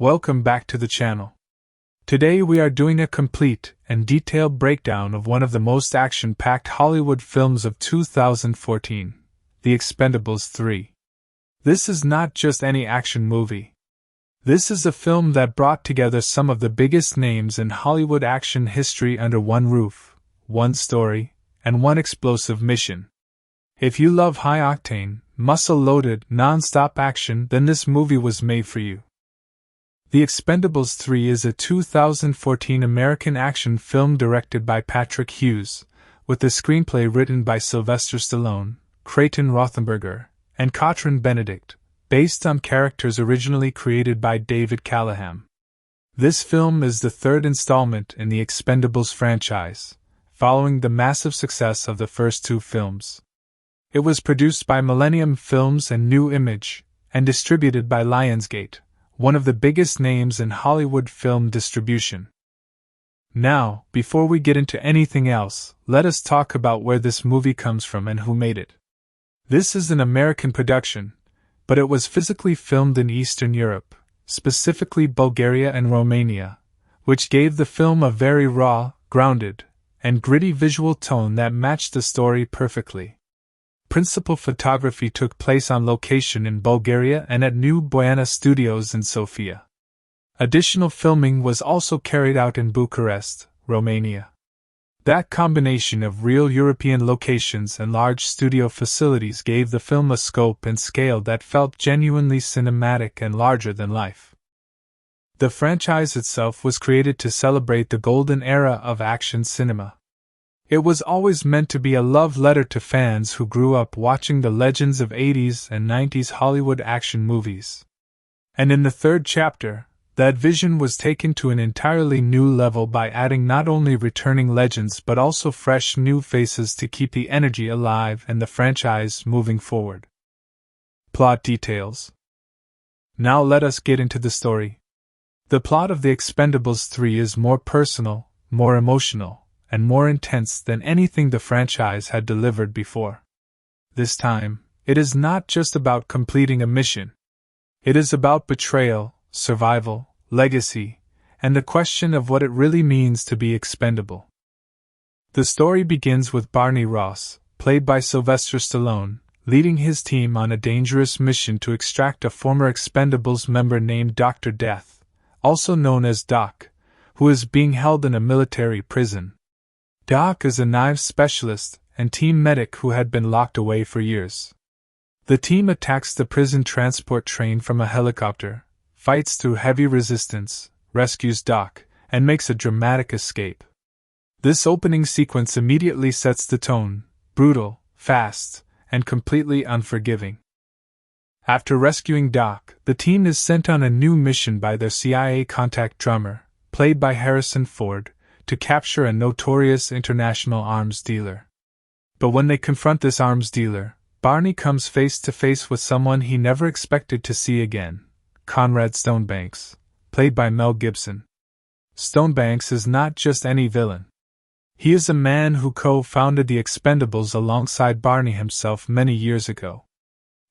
Welcome back to the channel. Today we are doing a complete and detailed breakdown of one of the most action-packed Hollywood films of 2014, The Expendables 3. This is not just any action movie. This is a film that brought together some of the biggest names in Hollywood action history under one roof, one story, and one explosive mission. If you love high-octane, muscle-loaded, non-stop action, then this movie was made for you. The Expendables 3 is a 2014 American action film directed by Patrick Hughes, with the screenplay written by Sylvester Stallone, Creighton Rothenberger, and Katrin Benedict, based on characters originally created by David Callahan. This film is the third installment in the Expendables franchise, following the massive success of the first two films. It was produced by Millennium Films and New Image, and distributed by Lionsgate, one of the biggest names in Hollywood film distribution. Now, before we get into anything else, let us talk about where this movie comes from and who made it. This is an American production, but it was physically filmed in Eastern Europe, specifically Bulgaria and Romania, which gave the film a very raw, grounded, and gritty visual tone that matched the story perfectly. Principal photography took place on location in Bulgaria and at New Boiana Studios in Sofia. Additional filming was also carried out in Bucharest, Romania. That combination of real European locations and large studio facilities gave the film a scope and scale that felt genuinely cinematic and larger than life. The franchise itself was created to celebrate the golden era of action cinema. It was always meant to be a love letter to fans who grew up watching the legends of 80s and 90s Hollywood action movies. And in the third chapter, that vision was taken to an entirely new level by adding not only returning legends but also fresh new faces to keep the energy alive and the franchise moving forward. Plot details. Now let us get into the story. The plot of The Expendables 3 is more personal, more emotional, and more intense than anything the franchise had delivered before. This time, it is not just about completing a mission. It is about betrayal, survival, legacy, and the question of what it really means to be expendable. The story begins with Barney Ross, played by Sylvester Stallone, leading his team on a dangerous mission to extract a former Expendables member named Dr. Death, also known as Doc, who is being held in a military prison. Doc is a knives specialist and team medic who had been locked away for years. The team attacks the prison transport train from a helicopter, fights through heavy resistance, rescues Doc, and makes a dramatic escape. This opening sequence immediately sets the tone: brutal, fast, and completely unforgiving. After rescuing Doc, the team is sent on a new mission by their CIA contact Drummer, played by Harrison Ford, to capture a notorious international arms dealer. But when they confront this arms dealer, Barney comes face to face with someone he never expected to see again: Conrad Stonebanks, played by Mel Gibson. Stonebanks is not just any villain. He is a man who co-founded the Expendables alongside Barney himself many years ago.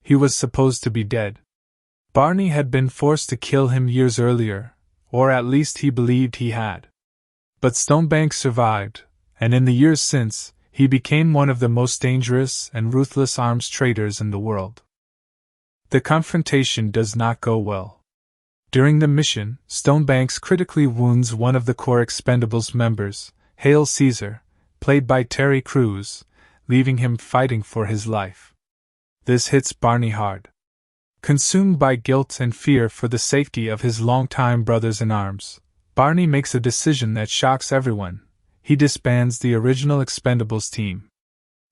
He was supposed to be dead. Barney had been forced to kill him years earlier, or at least he believed he had. But Stonebanks survived, and in the years since, he became one of the most dangerous and ruthless arms traders in the world. The confrontation does not go well. During the mission, Stonebanks critically wounds one of the core Expendables members, Hail Caesar, played by Terry Crews, leaving him fighting for his life. This hits Barney hard. Consumed by guilt and fear for the safety of his longtime brothers in arms, Barney makes a decision that shocks everyone. He disbands the original Expendables team.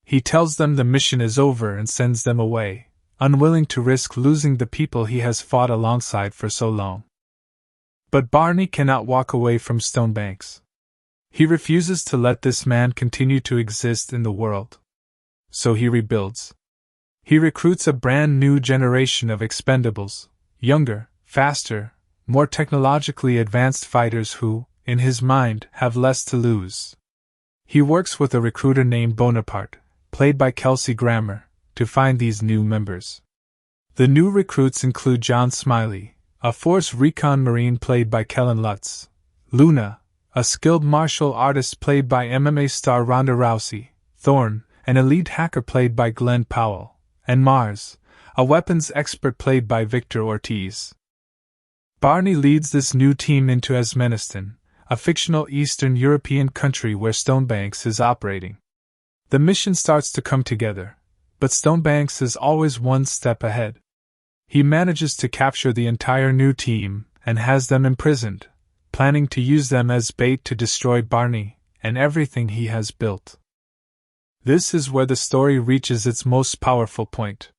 He tells them the mission is over and sends them away, unwilling to risk losing the people he has fought alongside for so long. But Barney cannot walk away from Stonebanks. He refuses to let this man continue to exist in the world. So he rebuilds. He recruits a brand new generation of Expendables, younger, faster, more technologically advanced fighters who, in his mind, have less to lose. He works with a recruiter named Bonaparte, played by Kelsey Grammer, to find these new members. The new recruits include John Smiley, a force recon marine played by Kellen Lutz, Luna, a skilled martial artist played by MMA star Ronda Rousey, Thorne, an elite hacker played by Glenn Powell, and Mars, a weapons expert played by Victor Ortiz. Barney leads this new team into Esmenistan, a fictional Eastern European country where Stonebanks is operating. The mission starts to come together, but Stonebanks is always one step ahead. He manages to capture the entire new team and has them imprisoned, planning to use them as bait to destroy Barney and everything he has built. This is where the story reaches its most powerful point.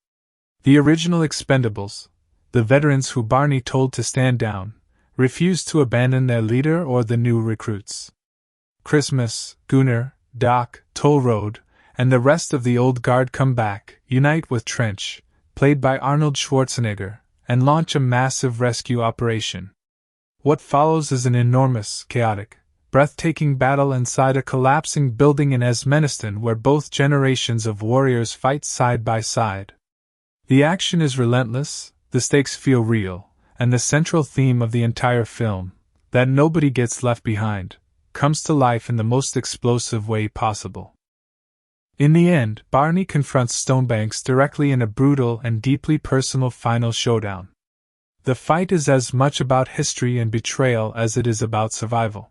The original Expendables, the veterans who Barney told to stand down, refused to abandon their leader or the new recruits. Christmas, Gunnar, Doc, Toll Road, and the rest of the old guard come back, unite with Trench, played by Arnold Schwarzenegger, and launch a massive rescue operation. What follows is an enormous, chaotic, breathtaking battle inside a collapsing building in Esmenistan where both generations of warriors fight side by side. The action is relentless, the stakes feel real, and the central theme of the entire film, that nobody gets left behind, comes to life in the most explosive way possible. In the end, Barney confronts Stonebanks directly in a brutal and deeply personal final showdown. The fight is as much about history and betrayal as it is about survival.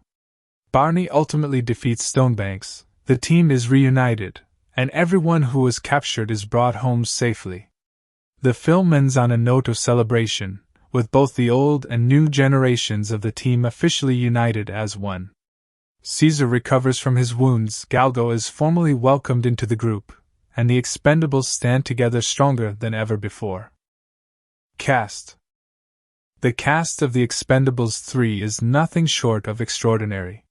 Barney ultimately defeats Stonebanks, the team is reunited, and everyone who was captured is brought home safely. The film ends on a note of celebration, with both the old and new generations of the team officially united as one. Caesar recovers from his wounds, Galgo is formally welcomed into the group, and the Expendables stand together stronger than ever before. Cast. The cast of The Expendables 3 is nothing short of extraordinary.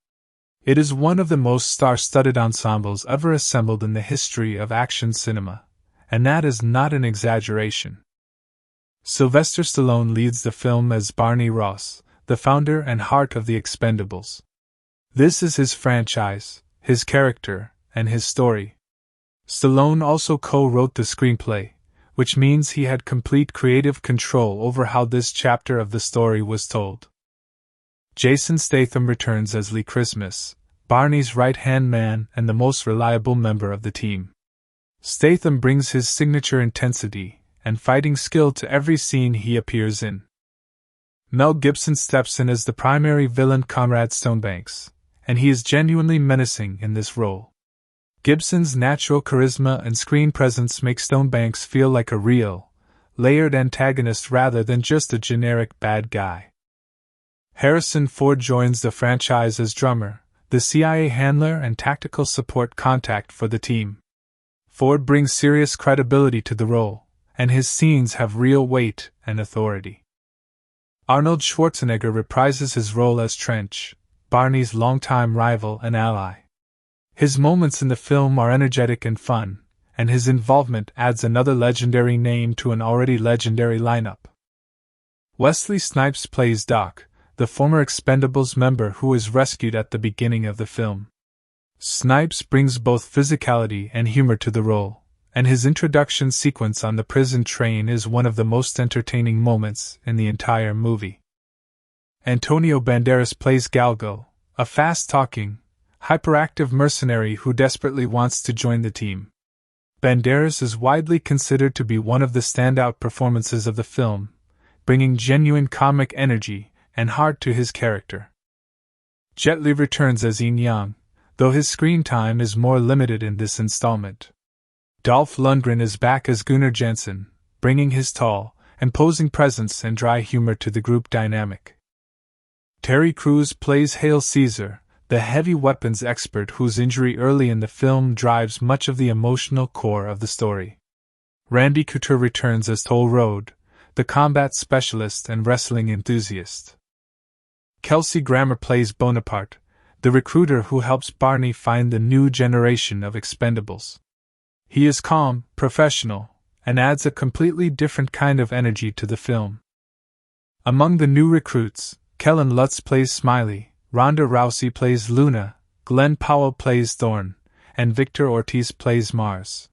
It is one of the most star-studded ensembles ever assembled in the history of action cinema, and that is not an exaggeration. Sylvester Stallone leads the film as Barney Ross, the founder and heart of The Expendables. This is his franchise, his character, and his story. Stallone also co-wrote the screenplay, which means he had complete creative control over how this chapter of the story was told. Jason Statham returns as Lee Christmas, Barney's right-hand man and the most reliable member of the team. Statham brings his signature intensity and fighting skill to every scene he appears in. Mel Gibson steps in as the primary villain Comrade Stonebanks, and he is genuinely menacing in this role. Gibson's natural charisma and screen presence make Stonebanks feel like a real, layered antagonist rather than just a generic bad guy. Harrison Ford joins the franchise as drummer, the CIA handler and tactical support contact for the team. Ford brings serious credibility to the role, and his scenes have real weight and authority. Arnold Schwarzenegger reprises his role as Trench, Barney's longtime rival and ally. His moments in the film are energetic and fun, and his involvement adds another legendary name to an already legendary lineup. Wesley Snipes plays Doc, the former Expendables member who is rescued at the beginning of the film. Snipes brings both physicality and humor to the role, and his introduction sequence on the prison train is one of the most entertaining moments in the entire movie. Antonio Banderas plays Galgo, a fast-talking, hyperactive mercenary who desperately wants to join the team. Banderas is widely considered to be one of the standout performances of the film, bringing genuine comic energy and heart to his character. Jet Li returns as Yin Yang, though his screen time is more limited in this installment. Dolph Lundgren is back as Gunnar Jensen, bringing his tall, imposing presence and dry humor to the group dynamic. Terry Crews plays Hail Caesar, the heavy weapons expert whose injury early in the film drives much of the emotional core of the story. Randy Couture returns as Toll Road, the combat specialist and wrestling enthusiast. Kelsey Grammer plays Bonaparte, the recruiter who helps Barney find the new generation of Expendables. He is calm, professional, and adds a completely different kind of energy to the film. Among the new recruits, Kellen Lutz plays Smiley, Ronda Rousey plays Luna, Glenn Powell plays Thorne, and Victor Ortiz plays Mars.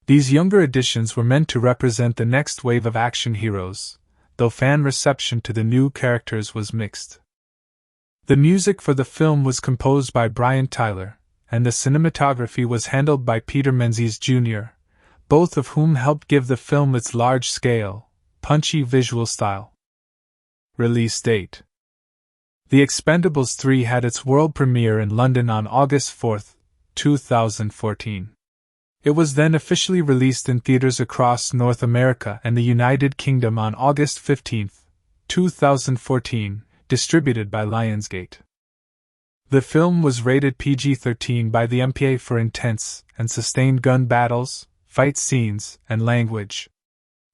These younger additions were meant to represent the next wave of action heroes, though fan reception to the new characters was mixed. The music for the film was composed by Brian Tyler, and the cinematography was handled by Peter Menzies Jr., both of whom helped give the film its large-scale, punchy visual style. Release date: The Expendables 3 had its world premiere in London on August 4, 2014. It was then officially released in theaters across North America and the United Kingdom on August 15, 2014, distributed by Lionsgate. The film was rated PG-13 by the MPA for intense and sustained gun battles, fight scenes, and language.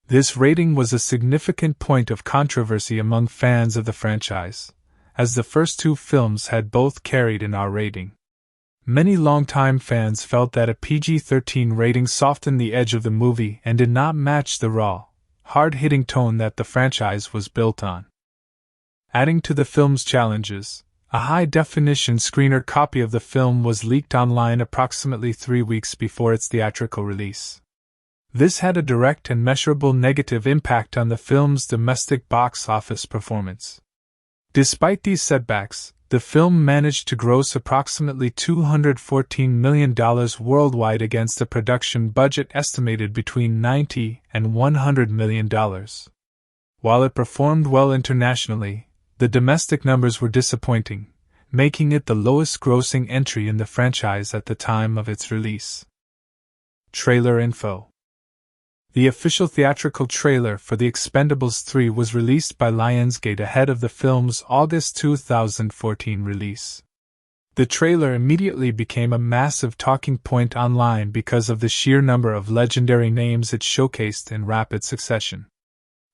This rating was a significant point of controversy among fans of the franchise, as the first two films had both carried an R rating. Many longtime fans felt that a PG-13 rating softened the edge of the movie and did not match the raw, hard-hitting tone that the franchise was built on. Adding to the film's challenges, a high-definition screener copy of the film was leaked online approximately 3 weeks before its theatrical release. This had a direct and measurable negative impact on the film's domestic box office performance. Despite these setbacks, the film managed to gross approximately $214 million worldwide against a production budget estimated between $90 and $100 million. While it performed well internationally, the domestic numbers were disappointing, making it the lowest-grossing entry in the franchise at the time of its release. Trailer info: The official theatrical trailer for The Expendables 3 was released by Lionsgate ahead of the film's August 2014 release. The trailer immediately became a massive talking point online because of the sheer number of legendary names it showcased in rapid succession.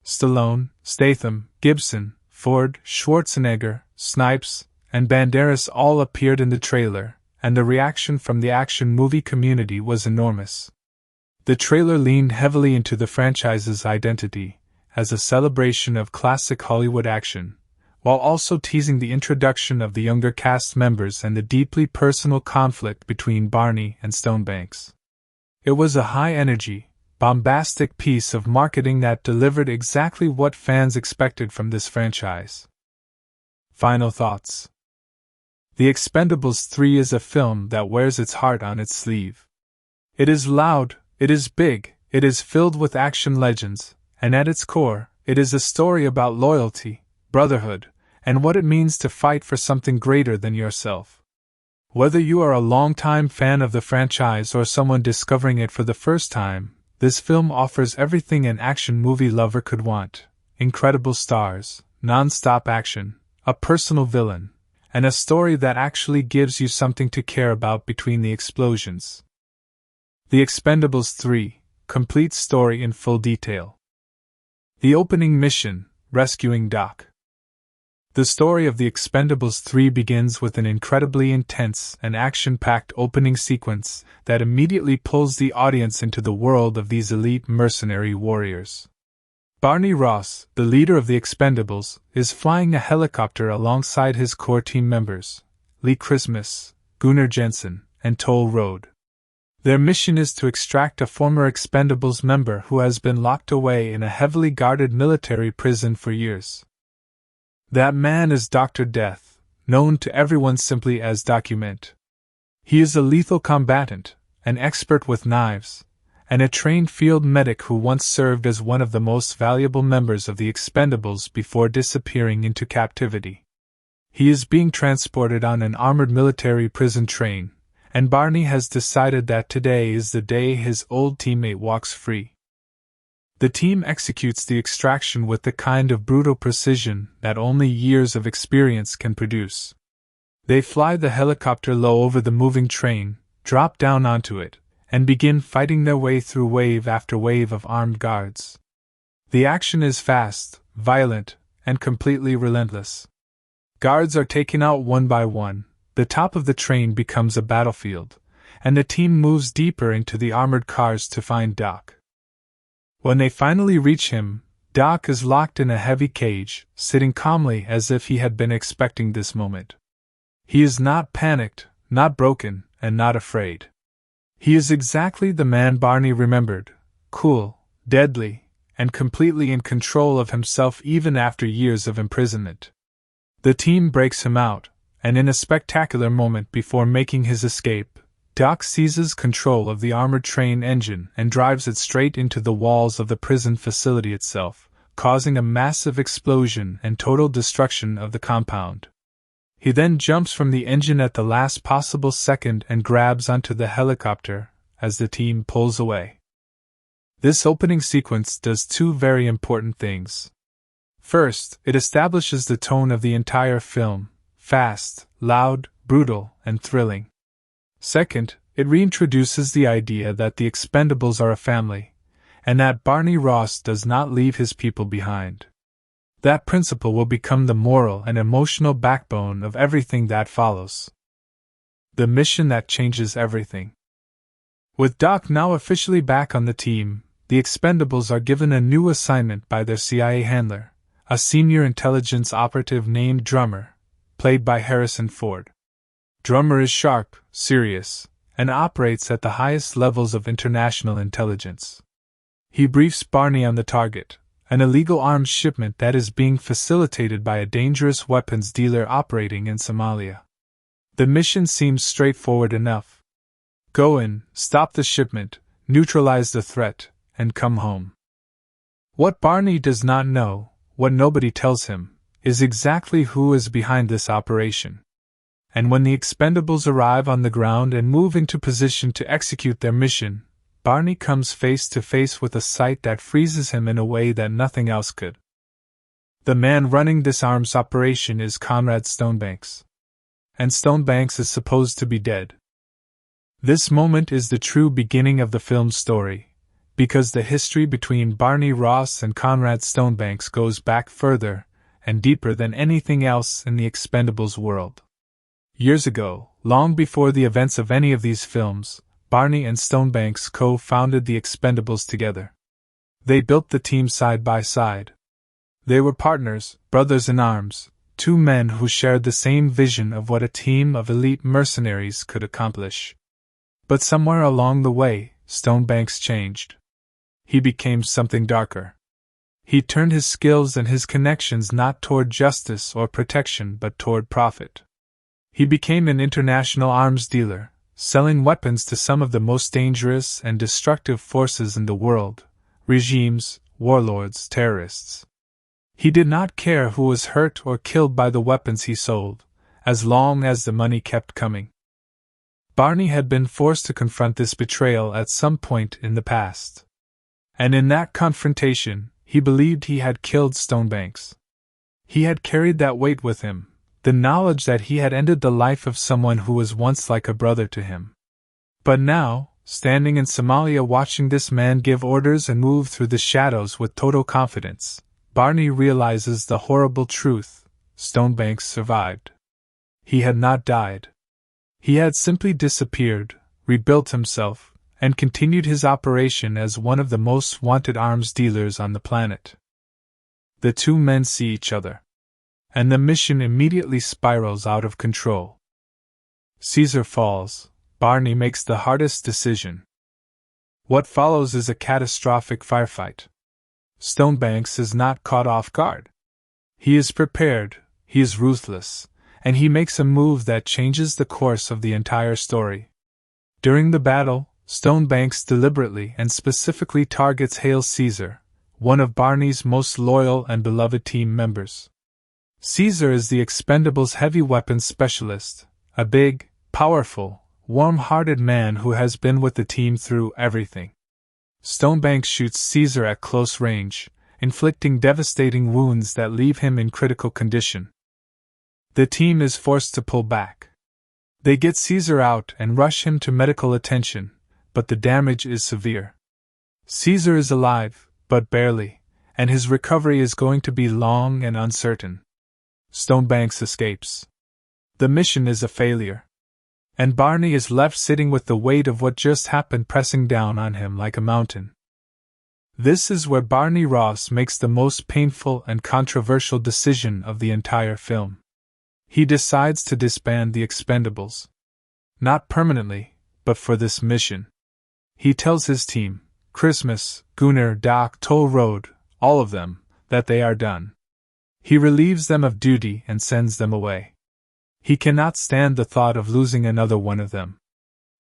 Stallone, Statham, Gibson, Ford, Schwarzenegger, Snipes, and Banderas all appeared in the trailer, and the reaction from the action movie community was enormous. The trailer leaned heavily into the franchise's identity, as a celebration of classic Hollywood action, while also teasing the introduction of the younger cast members and the deeply personal conflict between Barney and Stonebanks. It was a high-energy, bombastic piece of marketing that delivered exactly what fans expected from this franchise. Final thoughts: The Expendables 3 is a film that wears its heart on its sleeve. It is loud, it is big, it is filled with action legends, and at its core, it is a story about loyalty, brotherhood, and what it means to fight for something greater than yourself. Whether you are a longtime fan of the franchise or someone discovering it for the first time, this film offers everything an action movie lover could want: incredible stars, non-stop action, a personal villain, and a story that actually gives you something to care about between the explosions. The Expendables 3, complete story in full detail. The opening mission, rescuing Doc. The story of The Expendables 3 begins with an incredibly intense and action-packed opening sequence that immediately pulls the audience into the world of these elite mercenary warriors. Barney Ross, the leader of the Expendables, is flying a helicopter alongside his core team members, Lee Christmas, Gunnar Jensen, and Toll Road. Their mission is to extract a former Expendables member who has been locked away in a heavily guarded military prison for years. That man is Dr. Death, known to everyone simply as Document. He is a lethal combatant, an expert with knives, and a trained field medic who once served as one of the most valuable members of the Expendables before disappearing into captivity. He is being transported on an armored military prison train, and Barney has decided that today is the day his old teammate walks free. The team executes the extraction with the kind of brutal precision that only years of experience can produce. They fly the helicopter low over the moving train, drop down onto it, and begin fighting their way through wave after wave of armed guards. The action is fast, violent, and completely relentless. Guards are taken out one by one, the top of the train becomes a battlefield, and the team moves deeper into the armored cars to find Doc. When they finally reach him, Doc is locked in a heavy cage, sitting calmly as if he had been expecting this moment. He is not panicked, not broken, and not afraid. He is exactly the man Barney remembered: cool, deadly, and completely in control of himself even after years of imprisonment. The team breaks him out, and in a spectacular moment before making his escape, Doc seizes control of the armored train engine and drives it straight into the walls of the prison facility itself, causing a massive explosion and total destruction of the compound. He then jumps from the engine at the last possible second and grabs onto the helicopter as the team pulls away. This opening sequence does two very important things. First, it establishes the tone of the entire film: fast, loud, brutal, and thrilling. Second, it reintroduces the idea that the Expendables are a family, and that Barney Ross does not leave his people behind. That principle will become the moral and emotional backbone of everything that follows. The mission that changes everything. With Doc now officially back on the team, the Expendables are given a new assignment by their CIA handler, a senior intelligence operative named Drummer, played by Harrison Ford. Drummer is sharp, serious, and operates at the highest levels of international intelligence. He briefs Barney on the target, an illegal arms shipment that is being facilitated by a dangerous weapons dealer operating in Somalia. The mission seems straightforward enough. Go in, stop the shipment, neutralize the threat, and come home. What Barney does not know, what nobody tells him, is exactly who is behind this operation. And when the Expendables arrive on the ground and move into position to execute their mission, Barney comes face to face with a sight that freezes him in a way that nothing else could. The man running this arms operation is Conrad Stonebanks. And Stonebanks is supposed to be dead. This moment is the true beginning of the film's story, because the history between Barney Ross and Conrad Stonebanks goes back further and deeper than anything else in the Expendables world. Years ago, long before the events of any of these films, Barney and Stonebanks co-founded the Expendables together. They built the team side by side. They were partners, brothers in arms, two men who shared the same vision of what a team of elite mercenaries could accomplish. But somewhere along the way, Stonebanks changed. He became something darker. He turned his skills and his connections not toward justice or protection but toward profit. He became an international arms dealer, selling weapons to some of the most dangerous and destructive forces in the world: regimes, warlords, terrorists. He did not care who was hurt or killed by the weapons he sold, as long as the money kept coming. Barney had been forced to confront this betrayal at some point in the past. And in that confrontation, he believed he had killed Stonebanks. He had carried that weight with him, the knowledge that he had ended the life of someone who was once like a brother to him. But now, standing in Somalia watching this man give orders and move through the shadows with total confidence, Barney realizes the horrible truth: Stonebanks survived. He had not died. He had simply disappeared, rebuilt himself, and continued his operation as one of the most wanted arms dealers on the planet. The two men see each other, and the mission immediately spirals out of control. Caesar falls. Barney makes the hardest decision. What follows is a catastrophic firefight. Stonebanks is not caught off guard. He is prepared, he is ruthless, and he makes a move that changes the course of the entire story. During the battle, Stonebanks deliberately and specifically targets Hail Caesar, one of Barney's most loyal and beloved team members. Caesar is the Expendables' heavy weapons specialist, a big, powerful, warm-hearted man who has been with the team through everything. Stonebanks shoots Caesar at close range, inflicting devastating wounds that leave him in critical condition. The team is forced to pull back. They get Caesar out and rush him to medical attention, but the damage is severe. Caesar is alive, but barely, and his recovery is going to be long and uncertain. Stonebanks escapes. The mission is a failure. And Barney is left sitting with the weight of what just happened pressing down on him like a mountain. This is where Barney Ross makes the most painful and controversial decision of the entire film. He decides to disband the Expendables. Not permanently, but for this mission. He tells his team, Christmas, Gunnar, Doc, Toll Road, all of them, that they are done. He relieves them of duty and sends them away. He cannot stand the thought of losing another one of them.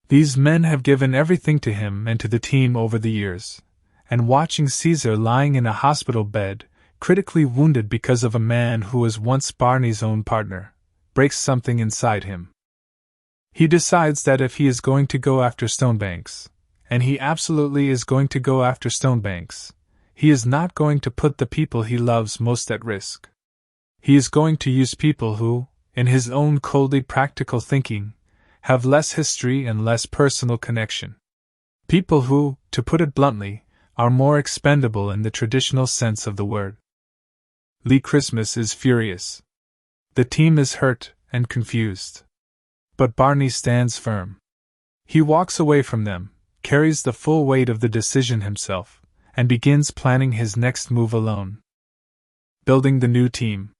These men have given everything to him and to the team over the years, and watching Caesar lying in a hospital bed, critically wounded because of a man who was once Barney's own partner, breaks something inside him. He decides that if he is going to go after Stonebanks, and he absolutely is going to go after Stonebanks, he is not going to put the people he loves most at risk. He is going to use people who, in his own coldly practical thinking, have less history and less personal connection. People who, to put it bluntly, are more expendable in the traditional sense of the word. Lee Christmas is furious. The team is hurt and confused. But Barney stands firm. He walks away from them, carries the full weight of the decision himself, and begins planning his next move alone. Building the new team.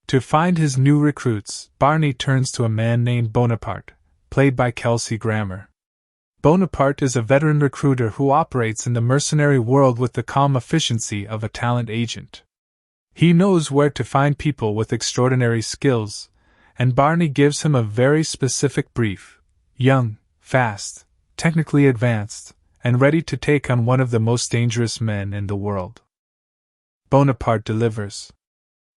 To find his new recruits, Barney turns to a man named Bonaparte, played by Kelsey Grammer. Bonaparte is a veteran recruiter who operates in the mercenary world with the calm efficiency of a talent agent. He knows where to find people with extraordinary skills, and Barney gives him a very specific brief: young, fast, technically advanced, and ready to take on one of the most dangerous men in the world. Bonaparte delivers.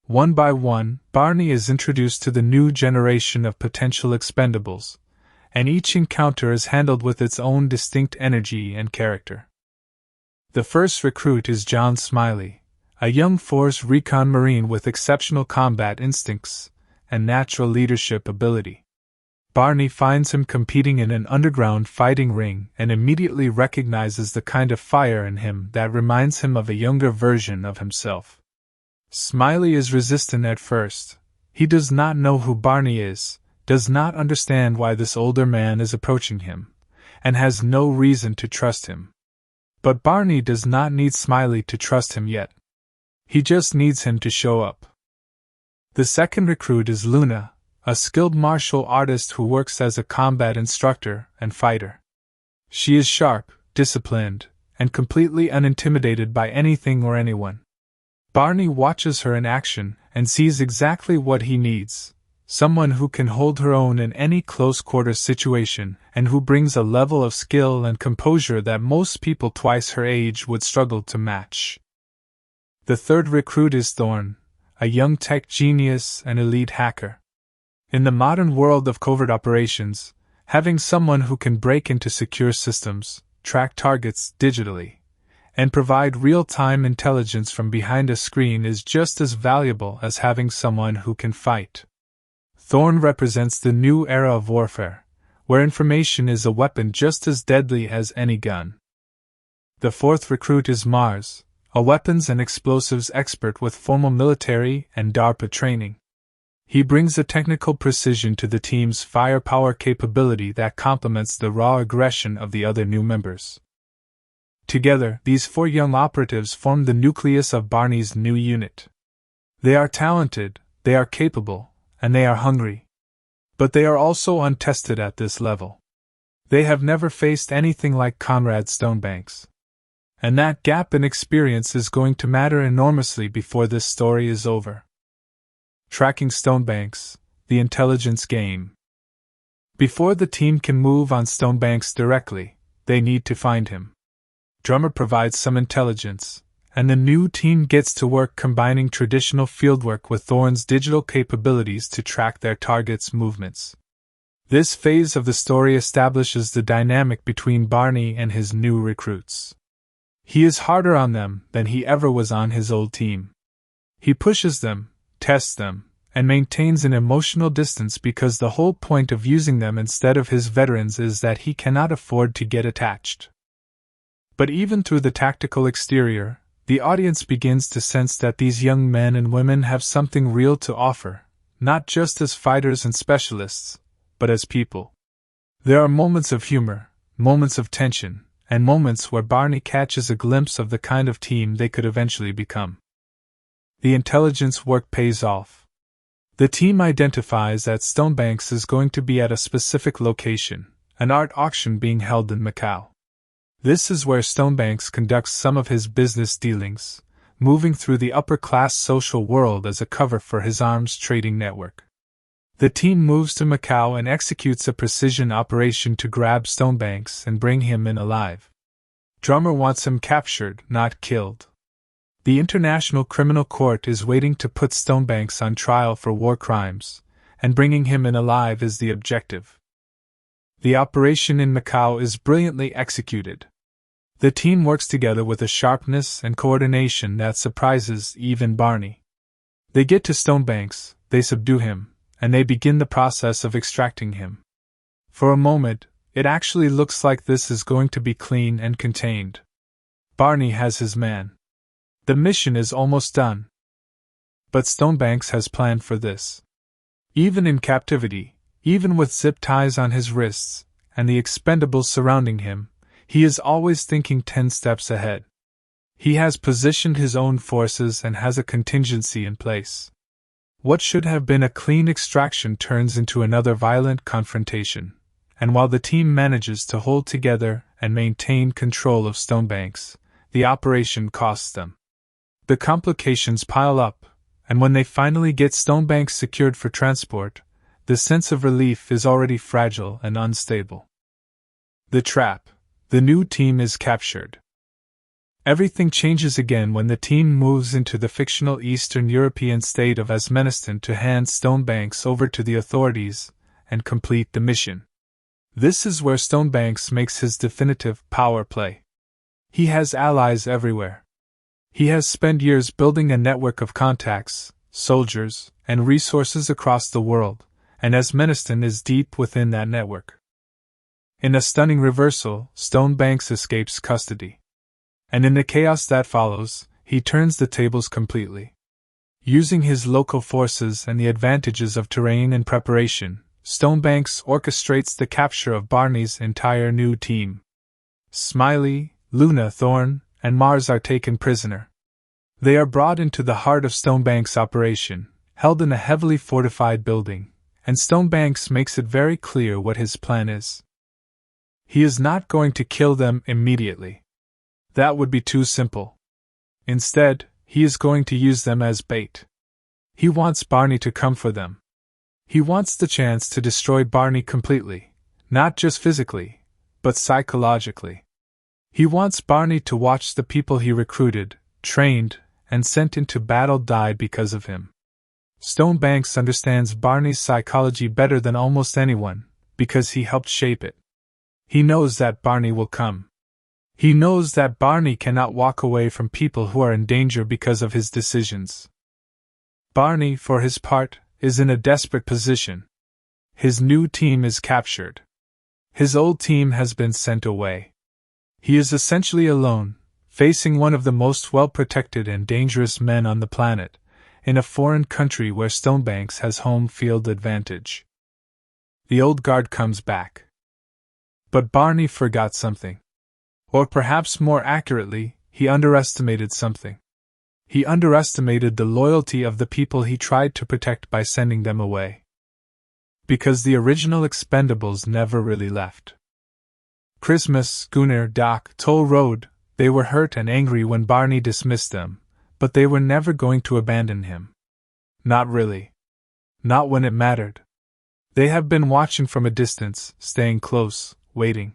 One by one, Barney is introduced to the new generation of potential expendables, and each encounter is handled with its own distinct energy and character. The first recruit is John Smiley, a young force recon Marine with exceptional combat instincts and natural leadership ability. Barney finds him competing in an underground fighting ring and immediately recognizes the kind of fire in him that reminds him of a younger version of himself. Smiley is resistant at first. He does not know who Barney is, does not understand why this older man is approaching him, and has no reason to trust him. But Barney does not need Smiley to trust him yet. He just needs him to show up. The second recruit is Luna, a skilled martial artist who works as a combat instructor and fighter. She is sharp, disciplined, and completely unintimidated by anything or anyone. Barney watches her in action and sees exactly what he needs: someone who can hold her own in any close-quarters situation and who brings a level of skill and composure that most people twice her age would struggle to match. The third recruit is Thorne, a young tech genius and elite hacker. In the modern world of covert operations, having someone who can break into secure systems, track targets digitally, and provide real-time intelligence from behind a screen is just as valuable as having someone who can fight. Thorne represents the new era of warfare, where information is a weapon just as deadly as any gun. The fourth recruit is Mars, a weapons and explosives expert with formal military and DARPA training. He brings a technical precision to the team's firepower capability that complements the raw aggression of the other new members. Together, these four young operatives form the nucleus of Barney's new unit. They are talented, they are capable, and they are hungry. But they are also untested at this level. They have never faced anything like Conrad Stonebanks. And that gap in experience is going to matter enormously before this story is over. Tracking Stonebanks, the intelligence game. Before the team can move on Stonebanks directly, they need to find him. Drummer provides some intelligence, and the new team gets to work combining traditional fieldwork with Thorne's digital capabilities to track their targets' movements. This phase of the story establishes the dynamic between Barney and his new recruits. He is harder on them than he ever was on his old team. He pushes them, tests them, and maintains an emotional distance because the whole point of using them instead of his veterans is that he cannot afford to get attached. But even through the tactical exterior, the audience begins to sense that these young men and women have something real to offer, not just as fighters and specialists, but as people. There are moments of humor, moments of tension, and moments where Barney catches a glimpse of the kind of team they could eventually become. The intelligence work pays off. The team identifies that Stonebanks is going to be at a specific location, an art auction being held in Macau. This is where Stonebanks conducts some of his business dealings, moving through the upper-class social world as a cover for his arms trading network. The team moves to Macau and executes a precision operation to grab Stonebanks and bring him in alive. Drummer wants him captured, not killed. The International Criminal Court is waiting to put Stonebanks on trial for war crimes, and bringing him in alive is the objective. The operation in Macau is brilliantly executed. The team works together with a sharpness and coordination that surprises even Barney. They get to Stonebanks, they subdue him, and they begin the process of extracting him. For a moment, it actually looks like this is going to be clean and contained. Barney has his man. The mission is almost done. But Stonebanks has planned for this. Even in captivity, even with zip ties on his wrists, and the Expendables surrounding him, he is always thinking 10 steps ahead. He has positioned his own forces and has a contingency in place. What should have been a clean extraction turns into another violent confrontation, and while the team manages to hold together and maintain control of Stonebanks, the operation costs them. The complications pile up, and when they finally get Stonebanks secured for transport, the sense of relief is already fragile and unstable. The trap. The new team is captured. Everything changes again when the team moves into the fictional Eastern European state of Asmenistan to hand Stonebanks over to the authorities and complete the mission. This is where Stonebanks makes his definitive power play. He has allies everywhere. He has spent years building a network of contacts, soldiers, and resources across the world, and Asmenistan is deep within that network. In a stunning reversal, Stonebanks escapes custody. And in the chaos that follows, he turns the tables completely. Using his local forces and the advantages of terrain and preparation, Stonebanks orchestrates the capture of Barney's entire new team. Smiley, Luna Thorne, and Mars are taken prisoner. They are brought into the heart of Stonebanks' operation, held in a heavily fortified building, and Stonebanks makes it very clear what his plan is. He is not going to kill them immediately. That would be too simple. Instead, he is going to use them as bait. He wants Barney to come for them. He wants the chance to destroy Barney completely, not just physically, but psychologically. He wants Barney to watch the people he recruited, trained, and sent into battle die because of him. Stonebanks understands Barney's psychology better than almost anyone, because he helped shape it. He knows that Barney will come. He knows that Barney cannot walk away from people who are in danger because of his decisions. Barney, for his part, is in a desperate position. His new team is captured. His old team has been sent away. He is essentially alone, facing one of the most well-protected and dangerous men on the planet, in a foreign country where Stonebanks has home field advantage. The old guard comes back. But Barney forgot something. Or perhaps more accurately, he underestimated something. He underestimated the loyalty of the people he tried to protect by sending them away. Because the original Expendables never really left. Christmas, Schooner, Doc, Toll Road, they were hurt and angry when Barney dismissed them, but they were never going to abandon him. Not really. Not when it mattered. They have been watching from a distance, staying close, waiting.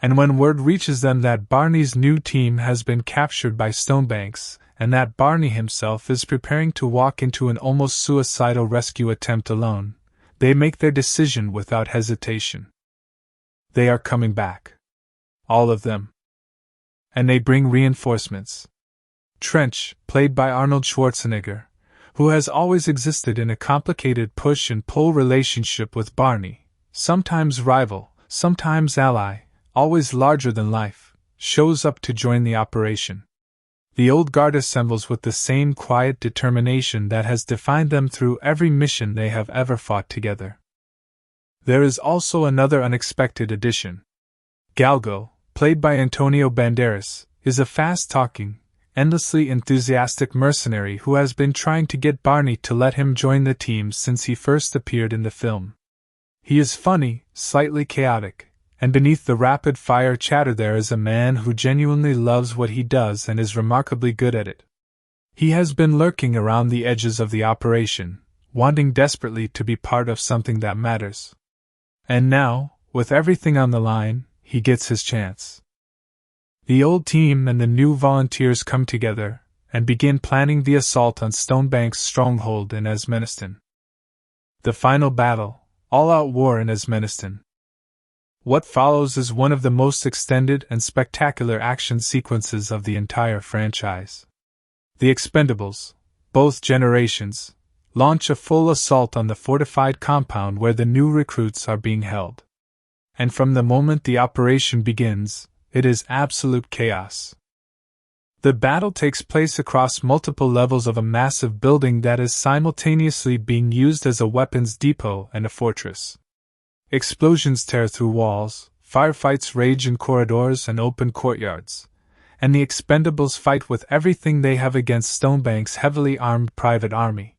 And when word reaches them that Barney's new team has been captured by Stonebanks, and that Barney himself is preparing to walk into an almost suicidal rescue attempt alone, they make their decision without hesitation. They are coming back. All of them. And they bring reinforcements. Trench, played by Arnold Schwarzenegger, who has always existed in a complicated push and pull relationship with Barney, sometimes rival, sometimes ally, always larger than life, shows up to join the operation. The old guard assembles with the same quiet determination that has defined them through every mission they have ever fought together. There is also another unexpected addition. Galgo, played by Antonio Banderas, is a fast-talking, endlessly enthusiastic mercenary who has been trying to get Barney to let him join the team since he first appeared in the film. He is funny, slightly chaotic, and beneath the rapid-fire chatter there is a man who genuinely loves what he does and is remarkably good at it. He has been lurking around the edges of the operation, wanting desperately to be part of something that matters. And now, with everything on the line, he gets his chance. The old team and the new volunteers come together and begin planning the assault on Stonebank's stronghold in Esmeniston. The final battle, all-out war in Esmeniston. What follows is one of the most extended and spectacular action sequences of the entire franchise. The Expendables, both generations, launch a full assault on the fortified compound where the new recruits are being held. And from the moment the operation begins, it is absolute chaos. The battle takes place across multiple levels of a massive building that is simultaneously being used as a weapons depot and a fortress. Explosions tear through walls, firefights rage in corridors and open courtyards, and the Expendables fight with everything they have against Stonebank's heavily armed private army.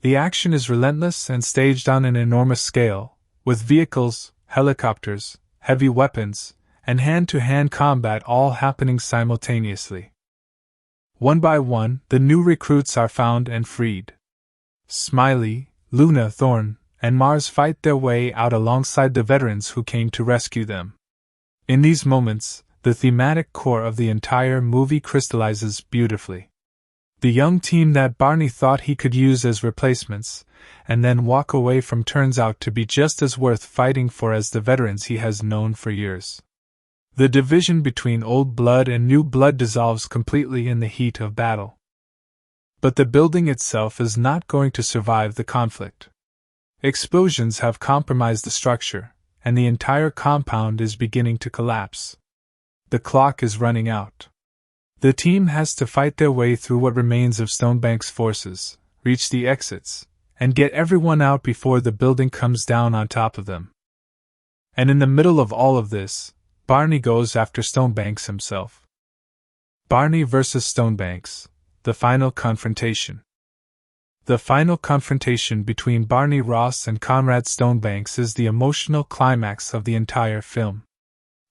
The action is relentless and staged on an enormous scale, with vehicles, helicopters, heavy weapons, and hand-to-hand combat all happening simultaneously. One by one, the new recruits are found and freed. Smiley, Luna Thorne, and Mars fight their way out alongside the veterans who came to rescue them. In these moments, the thematic core of the entire movie crystallizes beautifully. The young team that Barney thought he could use as replacements, and then walk away from turns out to be just as worth fighting for as the veterans he has known for years. The division between old blood and new blood dissolves completely in the heat of battle. But the building itself is not going to survive the conflict. Explosions have compromised the structure, and the entire compound is beginning to collapse. The clock is running out. The team has to fight their way through what remains of Stonebank's forces, reach the exits, and get everyone out before the building comes down on top of them. And in the middle of all of this, Barney goes after Stonebanks himself. Barney vs. Stonebanks, the final confrontation. The final confrontation between Barney Ross and Conrad Stonebanks is the emotional climax of the entire film.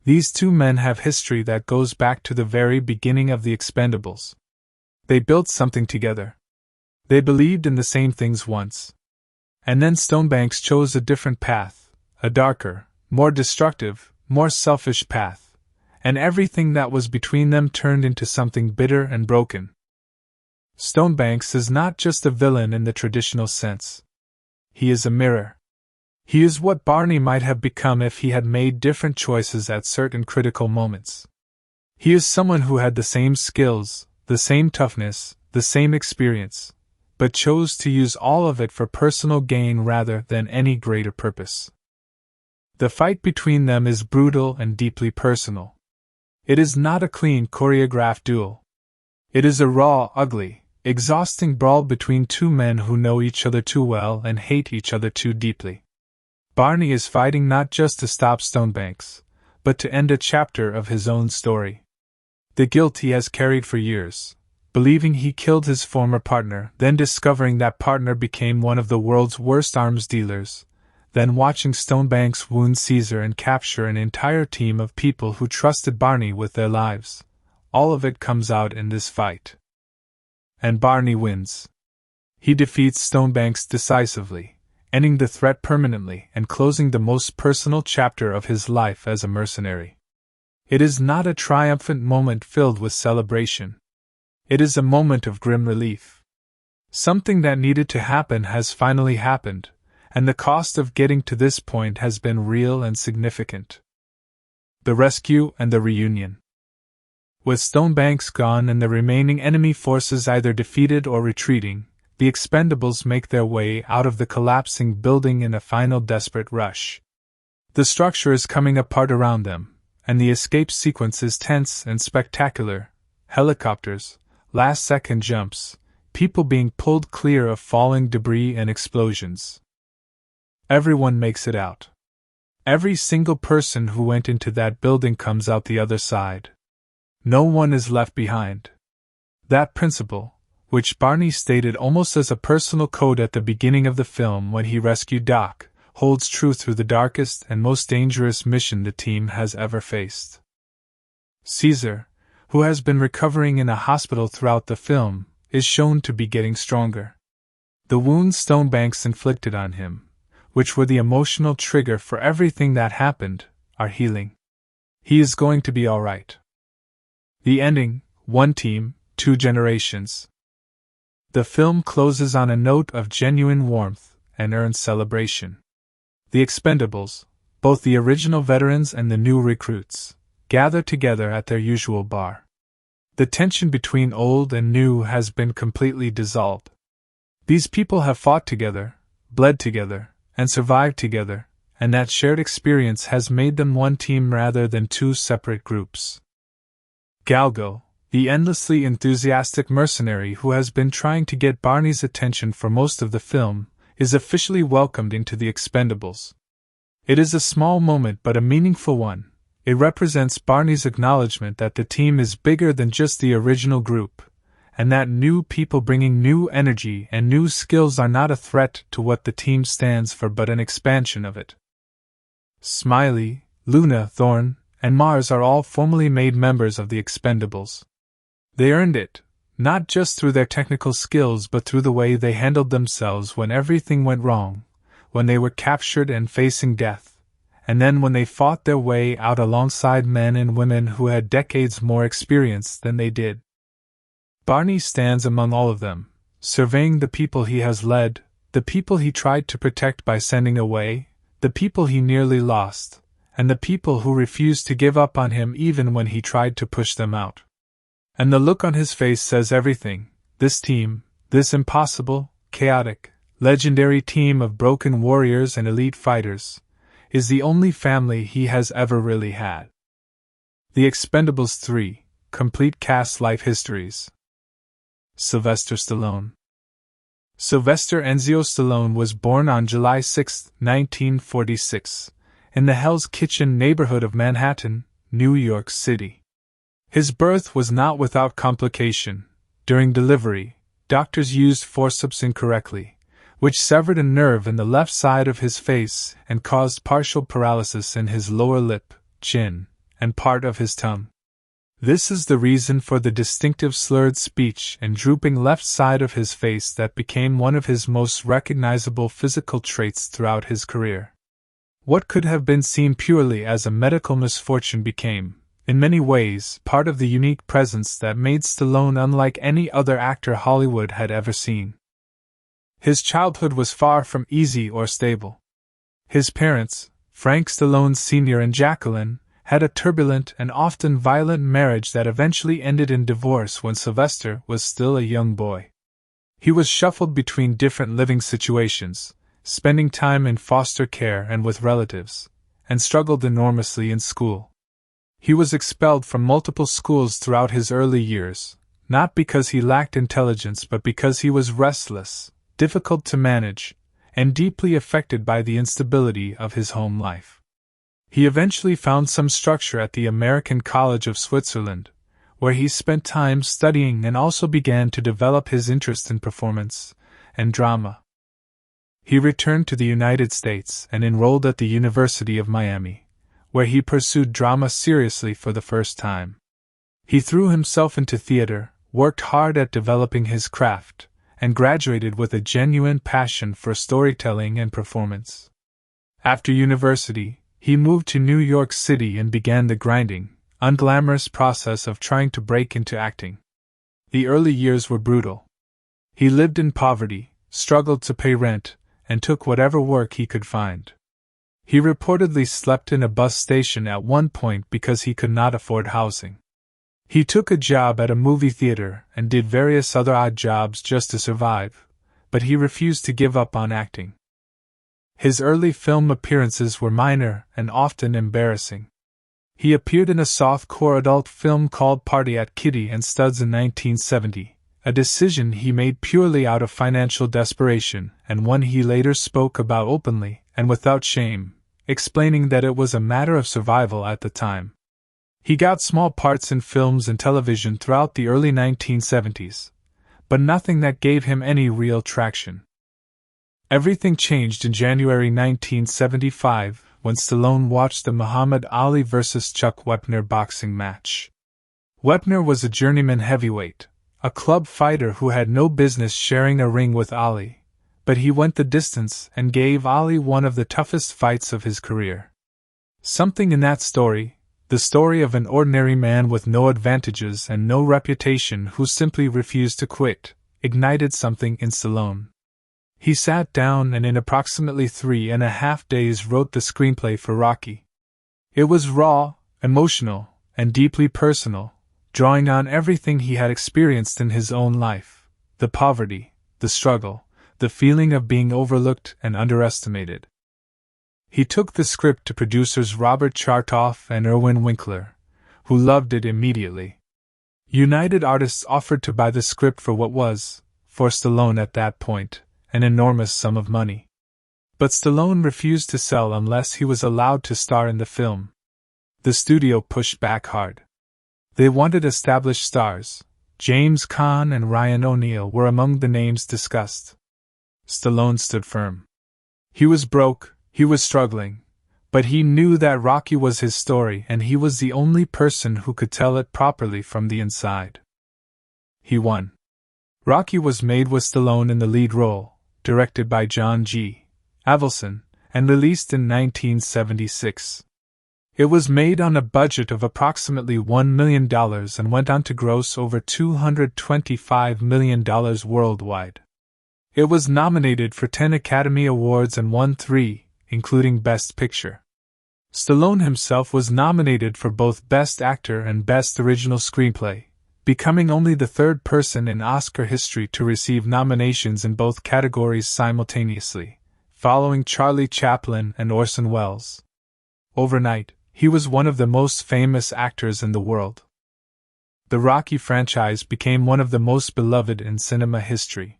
These two men have history that goes back to the very beginning of the Expendables. They built something together. They believed in the same things once. And then Stonebanks chose a different path, a darker, more destructive, more selfish path, and everything that was between them turned into something bitter and broken. Stonebanks is not just a villain in the traditional sense. He is a mirror. He is what Barney might have become if he had made different choices at certain critical moments. He is someone who had the same skills, the same toughness, the same experience, but chose to use all of it for personal gain rather than any greater purpose. The fight between them is brutal and deeply personal. It is not a clean choreographed duel. It is a raw, ugly, exhausting brawl between two men who know each other too well and hate each other too deeply. Barney is fighting not just to stop Stonebanks, but to end a chapter of his own story. The guilt he has carried for years, believing he killed his former partner, then discovering that partner became one of the world's worst arms dealers, then watching Stonebanks wound Caesar and capture an entire team of people who trusted Barney with their lives. All of it comes out in this fight. And Barney wins. He defeats Stonebanks decisively, ending the threat permanently and closing the most personal chapter of his life as a mercenary. It is not a triumphant moment filled with celebration. It is a moment of grim relief. Something that needed to happen has finally happened, and the cost of getting to this point has been real and significant. The rescue and the reunion. With Stonebanks gone and the remaining enemy forces either defeated or retreating, the Expendables make their way out of the collapsing building in a final desperate rush. The structure is coming apart around them, and the escape sequence is tense and spectacular. Helicopters, last-second jumps, people being pulled clear of falling debris and explosions. Everyone makes it out. Every single person who went into that building comes out the other side. No one is left behind. That principle, which Barney stated almost as a personal code at the beginning of the film when he rescued Doc, holds true through the darkest and most dangerous mission the team has ever faced. Caesar, who has been recovering in a hospital throughout the film, is shown to be getting stronger. The wounds Stonebanks inflicted on him, which were the emotional trigger for everything that happened, are healing. He is going to be alright. The ending, one team, two generations. The film closes on a note of genuine warmth and earned celebration. The Expendables, both the original veterans and the new recruits, gather together at their usual bar. The tension between old and new has been completely dissolved. These people have fought together, bled together, and survived together, and that shared experience has made them one team rather than two separate groups. Galgo, the endlessly enthusiastic mercenary who has been trying to get Barney's attention for most of the film, is officially welcomed into the Expendables. It is a small moment but a meaningful one. It represents Barney's acknowledgement that the team is bigger than just the original group, and that new people bringing new energy and new skills are not a threat to what the team stands for but an expansion of it. Smiley, Luna, Thorne, and Mars are all formally made members of the Expendables. They earned it, not just through their technical skills but through the way they handled themselves when everything went wrong, when they were captured and facing death, and then when they fought their way out alongside men and women who had decades more experience than they did. Barney stands among all of them, surveying the people he has led, the people he tried to protect by sending away, the people he nearly lost, and the people who refused to give up on him even when he tried to push them out. And the look on his face says everything. This team, this impossible, chaotic, legendary team of broken warriors and elite fighters, is the only family he has ever really had. The Expendables 3, Complete Cast Life Histories. Sylvester Stallone. Sylvester Enzio Stallone was born on July 6, 1946, in the Hell's Kitchen neighborhood of Manhattan, New York City. His birth was not without complication. During delivery, doctors used forceps incorrectly, which severed a nerve in the left side of his face and caused partial paralysis in his lower lip, chin, and part of his tongue. This is the reason for the distinctive slurred speech and drooping left side of his face that became one of his most recognizable physical traits throughout his career. What could have been seen purely as a medical misfortune became, in many ways, part of the unique presence that made Stallone unlike any other actor Hollywood had ever seen. His childhood was far from easy or stable. His parents, Frank Stallone Sr. and Jacqueline, had a turbulent and often violent marriage that eventually ended in divorce when Sylvester was still a young boy. He was shuffled between different living situations, spending time in foster care and with relatives, and struggled enormously in school. He was expelled from multiple schools throughout his early years, not because he lacked intelligence but because he was restless, difficult to manage, and deeply affected by the instability of his home life. He eventually found some structure at the American College of Switzerland, where he spent time studying and also began to develop his interest in performance and drama. He returned to the United States and enrolled at the University of Miami, where he pursued drama seriously for the first time. He threw himself into theater, worked hard at developing his craft, and graduated with a genuine passion for storytelling and performance. After university, he moved to New York City and began the grinding, unglamorous process of trying to break into acting. The early years were brutal. He lived in poverty, struggled to pay rent, and took whatever work he could find. He reportedly slept in a bus station at one point because he could not afford housing. He took a job at a movie theater and did various other odd jobs just to survive, but he refused to give up on acting. His early film appearances were minor and often embarrassing. He appeared in a soft-core adult film called Party at Kitty and Studs in 1970, a decision he made purely out of financial desperation and one he later spoke about openly and without shame, explaining that it was a matter of survival at the time. He got small parts in films and television throughout the early 1970s, but nothing that gave him any real traction. Everything changed in January 1975 when Stallone watched the Muhammad Ali vs. Chuck Wepner boxing match. Wepner was a journeyman heavyweight, a club fighter who had no business sharing a ring with Ali, but he went the distance and gave Ali one of the toughest fights of his career. Something in that story, the story of an ordinary man with no advantages and no reputation who simply refused to quit, ignited something in Stallone. He sat down and in approximately 3.5 days wrote the screenplay for Rocky. It was raw, emotional, and deeply personal, drawing on everything he had experienced in his own life: the poverty, the struggle, the feeling of being overlooked and underestimated. He took the script to producers Robert Chartoff and Irwin Winkler, who loved it immediately. United Artists offered to buy the script for what was, for Stallone at that point, an enormous sum of money. But Stallone refused to sell unless he was allowed to star in the film. The studio pushed back hard. They wanted established stars. James Caan and Ryan O'Neal were among the names discussed. Stallone stood firm. He was broke, he was struggling, but he knew that Rocky was his story and he was the only person who could tell it properly from the inside. He won. Rocky was made with Stallone in the lead role, directed by John G. Avildsen, and released in 1976. It was made on a budget of approximately $1 million and went on to gross over $225 million worldwide. It was nominated for 10 Academy Awards and won 3, including Best Picture. Stallone himself was nominated for both Best Actor and Best Original Screenplay, becoming only the third person in Oscar history to receive nominations in both categories simultaneously, following Charlie Chaplin and Orson Welles. Overnight, he was one of the most famous actors in the world. The Rocky franchise became one of the most beloved in cinema history.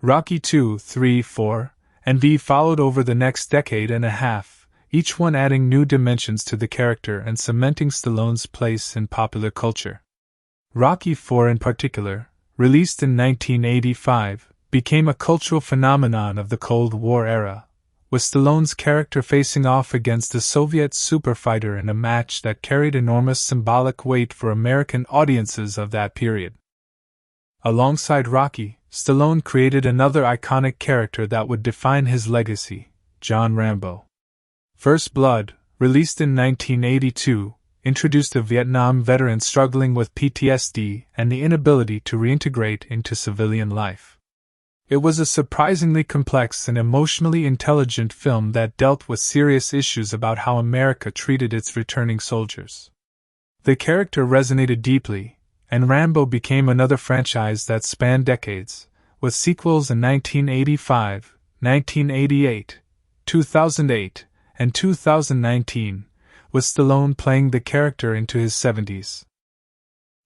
Rocky II, III, IV, and V followed over the next decade and a half, each one adding new dimensions to the character and cementing Stallone's place in popular culture. Rocky IV in particular, released in 1985, became a cultural phenomenon of the Cold War era, with Stallone's character facing off against a Soviet superfighter in a match that carried enormous symbolic weight for American audiences of that period. Alongside Rocky, Stallone created another iconic character that would define his legacy: John Rambo. First Blood, released in 1982, introduced a Vietnam veteran struggling with PTSD and the inability to reintegrate into civilian life. It was a surprisingly complex and emotionally intelligent film that dealt with serious issues about how America treated its returning soldiers. The character resonated deeply, and Rambo became another franchise that spanned decades, with sequels in 1985, 1988, 2008, and 2019, with Stallone playing the character into his 70s.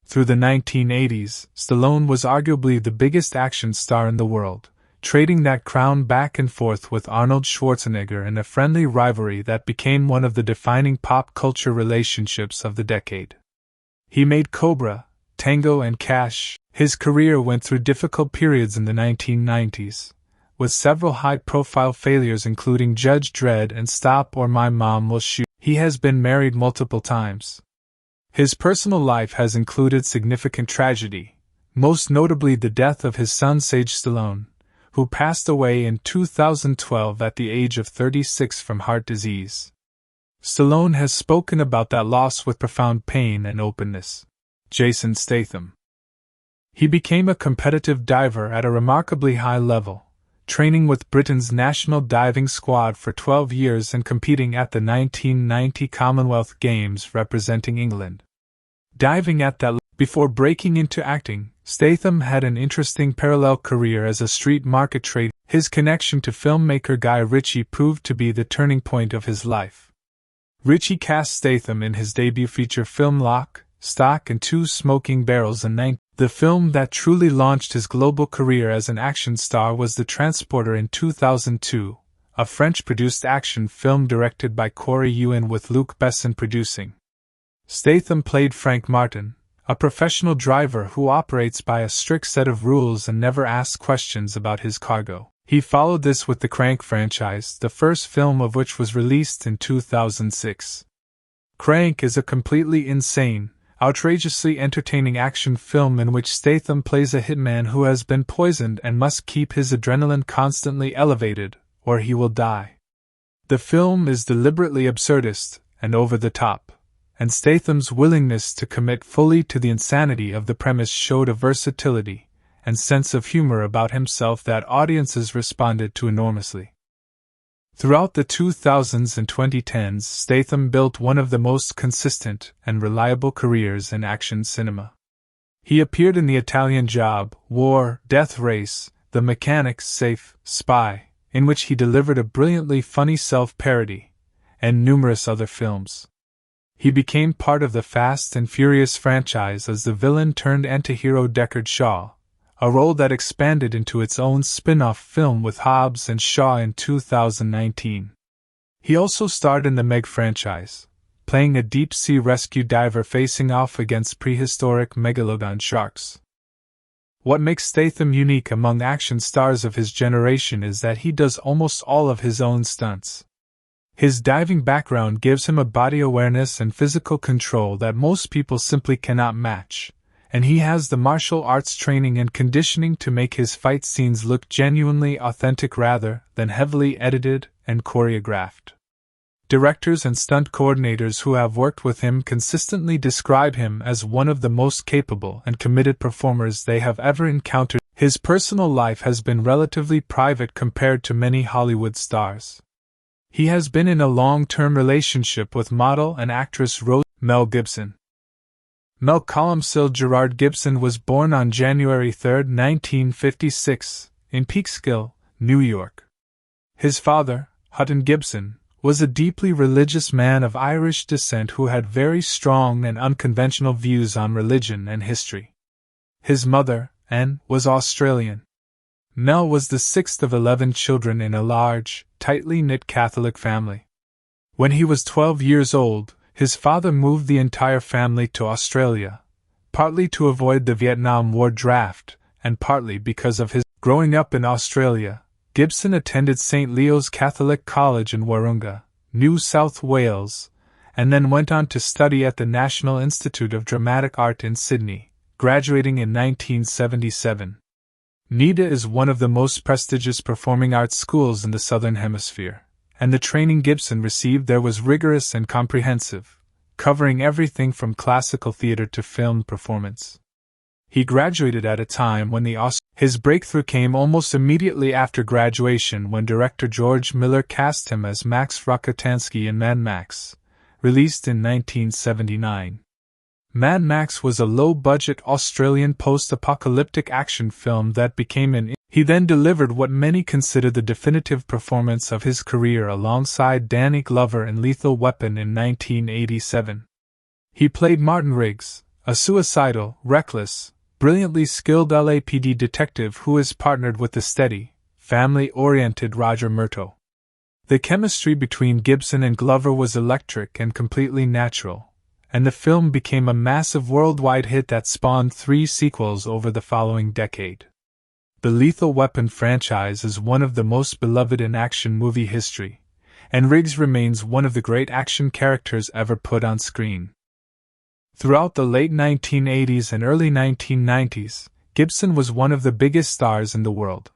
Through the 1980s, Stallone was arguably the biggest action star in the world, trading that crown back and forth with Arnold Schwarzenegger in a friendly rivalry that became one of the defining pop culture relationships of the decade. He made Cobra, Tango and Cash. His career went through difficult periods in the 1990s, with several high-profile failures including Judge Dredd and Stop or My Mom Will Shoot. He has been married multiple times. His personal life has included significant tragedy, most notably the death of his son Sage Stallone, who passed away in 2012 at the age of 36 from heart disease. Stallone has spoken about that loss with profound pain and openness. Jason Statham. He became a competitive diver at a remarkably high level, training with Britain's national diving squad for 12 years and competing at the 1990 Commonwealth Games representing England. Diving at that level before breaking into acting, Statham had an interesting parallel career as a street market trader. His connection to filmmaker Guy Ritchie proved to be the turning point of his life. Ritchie cast Statham in his debut feature film Lock, Stock and Two Smoking Barrels in 1990. The film that truly launched his global career as an action star was The Transporter in 2002, a French-produced action film directed by Corey Yuen with Luc Besson producing. Statham played Frank Martin, a professional driver who operates by a strict set of rules and never asks questions about his cargo. He followed this with the Crank franchise, the first film of which was released in 2006. Crank is a completely insane, outrageously entertaining action film in which Statham plays a hitman who has been poisoned and must keep his adrenaline constantly elevated, or he will die. The film is deliberately absurdist and over the top, and Statham's willingness to commit fully to the insanity of the premise showed a versatility and sense of humor about himself that audiences responded to enormously. Throughout the 2000s and 2010s, Statham built one of the most consistent and reliable careers in action cinema. He appeared in The Italian Job, War, Death Race, The Mechanics, Safe, Spy, in which he delivered a brilliantly funny self-parody, and numerous other films. He became part of the Fast and Furious franchise as the villain turned anti-hero Deckard Shaw, a role that expanded into its own spin-off film with Hobbs and Shaw in 2019. He also starred in the Meg franchise, playing a deep-sea rescue diver facing off against prehistoric megalodon sharks. What makes Statham unique among action stars of his generation is that he does almost all of his own stunts. His diving background gives him a body awareness and physical control that most people simply cannot match, and he has the martial arts training and conditioning to make his fight scenes look genuinely authentic rather than heavily edited and choreographed. Directors and stunt coordinators who have worked with him consistently describe him as one of the most capable and committed performers they have ever encountered. His personal life has been relatively private compared to many Hollywood stars. He has been in a long-term relationship with model and actress Mel Gibson. Malcolm Sil Gerard Gibson was born on January 3, 1956, in Peekskill, New York. His father, Hutton Gibson, was a deeply religious man of Irish descent who had very strong and unconventional views on religion and history. His mother, Anne, was Australian. Mel was the sixth of 11 children in a large, tightly knit Catholic family. When he was 12 years old, his father moved the entire family to Australia, partly to avoid the Vietnam War draft, and partly because of his growing up in Australia. Gibson attended St. Leo's Catholic College in Wahroonga, New South Wales, and then went on to study at the National Institute of Dramatic Art in Sydney, graduating in 1977. NIDA is one of the most prestigious performing arts schools in the Southern Hemisphere, and the training Gibson received there was rigorous and comprehensive, covering everything from classical theater to film performance. He graduated at a time when his breakthrough came almost immediately after graduation when director George Miller cast him as Max Rokitansky in Mad Max, released in 1979. Mad Max was a low-budget Australian post-apocalyptic action film that became an. He then delivered what many consider the definitive performance of his career alongside Danny Glover in Lethal Weapon in 1987. He played Martin Riggs, a suicidal, reckless, brilliantly skilled LAPD detective who is partnered with the steady, family-oriented Roger Murtaugh. The chemistry between Gibson and Glover was electric and completely natural, and the film became a massive worldwide hit that spawned 3 sequels over the following decade. The Lethal Weapon franchise is one of the most beloved in action movie history, and Riggs remains one of the great action characters ever put on screen. Throughout the late 1980s and early 1990s, Gibson was one of the biggest stars in the world.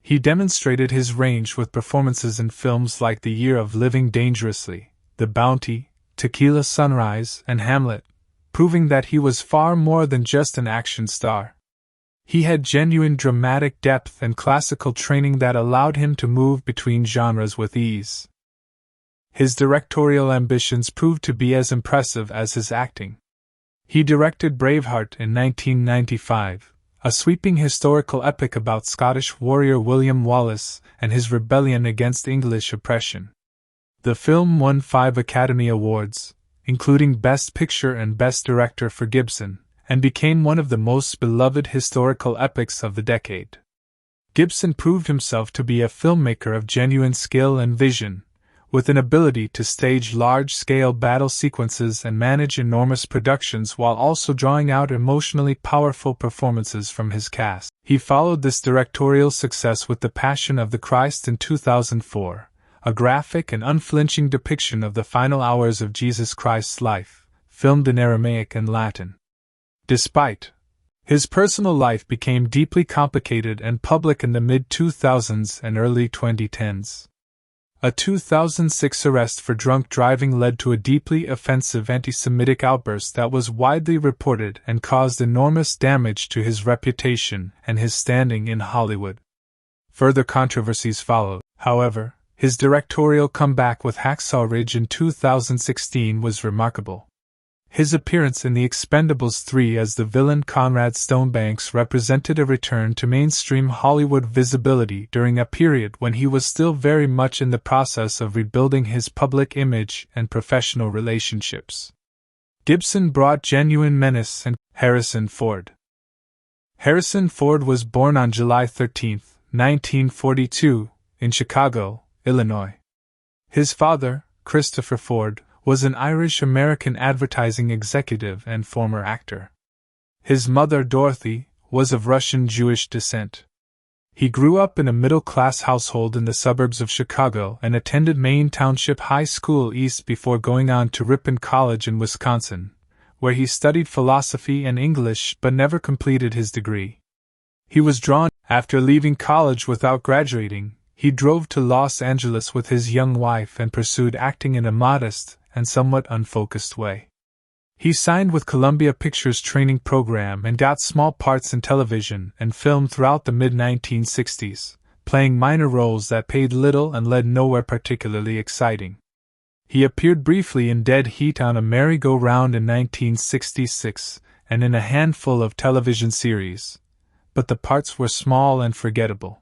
He demonstrated his range with performances in films like The Year of Living Dangerously, The Bounty, Tequila Sunrise, and Hamlet, proving that he was far more than just an action star. He had genuine dramatic depth and classical training that allowed him to move between genres with ease. His directorial ambitions proved to be as impressive as his acting. He directed Braveheart in 1995, a sweeping historical epic about Scottish warrior William Wallace and his rebellion against English oppression. The film won 5 Academy Awards, including Best Picture and Best Director for Gibson, and became one of the most beloved historical epics of the decade. Gibson proved himself to be a filmmaker of genuine skill and vision, with an ability to stage large-scale battle sequences and manage enormous productions while also drawing out emotionally powerful performances from his cast. He followed this directorial success with The Passion of the Christ in 2004, a graphic and unflinching depiction of the final hours of Jesus Christ's life, filmed in Aramaic and Latin. Despite his personal life became deeply complicated and public in the mid-2000s and early 2010s. A 2006 arrest for drunk driving led to a deeply offensive anti-Semitic outburst that was widely reported and caused enormous damage to his reputation and his standing in Hollywood. Further controversies followed, however. His directorial comeback with Hacksaw Ridge in 2016 was remarkable. His appearance in The Expendables 3 as the villain Conrad Stonebanks represented a return to mainstream Hollywood visibility during a period when he was still very much in the process of rebuilding his public image and professional relationships. Gibson brought genuine menace and Harrison Ford. Harrison Ford was born on July 13, 1942, in Chicago, Illinois. His father, Christopher Ford, was an Irish-American advertising executive and former actor. His mother, Dorothy, was of Russian Jewish descent. He grew up in a middle-class household in the suburbs of Chicago and attended Maine Township High School East before going on to Ripon College in Wisconsin, where he studied philosophy and English but never completed his degree. He was drawn, after leaving college without graduating, he drove to Los Angeles with his young wife and pursued acting in a modest and somewhat unfocused way. He signed with Columbia Pictures training program and got small parts in television and film throughout the mid-1960s, playing minor roles that paid little and led nowhere particularly exciting. He appeared briefly in Dead Heat on a Merry-Go-Round in 1966 and in a handful of television series, but the parts were small and forgettable.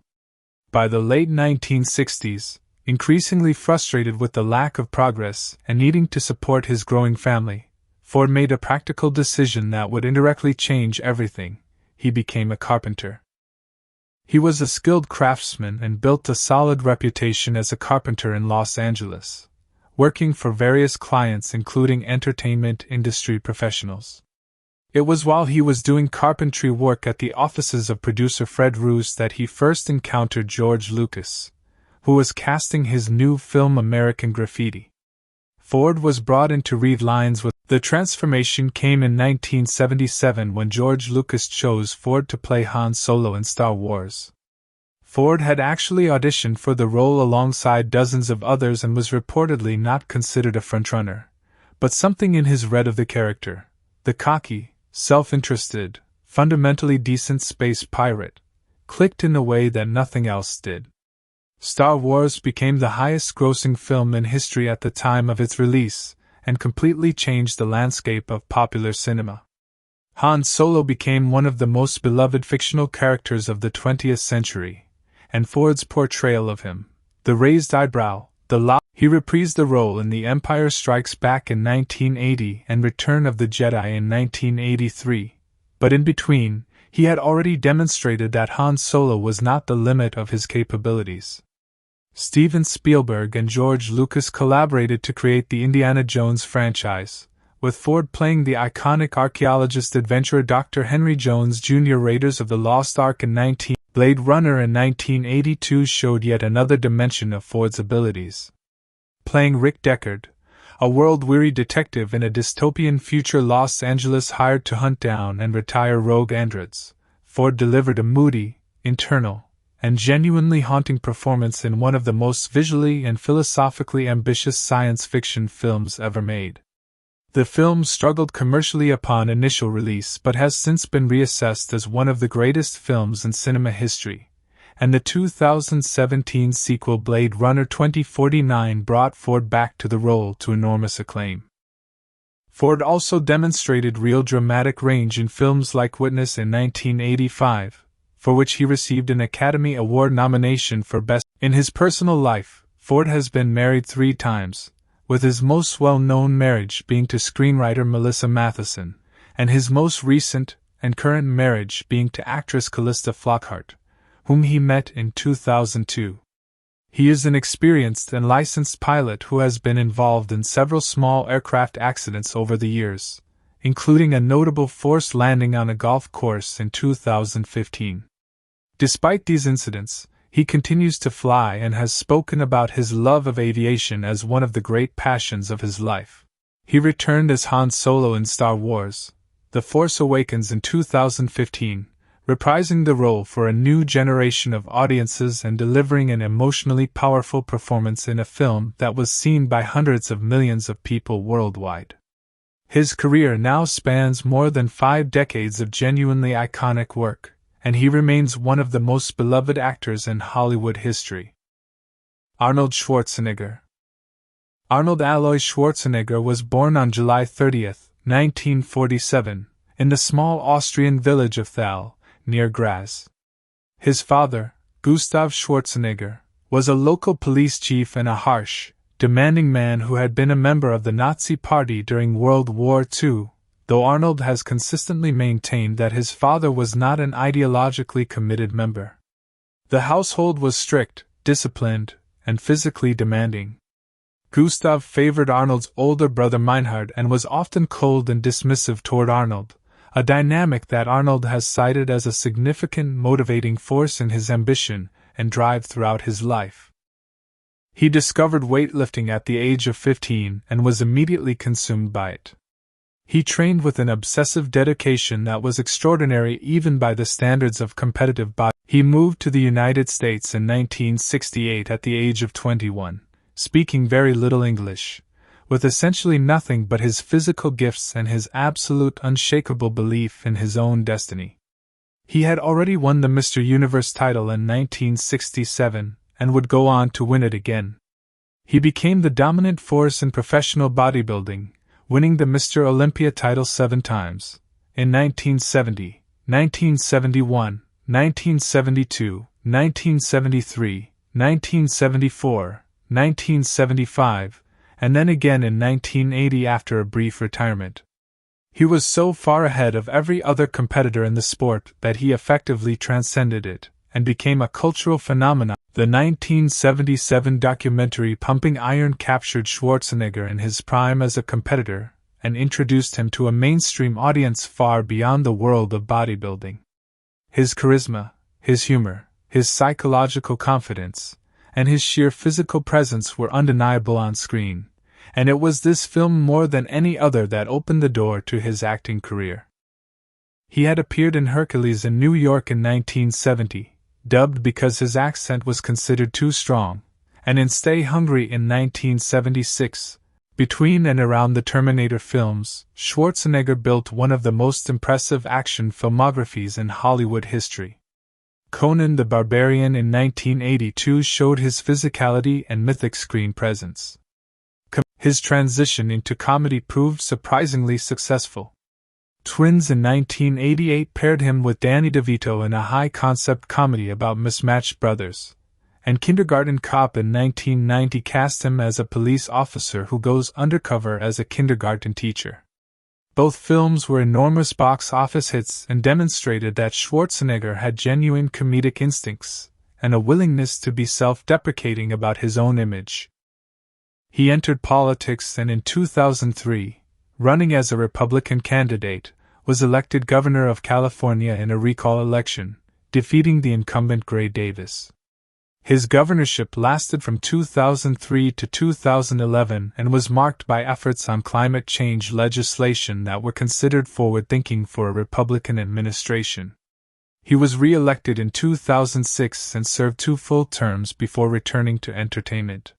By the late 1960s, increasingly frustrated with the lack of progress and needing to support his growing family, Ford made a practical decision that would indirectly change everything. He became a carpenter. He was a skilled craftsman and built a solid reputation as a carpenter in Los Angeles, working for various clients including entertainment industry professionals. It was while he was doing carpentry work at the offices of producer Fred Roos that he first encountered George Lucas, who was casting his new film American Graffiti. Ford was brought in to read lines with. The transformation came in 1977 when George Lucas chose Ford to play Han Solo in Star Wars. Ford had actually auditioned for the role alongside dozens of others and was reportedly not considered a frontrunner, but something in his read of the character, the cocky, self-interested, fundamentally decent space pirate, clicked in a way that nothing else did. Star Wars became the highest-grossing film in history at the time of its release, and completely changed the landscape of popular cinema. Han Solo became one of the most beloved fictional characters of the 20th century, and Ford's portrayal of him, the raised eyebrow, he reprised the role in The Empire Strikes Back in 1980 and Return of the Jedi in 1983, but in between, he had already demonstrated that Han Solo was not the limit of his capabilities. Steven Spielberg and George Lucas collaborated to create the Indiana Jones franchise, with Ford playing the iconic archaeologist-adventurer Dr. Henry Jones Jr. Raiders of the Lost Ark in Blade Runner in 1982 showed yet another dimension of Ford's abilities. Playing Rick Deckard, a world-weary detective in a dystopian future Los Angeles hired to hunt down and retire rogue androids, Ford delivered a moody, internal, and genuinely haunting performance in one of the most visually and philosophically ambitious science fiction films ever made. The film struggled commercially upon initial release but has since been reassessed as one of the greatest films in cinema history, and the 2017 sequel Blade Runner 2049 brought Ford back to the role to enormous acclaim. Ford also demonstrated real dramatic range in films like Witness in 1985, for which he received an Academy Award nomination for Best. In his personal life, Ford has been married 3 times, with his most well-known marriage being to screenwriter Melissa Matheson, and his most recent and current marriage being to actress Callista Flockhart, whom he met in 2002. He is an experienced and licensed pilot who has been involved in several small aircraft accidents over the years, including a notable forced landing on a golf course in 2015. Despite these incidents, he continues to fly and has spoken about his love of aviation as one of the great passions of his life. He returned as Han Solo in Star Wars: The Force Awakens in 2015, reprising the role for a new generation of audiences and delivering an emotionally powerful performance in a film that was seen by hundreds of millions of people worldwide. His career now spans more than 5 decades of genuinely iconic work, and he remains one of the most beloved actors in Hollywood history. Arnold Schwarzenegger. Arnold Alois Schwarzenegger was born on July 30, 1947, in the small Austrian village of Thal, near Graz. His father, Gustav Schwarzenegger, was a local police chief and a harsh, demanding man who had been a member of the Nazi Party during World War II, though Arnold has consistently maintained that his father was not an ideologically committed member. The household was strict, disciplined, and physically demanding. Gustav favored Arnold's older brother Meinhard and was often cold and dismissive toward Arnold, a dynamic that Arnold has cited as a significant motivating force in his ambition and drive throughout his life. He discovered weightlifting at the age of 15 and was immediately consumed by it. He trained with an obsessive dedication that was extraordinary even by the standards of competitive bodybuilding. He moved to the United States in 1968 at the age of 21, speaking very little English, with essentially nothing but his physical gifts and his absolute unshakable belief in his own destiny. He had already won the Mr. Universe title in 1967 and would go on to win it again. He became the dominant force in professional bodybuilding, winning the Mr. Olympia title 7 times, in 1970, 1971, 1972, 1973, 1974, 1975, and then again in 1980 after a brief retirement. He was so far ahead of every other competitor in the sport that he effectively transcended it, and became a cultural phenomenon. The 1977 documentary Pumping Iron captured Schwarzenegger in his prime as a competitor, and introduced him to a mainstream audience far beyond the world of bodybuilding. His charisma, his humor, his psychological confidence, and his sheer physical presence were undeniable on screen, and it was this film more than any other that opened the door to his acting career. He had appeared in Hercules in New York in 1970, dubbed because his accent was considered too strong, and in Stay Hungry in 1976. Between and around the Terminator films, Schwarzenegger built one of the most impressive action filmographies in Hollywood history. Conan the Barbarian in 1982 showed his physicality and mythic screen presence. His transition into comedy proved surprisingly successful. Twins in 1988 paired him with Danny DeVito in a high-concept comedy about mismatched brothers, and Kindergarten Cop in 1990 cast him as a police officer who goes undercover as a kindergarten teacher. Both films were enormous box office hits and demonstrated that Schwarzenegger had genuine comedic instincts and a willingness to be self-deprecating about his own image. He entered politics and in 2003, running as a Republican candidate, was elected governor of California in a recall election, defeating the incumbent Gray Davis. His governorship lasted from 2003 to 2011 and was marked by efforts on climate change legislation that were considered forward-thinking for a Republican administration. He was re-elected in 2006 and served 2 full terms before returning to entertainment.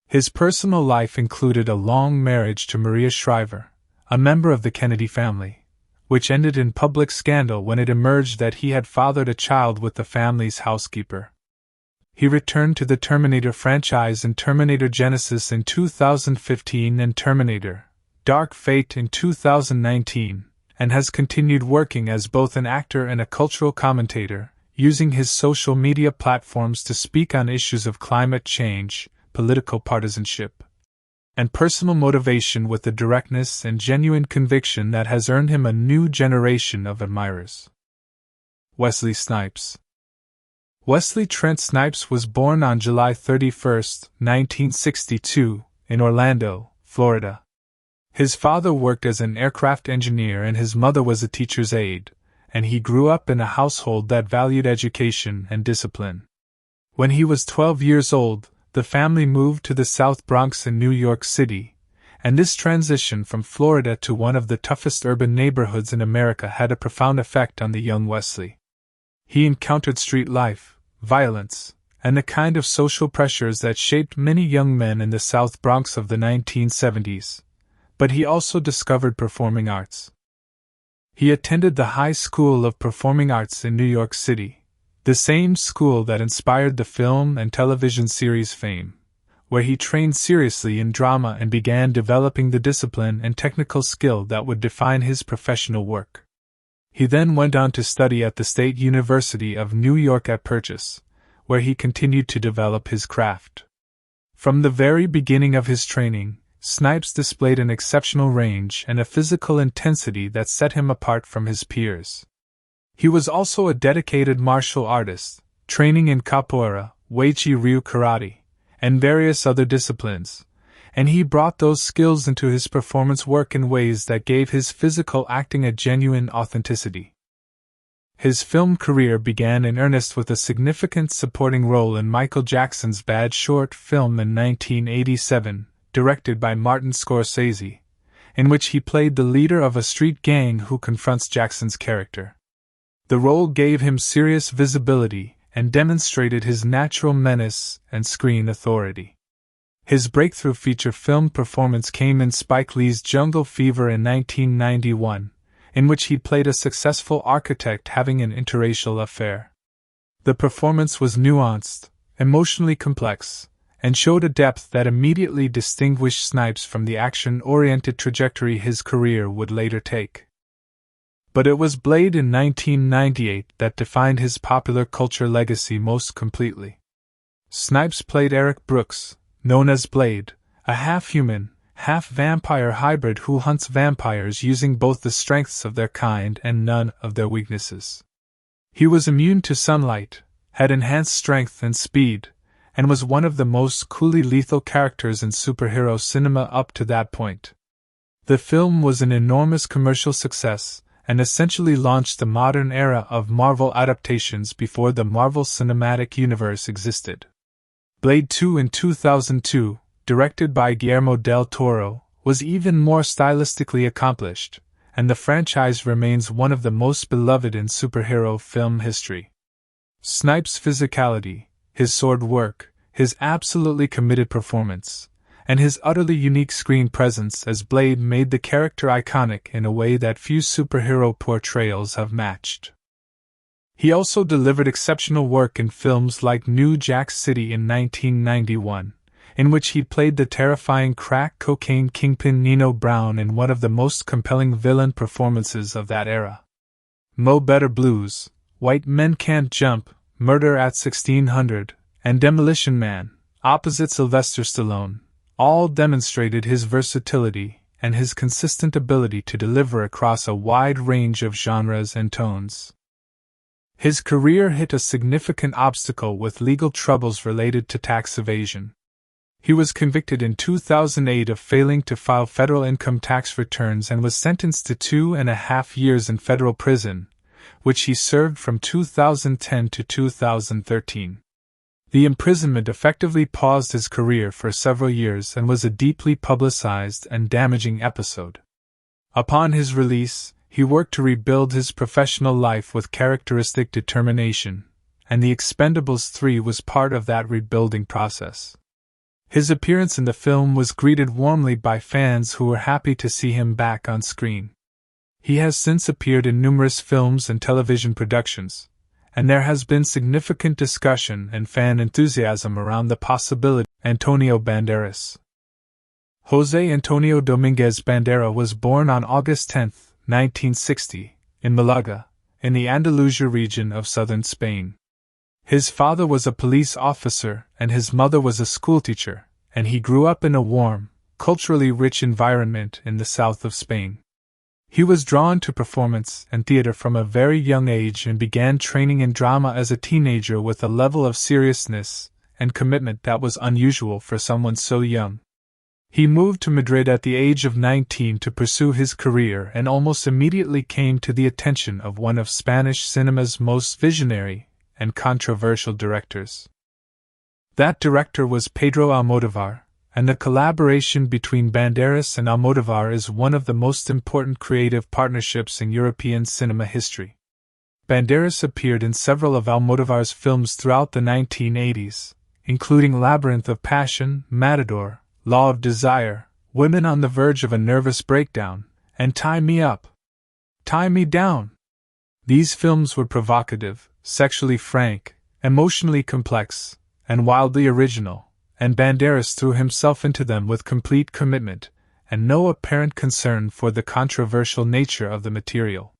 His personal life included a long marriage to Maria Shriver, a member of the Kennedy family, which ended in public scandal when it emerged that he had fathered a child with the family's housekeeper. He returned to the Terminator franchise in Terminator Genisys in 2015 and Terminator: Dark Fate in 2019, and has continued working as both an actor and a cultural commentator, using his social media platforms to speak on issues of climate change, political partisanship, and personal motivation with a directness and genuine conviction that has earned him a new generation of admirers. Wesley Snipes. Wesley Trent Snipes was born on July 31, 1962, in Orlando, Florida. His father worked as an aircraft engineer and his mother was a teacher's aide, and he grew up in a household that valued education and discipline. When he was 12 years old, the family moved to the South Bronx in New York City, and this transition from Florida to one of the toughest urban neighborhoods in America had a profound effect on the young Wesley. He encountered street life, violence, and the kind of social pressures that shaped many young men in the South Bronx of the 1970s, but he also discovered performing arts. He attended the High School of Performing Arts in New York City, the same school that inspired the film and television series Fame, where he trained seriously in drama and began developing the discipline and technical skill that would define his professional work. He then went on to study at the State University of New York at Purchase, where he continued to develop his craft. From the very beginning of his training, Snipes displayed an exceptional range and a physical intensity that set him apart from his peers. He was also a dedicated martial artist, training in capoeira, Wei-Chi-Ryu karate, and various other disciplines, and he brought those skills into his performance work in ways that gave his physical acting a genuine authenticity. His film career began in earnest with a significant supporting role in Michael Jackson's Bad short film in 1987, directed by Martin Scorsese, in which he played the leader of a street gang who confronts Jackson's character. The role gave him serious visibility and demonstrated his natural menace and screen authority. His breakthrough feature film performance came in Spike Lee's Jungle Fever in 1991, in which he played a successful architect having an interracial affair. The performance was nuanced, emotionally complex, and showed a depth that immediately distinguished Snipes from the action-oriented trajectory his career would later take. But it was Blade in 1998 that defined his popular culture legacy most completely. Snipes played Eric Brooks, known as Blade, a half-human, half-vampire hybrid who hunts vampires using both the strengths of their kind and none of their weaknesses. He was immune to sunlight, had enhanced strength and speed, and was one of the most coolly lethal characters in superhero cinema up to that point. The film was an enormous commercial success, and essentially launched the modern era of Marvel adaptations before the Marvel Cinematic Universe existed. Blade 2 in 2002, directed by Guillermo del Toro, was even more stylistically accomplished, and the franchise remains one of the most beloved in superhero film history. Snipes' physicality, his sword work, his absolutely committed performance, and his utterly unique screen presence as Blade made the character iconic in a way that few superhero portrayals have matched. He also delivered exceptional work in films like New Jack City in 1991, in which he played the terrifying crack cocaine kingpin Nino Brown in one of the most compelling villain performances of that era. Mo Better Blues, White Men Can't Jump, Murder at 1600, and Demolition Man, opposite Sylvester Stallone, all demonstrated his versatility and his consistent ability to deliver across a wide range of genres and tones. His career hit a significant obstacle with legal troubles related to tax evasion. He was convicted in 2008 of failing to file federal income tax returns and was sentenced to 2.5 years in federal prison, which he served from 2010 to 2013. The imprisonment effectively paused his career for several years and was a deeply publicized and damaging episode. Upon his release, he worked to rebuild his professional life with characteristic determination, and The Expendables 3 was part of that rebuilding process. His appearance in the film was greeted warmly by fans who were happy to see him back on screen. He has since appeared in numerous films and television productions, and there has been significant discussion and fan enthusiasm around the possibility of Antonio Banderas. José Antonio Domínguez Bandera was born on August 10, 1960, in Malaga, in the Andalusia region of southern Spain. His father was a police officer and his mother was a schoolteacher, and he grew up in a warm, culturally rich environment in the south of Spain. He was drawn to performance and theater from a very young age and began training in drama as a teenager with a level of seriousness and commitment that was unusual for someone so young. He moved to Madrid at the age of 19 to pursue his career and almost immediately came to the attention of one of Spanish cinema's most visionary and controversial directors. That director was Pedro Almodóvar, and the collaboration between Banderas and Almodóvar is one of the most important creative partnerships in European cinema history. Banderas appeared in several of Almodóvar's films throughout the 1980s, including Labyrinth of Passion, Matador, Law of Desire, Women on the Verge of a Nervous Breakdown, and Tie Me Up, Tie Me Down. These films were provocative, sexually frank, emotionally complex, and wildly original, and Banderas threw himself into them with complete commitment and no apparent concern for the controversial nature of the material.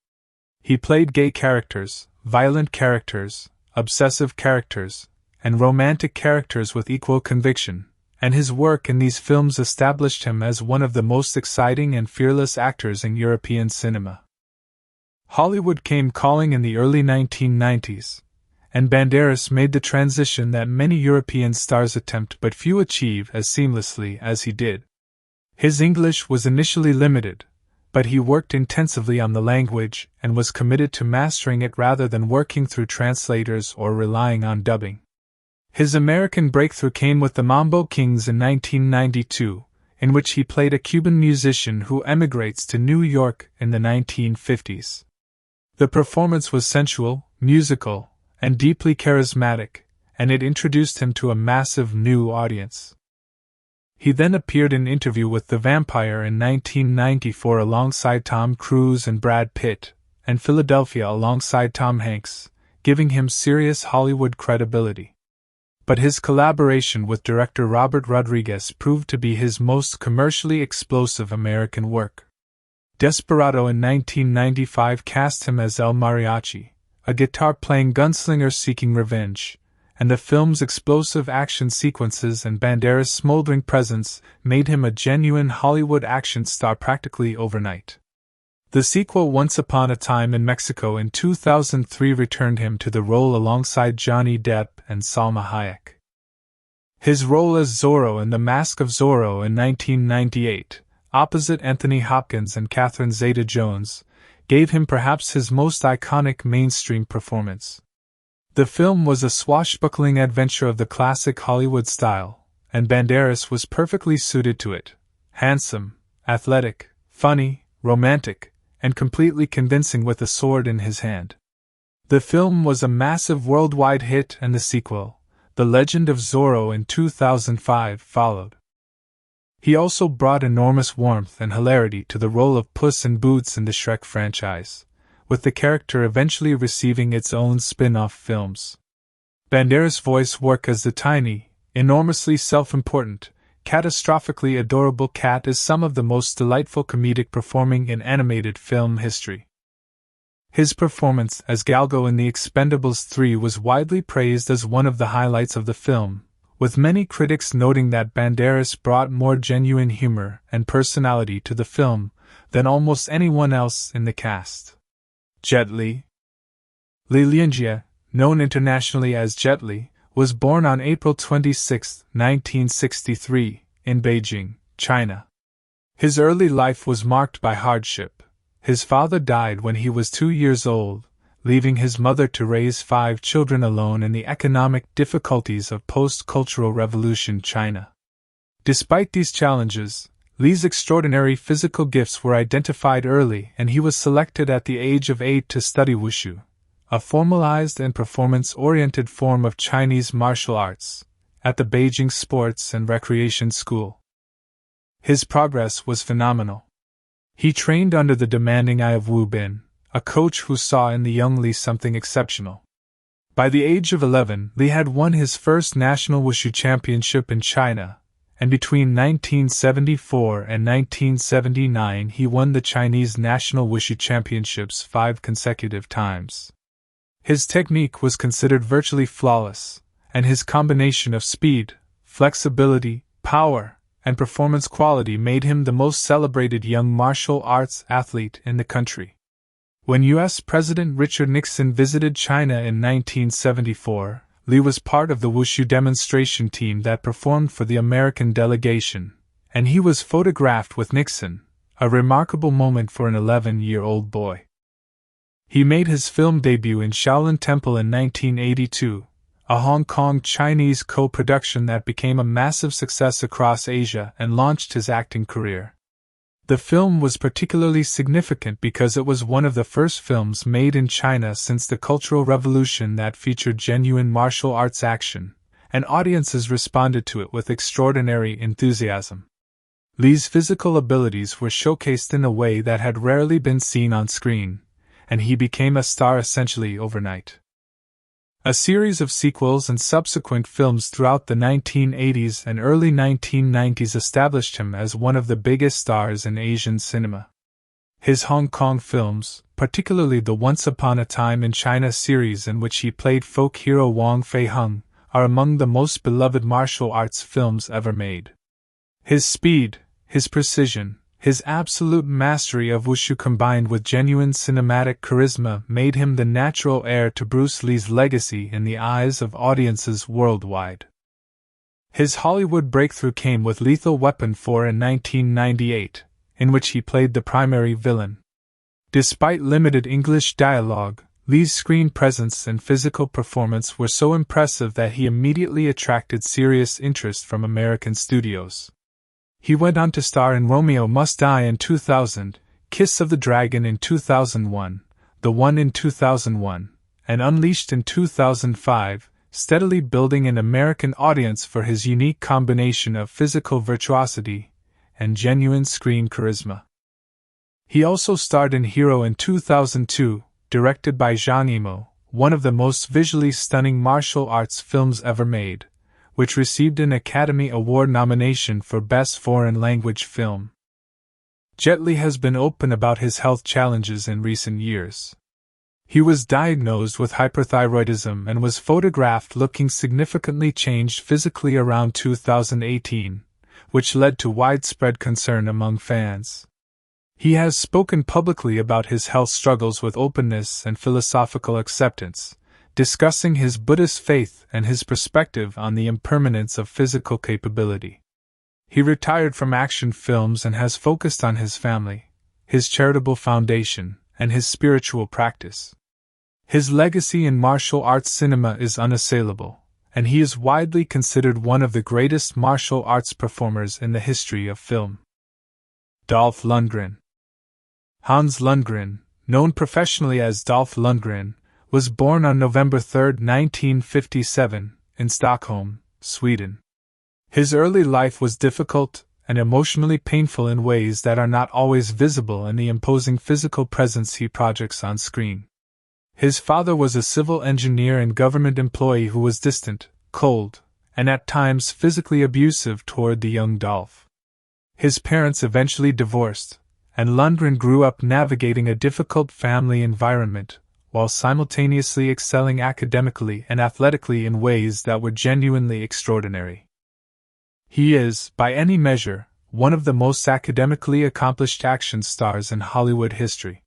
He played gay characters, violent characters, obsessive characters, and romantic characters with equal conviction, and his work in these films established him as one of the most exciting and fearless actors in European cinema. Hollywood came calling in the early 1990s, and Banderas made the transition that many European stars attempt but few achieve as seamlessly as he did. His English was initially limited, but he worked intensively on the language and was committed to mastering it rather than working through translators or relying on dubbing. His American breakthrough came with The Mambo Kings in 1992, in which he played a Cuban musician who emigrates to New York in the 1950s. The performance was sensual, musical, and deeply charismatic, and it introduced him to a massive new audience. He then appeared in Interview with the Vampire in 1994 alongside Tom Cruise and Brad Pitt, and Philadelphia alongside Tom Hanks, giving him serious Hollywood credibility. But his collaboration with director Robert Rodriguez proved to be his most commercially explosive American work. Desperado in 1995 cast him as El Mariachi, a guitar-playing gunslinger seeking revenge, and the film's explosive action sequences and Banderas' smoldering presence made him a genuine Hollywood action star practically overnight. The sequel Once Upon a Time in Mexico in 2003 returned him to the role alongside Johnny Depp and Salma Hayek. His role as Zorro in The Mask of Zorro in 1998, opposite Anthony Hopkins and Catherine Zeta-Jones, gave him perhaps his most iconic mainstream performance. The film was a swashbuckling adventure of the classic Hollywood style, and Banderas was perfectly suited to it. Handsome, athletic, funny, romantic, and completely convincing with a sword in his hand. The film was a massive worldwide hit, and the sequel, The Legend of Zorro in 2005, followed. He also brought enormous warmth and hilarity to the role of Puss in Boots in the Shrek franchise, with the character eventually receiving its own spin-off films. Banderas' voice work as the tiny, enormously self-important, catastrophically adorable cat is some of the most delightful comedic performing in animated film history. His performance as Galgo in The Expendables 3 was widely praised as one of the highlights of the film, with many critics noting that Banderas brought more genuine humor and personality to the film than almost anyone else in the cast. Jet Li. Li Lianjie, known internationally as Jet Li, was born on April 26, 1963, in Beijing, China. His early life was marked by hardship. His father died when he was 2 years old, leaving his mother to raise 5 children alone in the economic difficulties of post-Cultural Revolution China. Despite these challenges, Li's extraordinary physical gifts were identified early, and he was selected at the age of 8 to study wushu, a formalized and performance-oriented form of Chinese martial arts, at the Beijing Sports and Recreation School. His progress was phenomenal. He trained under the demanding eye of Wu Bin, a coach who saw in the young Li something exceptional. By the age of 11, Li had won his first national wushu championship in China, and between 1974 and 1979 he won the Chinese national wushu championships 5 consecutive times. His technique was considered virtually flawless, and his combination of speed, flexibility, power, and performance quality made him the most celebrated young martial arts athlete in the country. When U.S. President Richard Nixon visited China in 1974, Lee was part of the wushu demonstration team that performed for the American delegation, and he was photographed with Nixon, a remarkable moment for an 11-year-old boy. He made his film debut in Shaolin Temple in 1982, a Hong Kong Chinese co-production that became a massive success across Asia and launched his acting career. The film was particularly significant because it was one of the first films made in China since the Cultural Revolution that featured genuine martial arts action, and audiences responded to it with extraordinary enthusiasm. Lee's physical abilities were showcased in a way that had rarely been seen on screen, and he became a star essentially overnight. A series of sequels and subsequent films throughout the 1980s and early 1990s established him as one of the biggest stars in Asian cinema. His Hong Kong films, particularly the Once Upon a Time in China series in which he played folk hero Wong Fei Hung, are among the most beloved martial arts films ever made. His speed, his precision, his absolute mastery of wushu combined with genuine cinematic charisma made him the natural heir to Bruce Lee's legacy in the eyes of audiences worldwide. His Hollywood breakthrough came with Lethal Weapon 4 in 1998, in which he played the primary villain. Despite limited English dialogue, Lee's screen presence and physical performance were so impressive that he immediately attracted serious interest from American studios. He went on to star in Romeo Must Die in 2000, Kiss of the Dragon in 2001, The One in 2001, and Unleashed in 2005, steadily building an American audience for his unique combination of physical virtuosity and genuine screen charisma. He also starred in Hero in 2002, directed by Zhang Yimou, one of the most visually stunning martial arts films ever made, which received an Academy Award nomination for Best Foreign Language Film. Jet Li has been open about his health challenges in recent years. He was diagnosed with hyperthyroidism and was photographed looking significantly changed physically around 2018, which led to widespread concern among fans. He has spoken publicly about his health struggles with openness and philosophical acceptance, discussing his Buddhist faith and his perspective on the impermanence of physical capability. He retired from action films and has focused on his family, his charitable foundation, and his spiritual practice. His legacy in martial arts cinema is unassailable, and he is widely considered one of the greatest martial arts performers in the history of film. Dolph Lundgren. Hans Lundgren, known professionally as Dolph Lundgren, was born on November 3, 1957, in Stockholm, Sweden. His early life was difficult and emotionally painful in ways that are not always visible in the imposing physical presence he projects on screen. His father was a civil engineer and government employee who was distant, cold, and at times physically abusive toward the young Dolph. His parents eventually divorced, and Lundgren grew up navigating a difficult family environment, while simultaneously excelling academically and athletically in ways that were genuinely extraordinary. He is, by any measure, one of the most academically accomplished action stars in Hollywood history.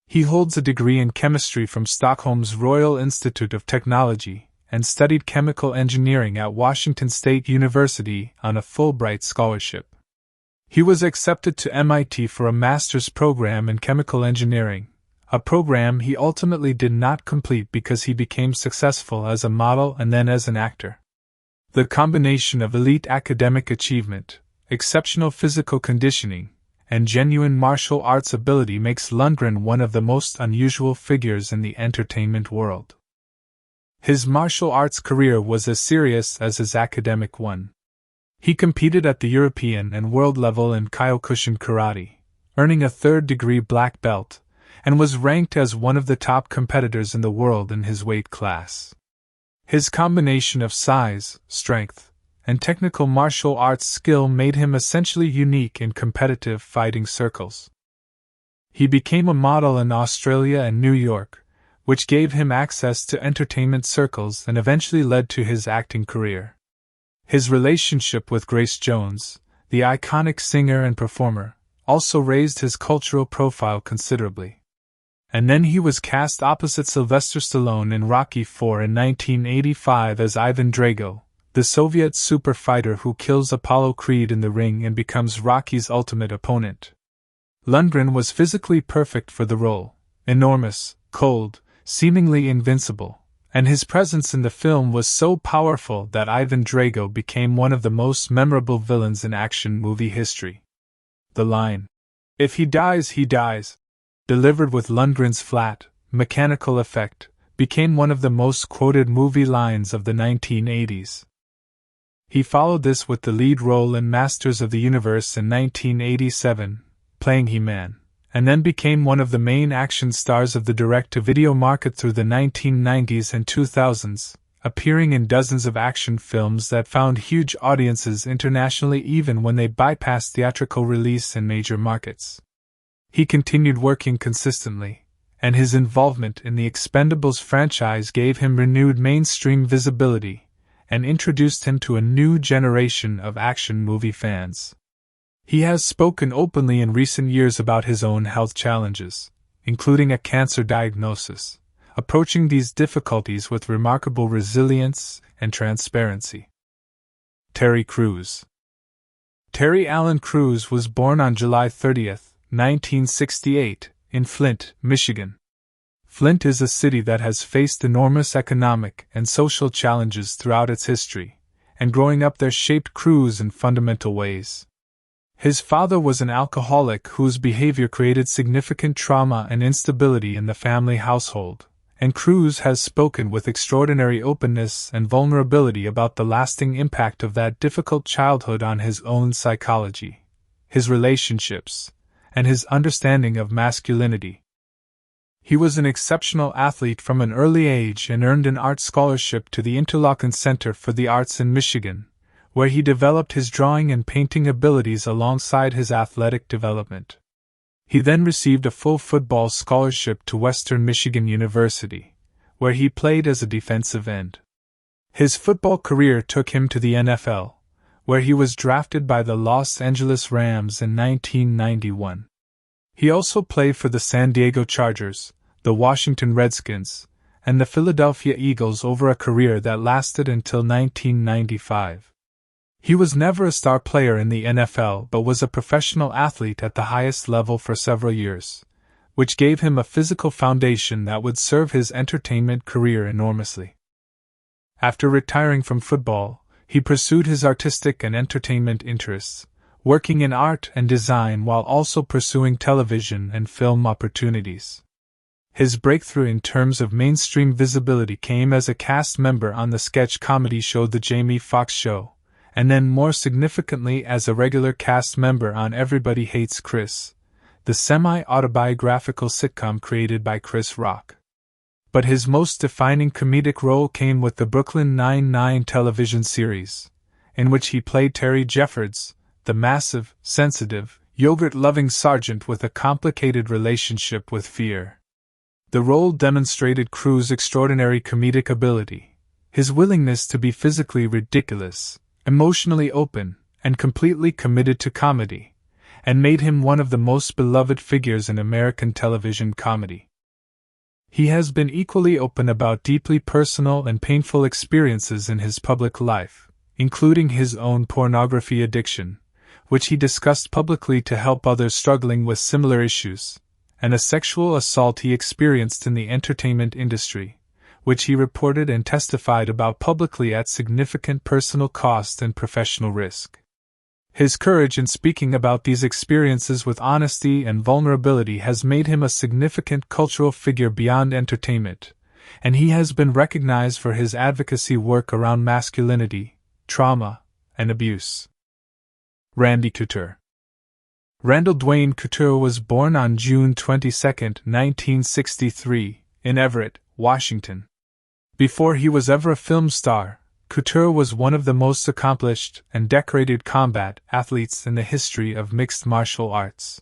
He holds a degree in chemistry from Stockholm's Royal Institute of Technology and studied chemical engineering at Washington State University on a Fulbright scholarship. He was accepted to MIT for a master's program in chemical engineering, a program he ultimately did not complete because he became successful as a model and then as an actor. The combination of elite academic achievement, exceptional physical conditioning, and genuine martial arts ability makes Lundgren one of the most unusual figures in the entertainment world. His martial arts career was as serious as his academic one. He competed at the European and world level in Kyokushin karate, earning a third-degree black belt, and was ranked as one of the top competitors in the world in his weight class. His combination of size, strength, and technical martial arts skill made him essentially unique in competitive fighting circles. He became a model in Australia and New York, which gave him access to entertainment circles and eventually led to his acting career. His relationship with Grace Jones, the iconic singer and performer, also raised his cultural profile considerably. And then he was cast opposite Sylvester Stallone in Rocky IV in 1985 as Ivan Drago, the Soviet super fighter who kills Apollo Creed in the ring and becomes Rocky's ultimate opponent. Lundgren was physically perfect for the role, enormous, cold, seemingly invincible, and his presence in the film was so powerful that Ivan Drago became one of the most memorable villains in action movie history. The line, "If he dies, he dies," delivered with Lundgren's flat, mechanical effect, became one of the most quoted movie lines of the 1980s. He followed this with the lead role in Masters of the Universe in 1987, playing He-Man, and then became one of the main action stars of the direct-to-video market through the 1990s and 2000s, appearing in dozens of action films that found huge audiences internationally even when they bypassed theatrical release in major markets. He continued working consistently, and his involvement in the Expendables franchise gave him renewed mainstream visibility and introduced him to a new generation of action movie fans. He has spoken openly in recent years about his own health challenges, including a cancer diagnosis, approaching these difficulties with remarkable resilience and transparency. Terry Crews. Terry Allen Crews was born on July 30, 1968, in Flint, Michigan. Flint is a city that has faced enormous economic and social challenges throughout its history, and growing up there shaped Crews in fundamental ways. His father was an alcoholic whose behavior created significant trauma and instability in the family household, and Crews has spoken with extraordinary openness and vulnerability about the lasting impact of that difficult childhood on his own psychology, his relationships, and his understanding of masculinity. He was an exceptional athlete from an early age and earned an art scholarship to the Interlochen Center for the Arts in Michigan, where he developed his drawing and painting abilities alongside his athletic development. He then received a full football scholarship to Western Michigan University, where he played as a defensive end. His football career took him to the NFL, where he was drafted by the Los Angeles Rams in 1991. He also played for the San Diego Chargers, the Washington Redskins, and the Philadelphia Eagles over a career that lasted until 1995. He was never a star player in the NFL but was a professional athlete at the highest level for several years, which gave him a physical foundation that would serve his entertainment career enormously. After retiring from football, he pursued his artistic and entertainment interests, working in art and design while also pursuing television and film opportunities. His breakthrough in terms of mainstream visibility came as a cast member on the sketch comedy show The Jamie Foxx Show, and then more significantly as a regular cast member on Everybody Hates Chris, the semi-autobiographical sitcom created by Chris Rock. But his most defining comedic role came with the Brooklyn Nine-Nine television series, in which he played Terry Jeffords, the massive, sensitive, yogurt-loving sergeant with a complicated relationship with fear. The role demonstrated Crews' extraordinary comedic ability, his willingness to be physically ridiculous, emotionally open, and completely committed to comedy, and made him one of the most beloved figures in American television comedy. He has been equally open about deeply personal and painful experiences in his public life, including his own pornography addiction, which he discussed publicly to help others struggling with similar issues, and a sexual assault he experienced in the entertainment industry, which he reported and testified about publicly at significant personal cost and professional risk. His courage in speaking about these experiences with honesty and vulnerability has made him a significant cultural figure beyond entertainment, and he has been recognized for his advocacy work around masculinity, trauma, and abuse. Randy Couture. Randall Dwayne Couture was born on June 22, 1963, in Everett, Washington. Before he was ever a film star, Couture was one of the most accomplished and decorated combat athletes in the history of mixed martial arts.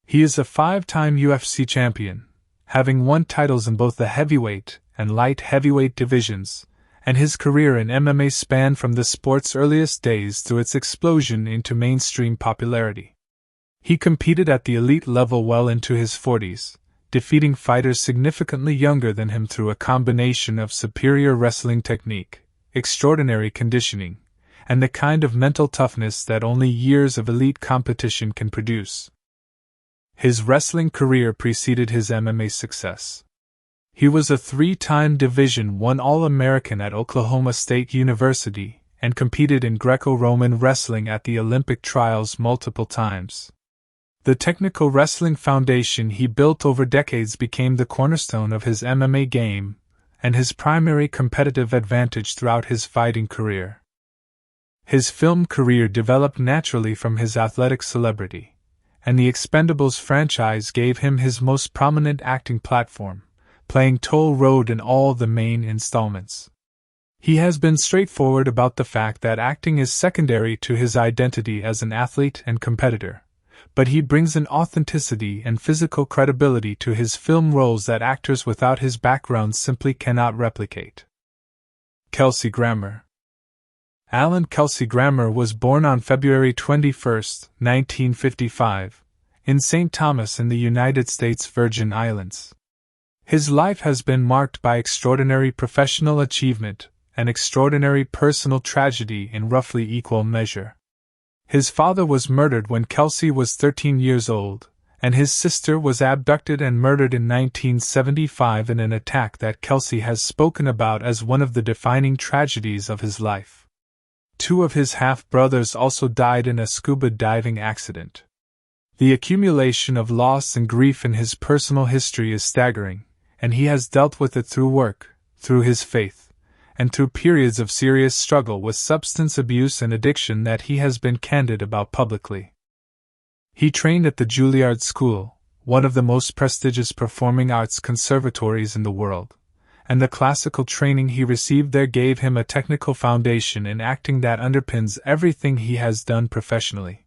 He is a 5-time UFC champion, having won titles in both the heavyweight and light heavyweight divisions, and his career in MMA spanned from the sport's earliest days through its explosion into mainstream popularity. He competed at the elite level well into his 40s, defeating fighters significantly younger than him through a combination of superior wrestling technique, extraordinary conditioning, and the kind of mental toughness that only years of elite competition can produce. His wrestling career preceded his MMA success. He was a 3-time Division I All-American at Oklahoma State University and competed in Greco-Roman wrestling at the Olympic trials multiple times. The technical wrestling foundation he built over decades became the cornerstone of his MMA game and his primary competitive advantage throughout his fighting career. His film career developed naturally from his athletic celebrity, and the Expendables franchise gave him his most prominent acting platform, playing Toll Road in all the main installments. He has been straightforward about the fact that acting is secondary to his identity as an athlete and competitor, but he brings an authenticity and physical credibility to his film roles that actors without his background simply cannot replicate. Kelsey Grammer. Alan Kelsey Grammer was born on February 21, 1955, in St. Thomas in the United States Virgin Islands. His life has been marked by extraordinary professional achievement and extraordinary personal tragedy in roughly equal measure. His father was murdered when Kelsey was 13 years old, and his sister was abducted and murdered in 1975 in an attack that Kelsey has spoken about as one of the defining tragedies of his life. 2 of his half-brothers also died in a scuba diving accident. The accumulation of loss and grief in his personal history is staggering, and he has dealt with it through work, through his faith, and through periods of serious struggle with substance abuse and addiction that he has been candid about publicly. He trained at the Juilliard School, one of the most prestigious performing arts conservatories in the world, and the classical training he received there gave him a technical foundation in acting that underpins everything he has done professionally.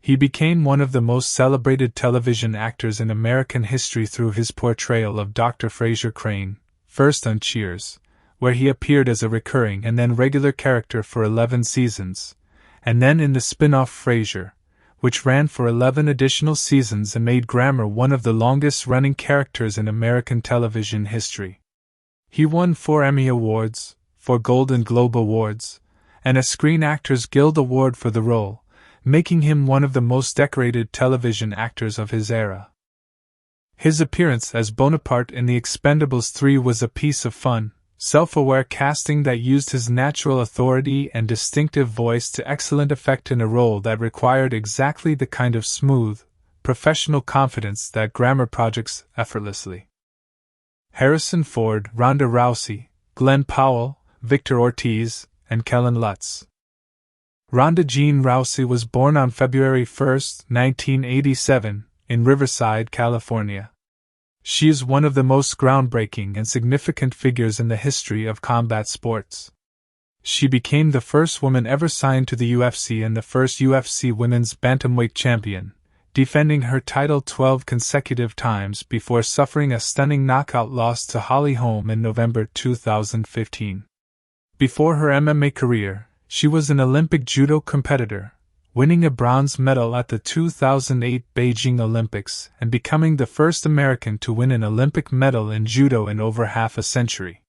He became one of the most celebrated television actors in American history through his portrayal of Dr. Fraser Crane, first on Cheers, where he appeared as a recurring and then regular character for 11 seasons, and then in the spin-off Frasier, which ran for 11 additional seasons and made Grammer one of the longest-running characters in American television history. He won 4 Emmy Awards, 4 Golden Globe Awards, and a Screen Actors Guild Award for the role, making him one of the most decorated television actors of his era. His appearance as Bonaparte in The Expendables 3 was a piece of fun, self-aware casting that used his natural authority and distinctive voice to excellent effect in a role that required exactly the kind of smooth, professional confidence that Grammer projects effortlessly. Harrison Ford, Ronda Rousey, Glenn Powell, Victor Ortiz, and Kellen Lutz. Ronda Jean Rousey was born on February 1, 1987, in Riverside, California. She is one of the most groundbreaking and significant figures in the history of combat sports. She became the first woman ever signed to the UFC and the first UFC women's bantamweight champion, defending her title 12 consecutive times before suffering a stunning knockout loss to Holly Holm in November 2015. Before her MMA career, she was an Olympic judo competitor, winning a bronze medal at the 2008 Beijing Olympics and becoming the first American to win an Olympic medal in judo in over half a century.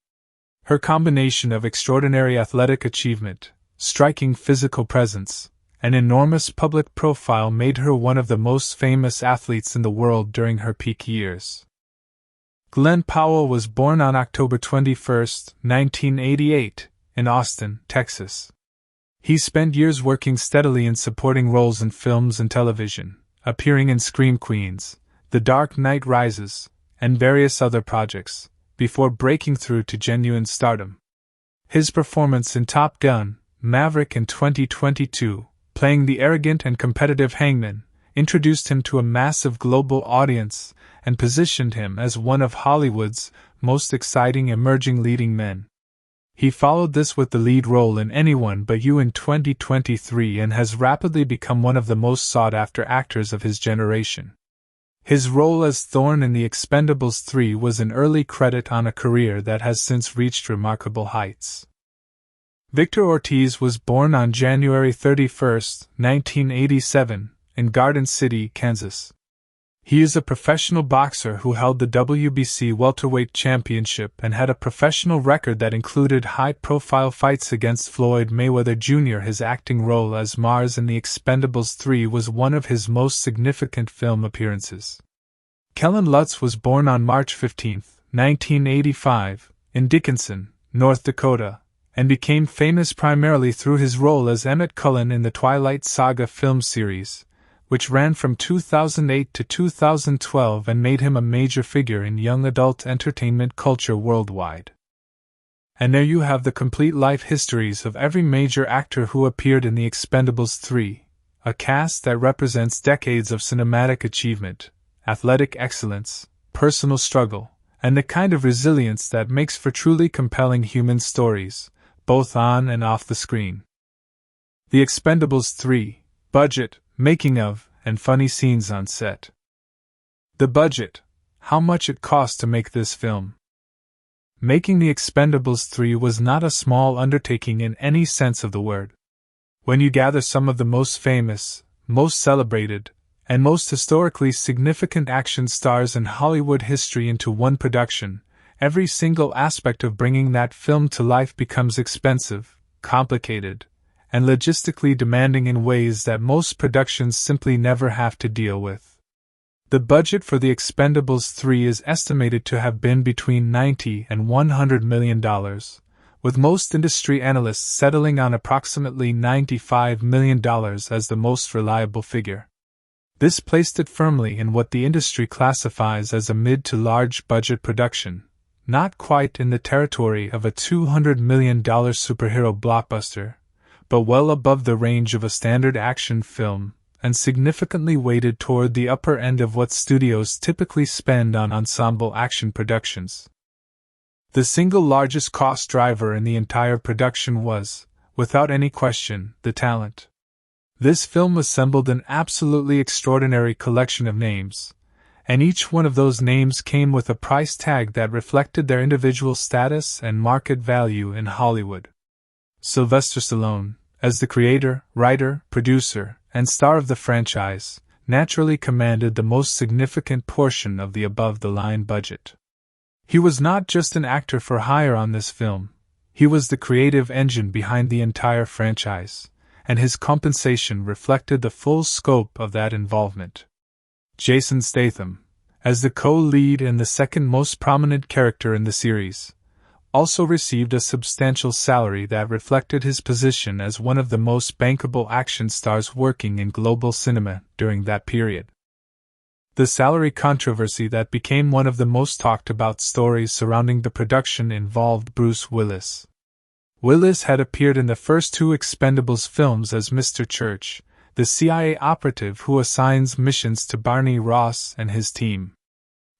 Her combination of extraordinary athletic achievement, striking physical presence, and enormous public profile made her one of the most famous athletes in the world during her peak years. Glenn Powell was born on October 21, 1988, in Austin, Texas. He spent years working steadily in supporting roles in films and television, appearing in Scream Queens, The Dark Knight Rises, and various other projects, before breaking through to genuine stardom. His performance in Top Gun: Maverick in 2022, playing the arrogant and competitive Hangman, introduced him to a massive global audience and positioned him as one of Hollywood's most exciting emerging leading men. He followed this with the lead role in Anyone But You in 2023 and has rapidly become one of the most sought-after actors of his generation. His role as Thorne in The Expendables 3 was an early credit on a career that has since reached remarkable heights. Victor Ortiz was born on January 31, 1987, in Garden City, Kansas. He is a professional boxer who held the WBC welterweight championship and had a professional record that included high-profile fights against Floyd Mayweather Jr. His acting role as Mars in The Expendables 3 was one of his most significant film appearances. Kellen Lutz was born on March 15, 1985, in Dickinson, North Dakota, and became famous primarily through his role as Emmett Cullen in the Twilight Saga film series, which ran from 2008 to 2012 and made him a major figure in young adult entertainment culture worldwide. And there you have the complete life histories of every major actor who appeared in The Expendables 3, a cast that represents decades of cinematic achievement, athletic excellence, personal struggle, and the kind of resilience that makes for truly compelling human stories, both on and off the screen. The Expendables 3, budget, making of, and funny scenes on set. The budget. How much it cost to make this film. Making The Expendables 3 was not a small undertaking in any sense of the word. When you gather some of the most famous, most celebrated, and most historically significant action stars in Hollywood history into one production, every single aspect of bringing that film to life becomes expensive, complicated, and logistically demanding in ways that most productions simply never have to deal with. The budget for The Expendables 3 is estimated to have been between $90 and $100 million, with most industry analysts settling on approximately $95 million as the most reliable figure. This placed it firmly in what the industry classifies as a mid to large budget production, not quite in the territory of a $200 million superhero blockbuster, but well above the range of a standard action film, and significantly weighted toward the upper end of what studios typically spend on ensemble action productions. The single largest cost driver in the entire production was, without any question, the talent. This film assembled an absolutely extraordinary collection of names, and each one of those names came with a price tag that reflected their individual status and market value in Hollywood. Sylvester Stallone, as the creator, writer, producer, and star of the franchise, naturally commanded the most significant portion of the above-the-line budget. He was not just an actor for hire on this film, he was the creative engine behind the entire franchise, and his compensation reflected the full scope of that involvement. Jason Statham, as the co-lead and the second most prominent character in the series, also received a substantial salary that reflected his position as one of the most bankable action stars working in global cinema during that period. The salary controversy that became one of the most talked about stories surrounding the production involved Bruce Willis. Willis had appeared in the first two Expendables films as Mr. Church, the CIA operative who assigns missions to Barney Ross and his team.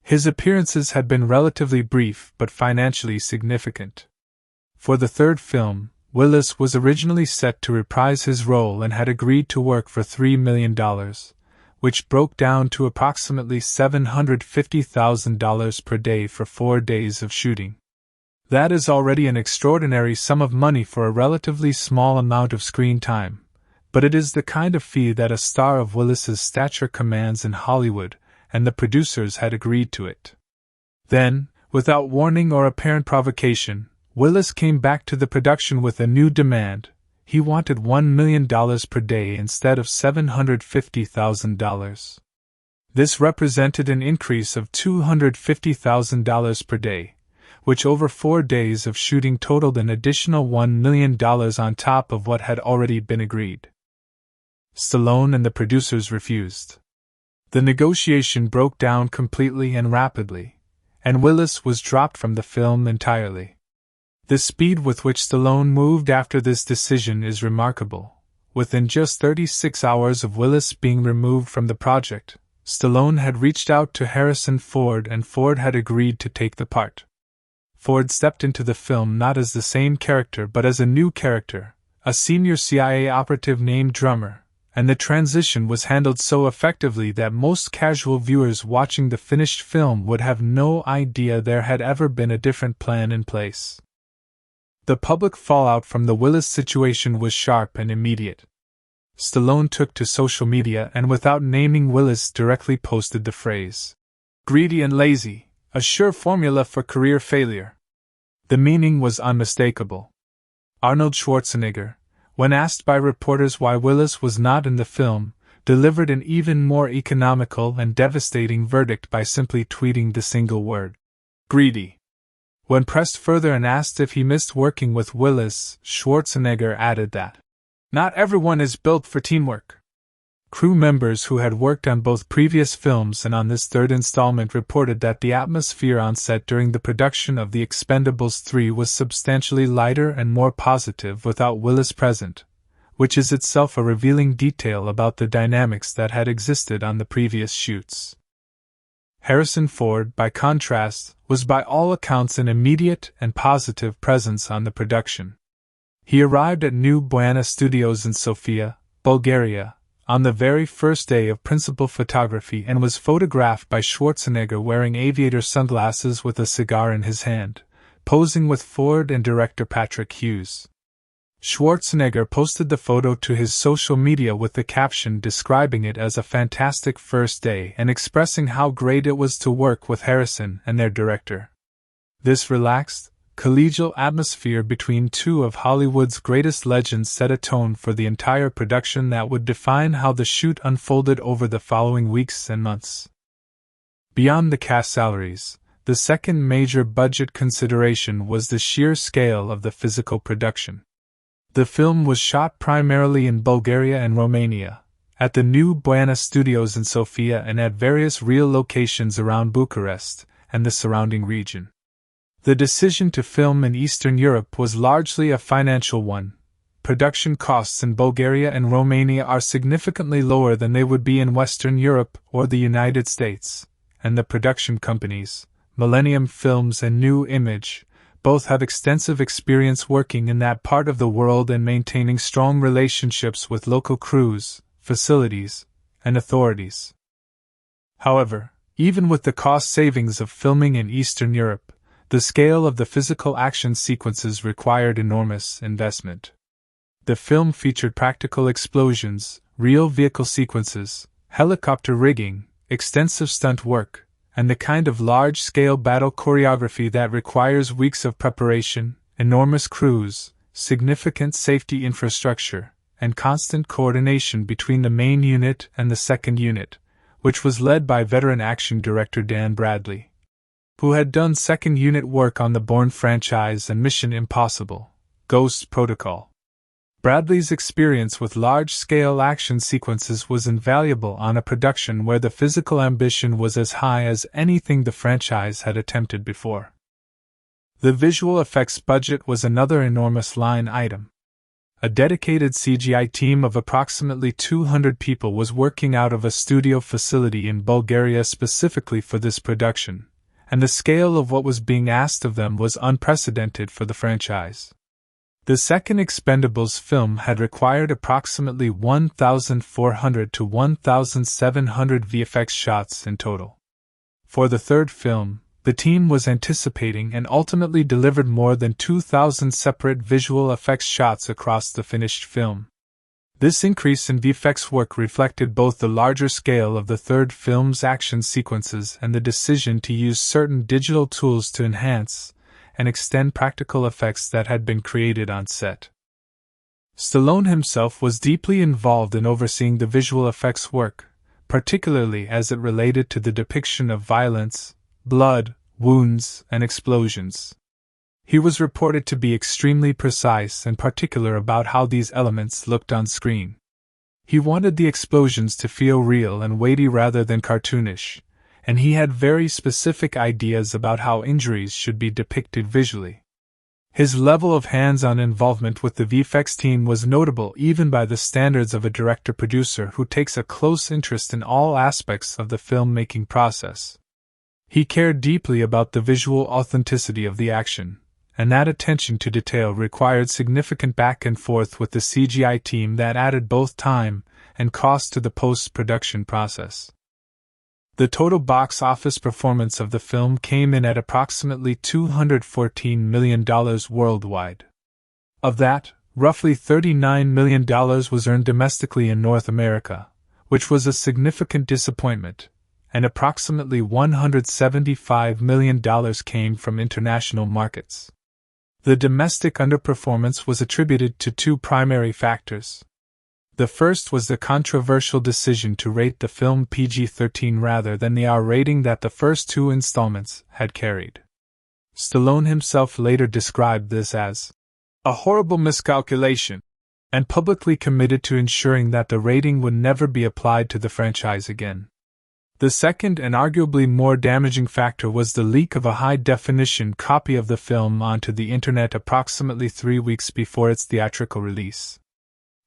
His appearances had been relatively brief but financially significant. For the third film, Willis was originally set to reprise his role and had agreed to work for $3 million, which broke down to approximately $750,000 per day for 4 days of shooting. That is already an extraordinary sum of money for a relatively small amount of screen time, but it is the kind of fee that a star of Willis's stature commands in Hollywood, and the producers had agreed to it. Then, without warning or apparent provocation, Willis came back to the production with a new demand. He wanted $1 million per day instead of $750,000. This represented an increase of $250,000 per day, which over 4 days of shooting totaled an additional $1 million on top of what had already been agreed. Stallone and the producers refused. The negotiation broke down completely and rapidly, and Willis was dropped from the film entirely. The speed with which Stallone moved after this decision is remarkable. Within just 36 hours of Willis being removed from the project, Stallone had reached out to Harrison Ford and Ford had agreed to take the part. Ford stepped into the film not as the same character but as a new character, a senior CIA operative named Drummer, and the transition was handled so effectively that most casual viewers watching the finished film would have no idea there had ever been a different plan in place. The public fallout from the Willis situation was sharp and immediate. Stallone took to social media and without naming Willis directly posted the phrase, "Greedy and lazy, a sure formula for career failure." The meaning was unmistakable. Arnold Schwarzenegger, when asked by reporters why Willis was not in the film, delivered an even more economical and devastating verdict by simply tweeting the single word, "Greedy." When pressed further and asked if he missed working with Willis, Schwarzenegger added that, "Not everyone is built for teamwork." Crew members who had worked on both previous films and on this third installment reported that the atmosphere on set during the production of The Expendables 3 was substantially lighter and more positive without Willis present, which is itself a revealing detail about the dynamics that had existed on the previous shoots. Harrison Ford, by contrast, was by all accounts an immediate and positive presence on the production. He arrived at New Buena Studios in Sofia, Bulgaria, on the very first day of principal photography and was photographed by Schwarzenegger wearing aviator sunglasses with a cigar in his hand, posing with Ford and director Patrick Hughes. Schwarzenegger posted the photo to his social media with the caption describing it as a fantastic first day and expressing how great it was to work with Harrison and their director. This relaxed, collegial atmosphere between two of Hollywood's greatest legends set a tone for the entire production that would define how the shoot unfolded over the following weeks and months. Beyond the cast salaries, the second major budget consideration was the sheer scale of the physical production. The film was shot primarily in Bulgaria and Romania, at the New Buena Studios in Sofia and at various real locations around Bucharest and the surrounding region. The decision to film in Eastern Europe was largely a financial one. Production costs in Bulgaria and Romania are significantly lower than they would be in Western Europe or the United States, and the production companies, Millennium Films and New Image, both have extensive experience working in that part of the world and maintaining strong relationships with local crews, facilities, and authorities. However, even with the cost savings of filming in Eastern Europe, the scale of the physical action sequences required enormous investment. The film featured practical explosions, real vehicle sequences, helicopter rigging, extensive stunt work, and the kind of large-scale battle choreography that requires weeks of preparation, enormous crews, significant safety infrastructure, and constant coordination between the main unit and the second unit, which was led by veteran action director Dan Bradley, who had done second unit work on the Bourne franchise and Mission Impossible: Ghost Protocol. Bradley's experience with large-scale action sequences was invaluable on a production where the physical ambition was as high as anything the franchise had attempted before. The visual effects budget was another enormous line item. A dedicated CGI team of approximately 200 people was working out of a studio facility in Bulgaria specifically for this production, and the scale of what was being asked of them was unprecedented for the franchise. The second Expendables film had required approximately 1,400 to 1,700 VFX shots in total. For the third film, the team was anticipating and ultimately delivered more than 2,000 separate visual effects shots across the finished film. This increase in VFX work reflected both the larger scale of the third film's action sequences and the decision to use certain digital tools to enhance and extend practical effects that had been created on set. Stallone himself was deeply involved in overseeing the visual effects work, particularly as it related to the depiction of violence, blood, wounds, and explosions. He was reported to be extremely precise and particular about how these elements looked on screen. He wanted the explosions to feel real and weighty rather than cartoonish, and he had very specific ideas about how injuries should be depicted visually. His level of hands-on involvement with the VFX team was notable even by the standards of a director-producer who takes a close interest in all aspects of the filmmaking process. He cared deeply about the visual authenticity of the action, and that attention to detail required significant back and forth with the CGI team that added both time and cost to the post-production process. The total box office performance of the film came in at approximately $214 million worldwide. Of that, roughly $39 million was earned domestically in North America, which was a significant disappointment, and approximately $175 million came from international markets. The domestic underperformance was attributed to two primary factors. The first was the controversial decision to rate the film PG-13 rather than the R rating that the first two installments had carried. Stallone himself later described this as a horrible miscalculation, and publicly committed to ensuring that the rating would never be applied to the franchise again. The second and arguably more damaging factor was the leak of a high-definition copy of the film onto the internet approximately 3 weeks before its theatrical release.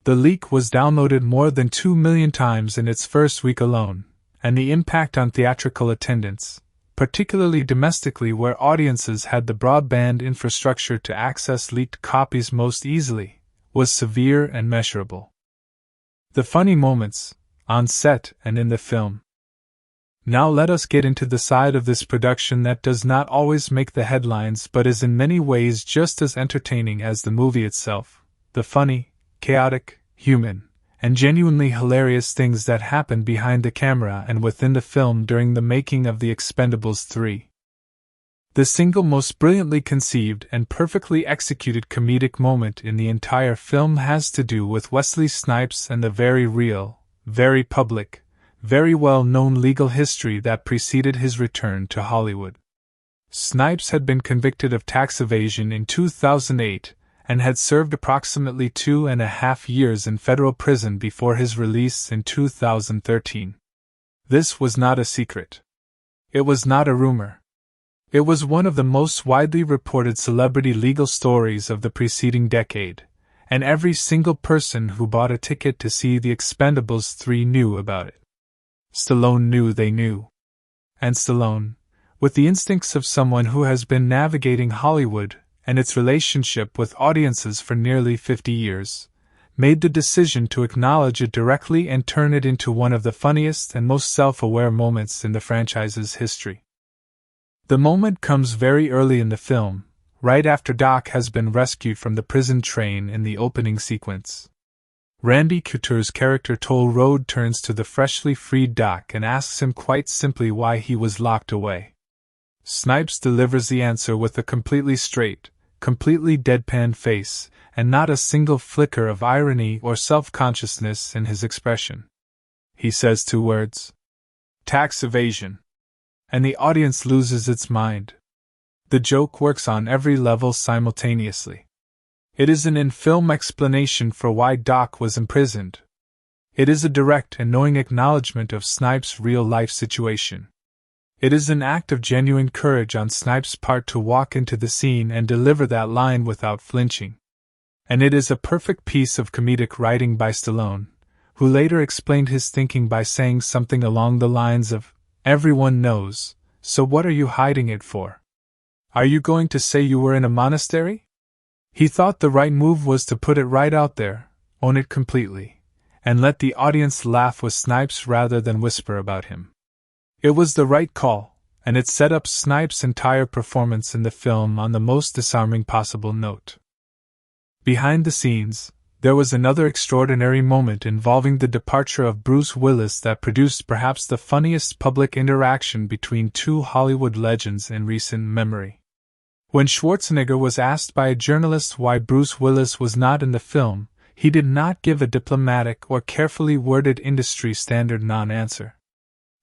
The leak was downloaded more than 2 million times in its first week alone, and the impact on theatrical attendance, particularly domestically where audiences had the broadband infrastructure to access leaked copies most easily, was severe and measurable. The funny moments, on set and in the film. Now let us get into the side of this production that does not always make the headlines but is in many ways just as entertaining as the movie itself, the funny, chaotic, human, and genuinely hilarious things that happen behind the camera and within the film during the making of The Expendables 3. The single most brilliantly conceived and perfectly executed comedic moment in the entire film has to do with Wesley Snipes and the very real, very public, very well-known legal history that preceded his return to Hollywood. Snipes had been convicted of tax evasion in 2008 and had served approximately 2.5 years in federal prison before his release in 2013. This was not a secret. It was not a rumor. It was one of the most widely reported celebrity legal stories of the preceding decade, and every single person who bought a ticket to see The Expendables 3 knew about it. Stallone knew they knew. And Stallone, with the instincts of someone who has been navigating Hollywood and its relationship with audiences for nearly 50 years, made the decision to acknowledge it directly and turn it into one of the funniest and most self-aware moments in the franchise's history. The moment comes very early in the film, right after Doc has been rescued from the prison train in the opening sequence. Randy Couture's character Toll Road turns to the freshly freed Doc and asks him quite simply why he was locked away. Snipes delivers the answer with a completely straight, completely deadpan face, and not a single flicker of irony or self-consciousness in his expression. He says 2 words. Tax evasion. And the audience loses its mind. The joke works on every level simultaneously. It is an in-film explanation for why Doc was imprisoned. It is a direct and knowing acknowledgement of Snipes' real-life situation. It is an act of genuine courage on Snipes' part to walk into the scene and deliver that line without flinching. And it is a perfect piece of comedic writing by Stallone, who later explained his thinking by saying something along the lines of, "Everyone knows, so what are you hiding it for? Are you going to say you were in a monastery?" He thought the right move was to put it right out there, own it completely, and let the audience laugh with Snipes rather than whisper about him. It was the right call, and it set up Snipes' entire performance in the film on the most disarming possible note. Behind the scenes, there was another extraordinary moment involving the departure of Bruce Willis that produced perhaps the funniest public interaction between two Hollywood legends in recent memory. When Schwarzenegger was asked by a journalist why Bruce Willis was not in the film, he did not give a diplomatic or carefully worded industry standard non-answer.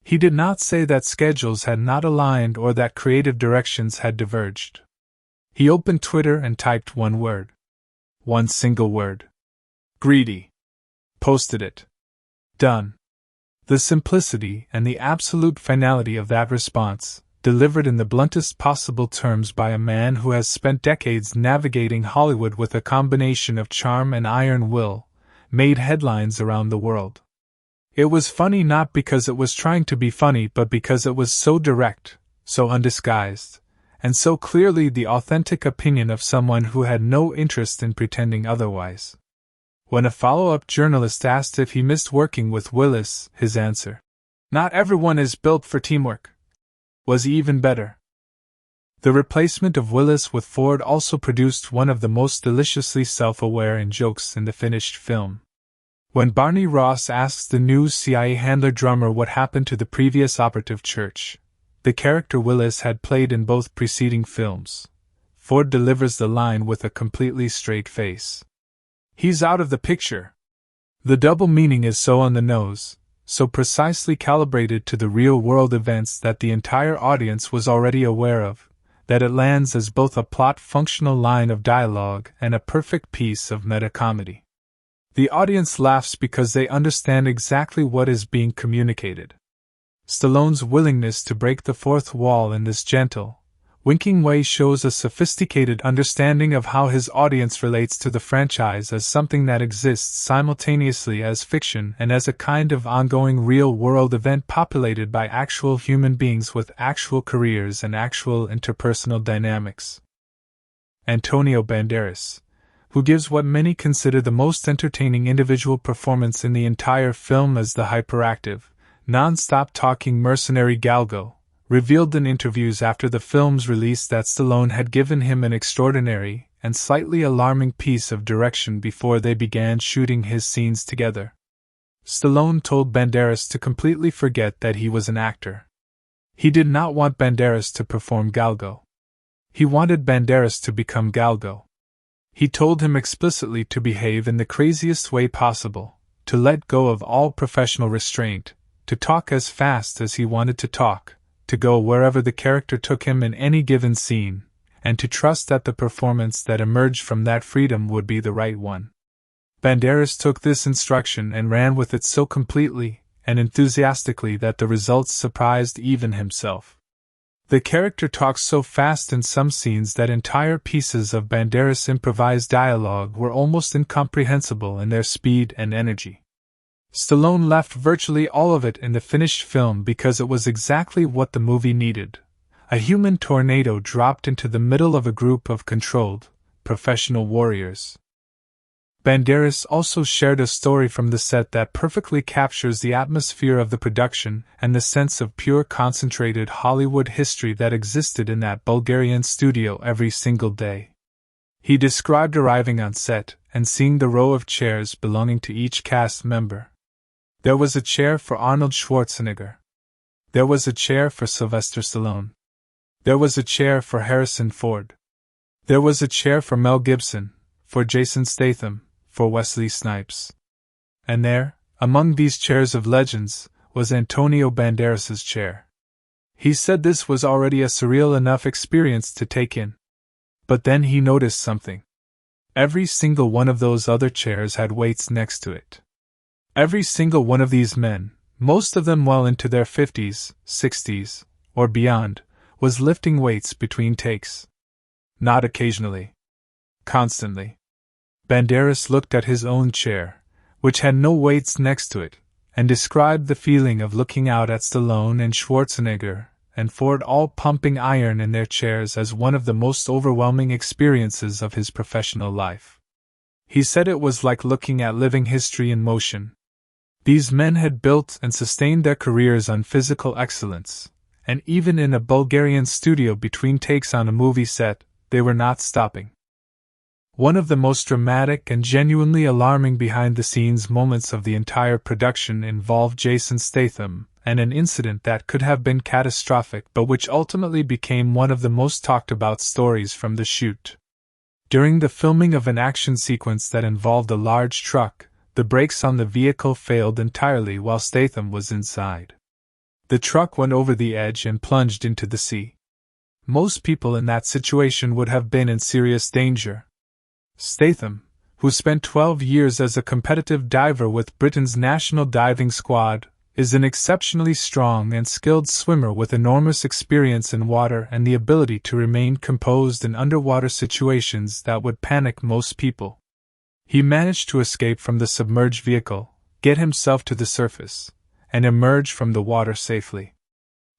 He did not say that schedules had not aligned or that creative directions had diverged. He opened Twitter and typed one word. One single word. Greedy. Posted it. Done. The simplicity and the absolute finality of that response, delivered in the bluntest possible terms by a man who has spent decades navigating Hollywood with a combination of charm and iron will, made headlines around the world. It was funny not because it was trying to be funny but because it was so direct, so undisguised, and so clearly the authentic opinion of someone who had no interest in pretending otherwise. When a follow-up journalist asked if he missed working with Willis, his answer, "Not everyone is built for teamwork," was even better. The replacement of Willis with Ford also produced one of the most deliciously self-aware jokes in the finished film. When Barney Ross asks the new CIA handler drummer what happened to the previous operative Church, the character Willis had played in both preceding films, Ford delivers the line with a completely straight face. "He's out of the picture." The double meaning is so on the nose, so precisely calibrated to the real-world events that the entire audience was already aware of, that it lands as both a plot-functional line of dialogue and a perfect piece of meta-comedy. The audience laughs because they understand exactly what is being communicated. Stallone's willingness to break the fourth wall in this gentle, winking way shows a sophisticated understanding of how his audience relates to the franchise as something that exists simultaneously as fiction and as a kind of ongoing real-world event populated by actual human beings with actual careers and actual interpersonal dynamics. Antonio Banderas, who gives what many consider the most entertaining individual performance in the entire film as the hyperactive, non-stop talking mercenary Galgo, revealed in interviews after the film's release that Stallone had given him an extraordinary and slightly alarming piece of direction before they began shooting his scenes together. Stallone told Banderas to completely forget that he was an actor. He did not want Banderas to perform Galgo. He wanted Banderas to become Galgo. He told him explicitly to behave in the craziest way possible, to let go of all professional restraint, to talk as fast as he wanted to talk, to go wherever the character took him in any given scene, and to trust that the performance that emerged from that freedom would be the right one. Banderas took this instruction and ran with it so completely and enthusiastically that the results surprised even himself. The character talks so fast in some scenes that entire pieces of Banderas' improvised dialogue were almost incomprehensible in their speed and energy. Stallone left virtually all of it in the finished film because it was exactly what the movie needed. A human tornado dropped into the middle of a group of controlled, professional warriors. Banderas also shared a story from the set that perfectly captures the atmosphere of the production and the sense of pure concentrated Hollywood history that existed in that Bulgarian studio every single day. He described arriving on set and seeing the row of chairs belonging to each cast member. There was a chair for Arnold Schwarzenegger. There was a chair for Sylvester Stallone. There was a chair for Harrison Ford. There was a chair for Mel Gibson, for Jason Statham, for Wesley Snipes. And there, among these chairs of legends, was Antonio Banderas' chair. He said this was already a surreal enough experience to take in. But then he noticed something. Every single one of those other chairs had weights next to it. Every single one of these men, most of them well into their 50s, 60s, or beyond, was lifting weights between takes. Not occasionally. Constantly. Banderas looked at his own chair, which had no weights next to it, and described the feeling of looking out at Stallone and Schwarzenegger and Ford all pumping iron in their chairs as one of the most overwhelming experiences of his professional life. He said it was like looking at living history in motion. These men had built and sustained their careers on physical excellence, and even in a Bulgarian studio between takes on a movie set, they were not stopping. One of the most dramatic and genuinely alarming behind-the-scenes moments of the entire production involved Jason Statham, and an incident that could have been catastrophic but which ultimately became one of the most talked-about stories from the shoot. During the filming of an action sequence that involved a large truck, the brakes on the vehicle failed entirely while Statham was inside. The truck went over the edge and plunged into the sea. Most people in that situation would have been in serious danger. Statham, who spent 12 years as a competitive diver with Britain's national diving squad, is an exceptionally strong and skilled swimmer with enormous experience in water and the ability to remain composed in underwater situations that would panic most people. He managed to escape from the submerged vehicle, get himself to the surface, and emerge from the water safely.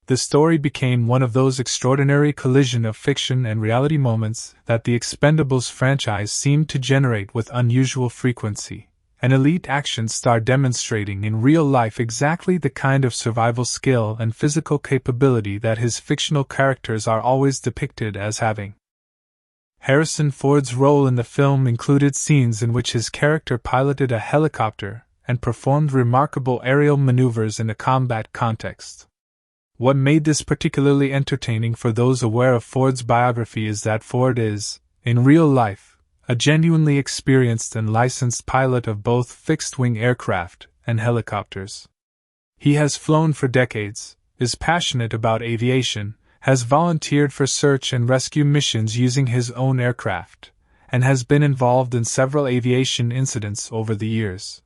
The story became one of those extraordinary collision of fiction and reality moments that the Expendables franchise seemed to generate with unusual frequency, an elite action star demonstrating in real life exactly the kind of survival skill and physical capability that his fictional characters are always depicted as having. Harrison Ford's role in the film included scenes in which his character piloted a helicopter and performed remarkable aerial maneuvers in a combat context. What made this particularly entertaining for those aware of Ford's biography is that Ford is, in real life, a genuinely experienced and licensed pilot of both fixed-wing aircraft and helicopters. He has flown for decades, is passionate about aviation, has volunteered for search and rescue missions using his own aircraft, and has been involved in several aviation incidents over the years.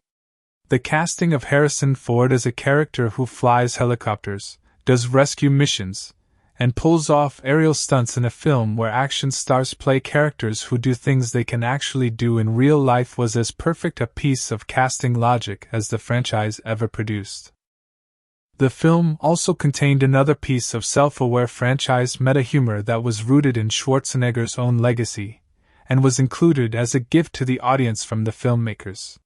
The casting of Harrison Ford as a character who flies helicopters, does rescue missions, and pulls off aerial stunts in a film where action stars play characters who do things they can actually do in real life was as perfect a piece of casting logic as the franchise ever produced. The film also contained another piece of self-aware franchise meta-humor that was rooted in Schwarzenegger's own legacy, and was included as a gift to the audience from the filmmakers.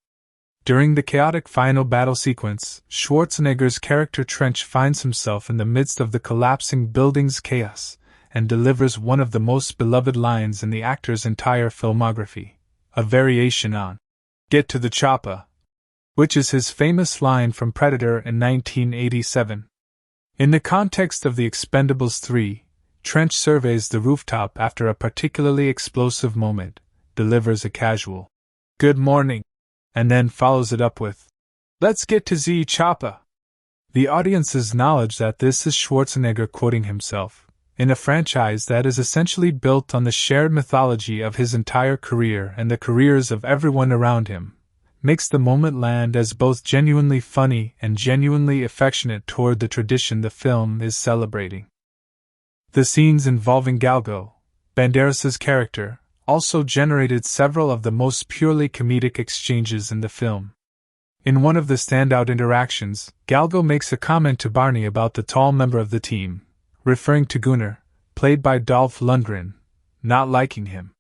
During the chaotic final battle sequence, Schwarzenegger's character Trench finds himself in the midst of the collapsing building's chaos, and delivers one of the most beloved lines in the actor's entire filmography, a variation on "Get to the chopper," which is his famous line from Predator in 1987. In the context of The Expendables 3, Trench surveys the rooftop after a particularly explosive moment, delivers a casual "Good morning," and then follows it up with, "Let's get to Z chopper." The audience's knowledge that this is Schwarzenegger quoting himself, in a franchise that is essentially built on the shared mythology of his entire career and the careers of everyone around him, makes the moment land as both genuinely funny and genuinely affectionate toward the tradition the film is celebrating. The scenes involving Galgo, Banderas' character, also generated several of the most purely comedic exchanges in the film. In one of the standout interactions, Galgo makes a comment to Barney about the tall member of the team, referring to Gunnar, played by Dolph Lundgren, not liking him.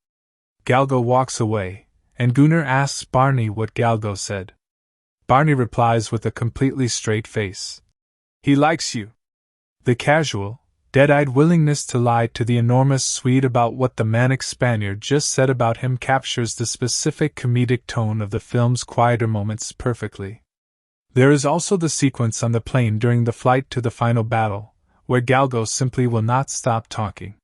Galgo walks away, and Gunnar asks Barney what Galgo said. Barney replies with a completely straight face. "He likes you." The casual, dead-eyed willingness to lie to the enormous Swede about what the manic Spaniard just said about him captures the specific comedic tone of the film's quieter moments perfectly. There is also the sequence on the plane during the flight to the final battle, where Galgo simply will not stop talking.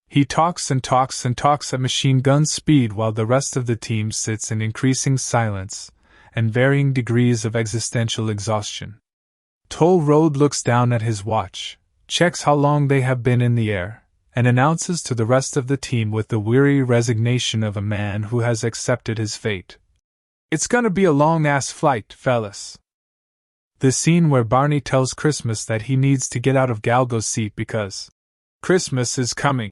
He talks and talks and talks at machine gun speed while the rest of the team sits in increasing silence and varying degrees of existential exhaustion. Toll Road looks down at his watch, checks how long they have been in the air, and announces to the rest of the team with the weary resignation of a man who has accepted his fate, "It's gonna be a long-ass flight, fellas." The scene where Barney tells Christmas that he needs to get out of Galgo's seat because Christmas is coming,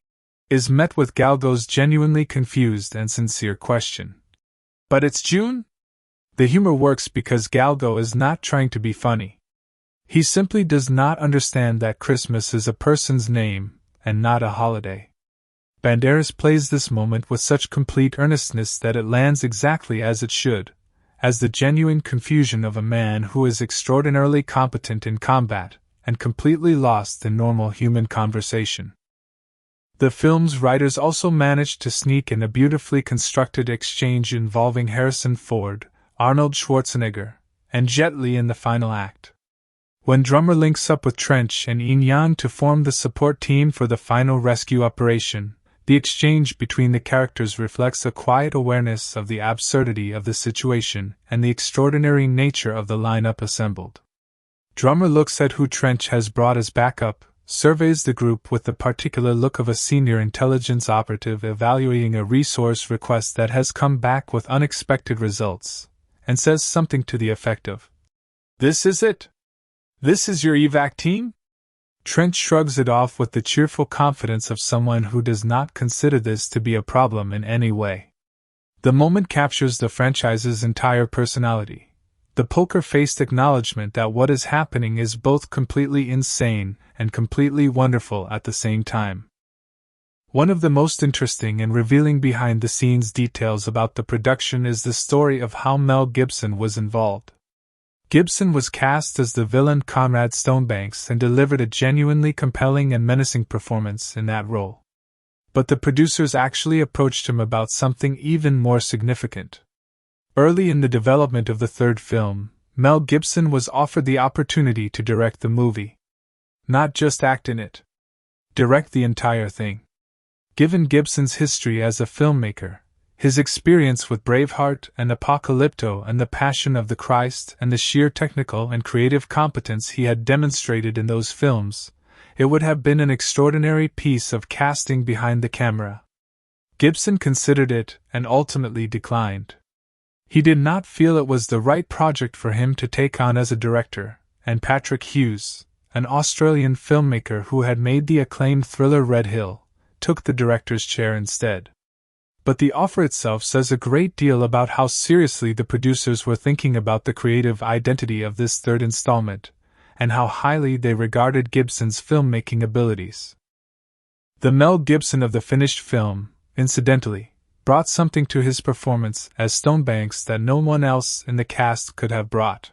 is met with Galgo's genuinely confused and sincere question. "But it's June?" The humor works because Galgo is not trying to be funny. He simply does not understand that Christmas is a person's name, and not a holiday. Banderas plays this moment with such complete earnestness that it lands exactly as it should, as the genuine confusion of a man who is extraordinarily competent in combat, and completely lost in normal human conversation. The film's writers also managed to sneak in a beautifully constructed exchange involving Harrison Ford, Arnold Schwarzenegger, and Jet Li in the final act. When Drummer links up with Trench and Yin Yang to form the support team for the final rescue operation, the exchange between the characters reflects a quiet awareness of the absurdity of the situation and the extraordinary nature of the lineup assembled. Drummer looks at who Trench has brought as backup, surveys the group with the particular look of a senior intelligence operative evaluating a resource request that has come back with unexpected results, and says something to the effect of, "This is it? This is your evac team?" Trench shrugs it off with the cheerful confidence of someone who does not consider this to be a problem in any way. The moment captures the franchise's entire personality, the poker-faced acknowledgement that what is happening is both completely insane and completely wonderful at the same time. One of the most interesting and revealing behind-the-scenes details about the production is the story of how Mel Gibson was involved. Gibson was cast as the villain Conrad Stonebanks and delivered a genuinely compelling and menacing performance in that role. But the producers actually approached him about something even more significant. Early in the development of the third film, Mel Gibson was offered the opportunity to direct the movie. Not just act in it. Direct the entire thing. Given Gibson's history as a filmmaker, his experience with Braveheart and Apocalypto and the Passion of the Christ and the sheer technical and creative competence he had demonstrated in those films, it would have been an extraordinary piece of casting behind the camera. Gibson considered it and ultimately declined. He did not feel it was the right project for him to take on as a director, and Patrick Hughes, an Australian filmmaker who had made the acclaimed thriller Red Hill, took the director's chair instead. But the offer itself says a great deal about how seriously the producers were thinking about the creative identity of this third installment, and how highly they regarded Gibson's filmmaking abilities. The Mel Gibson of the finished film, incidentally, brought something to his performance as Stonebanks that no one else in the cast could have brought.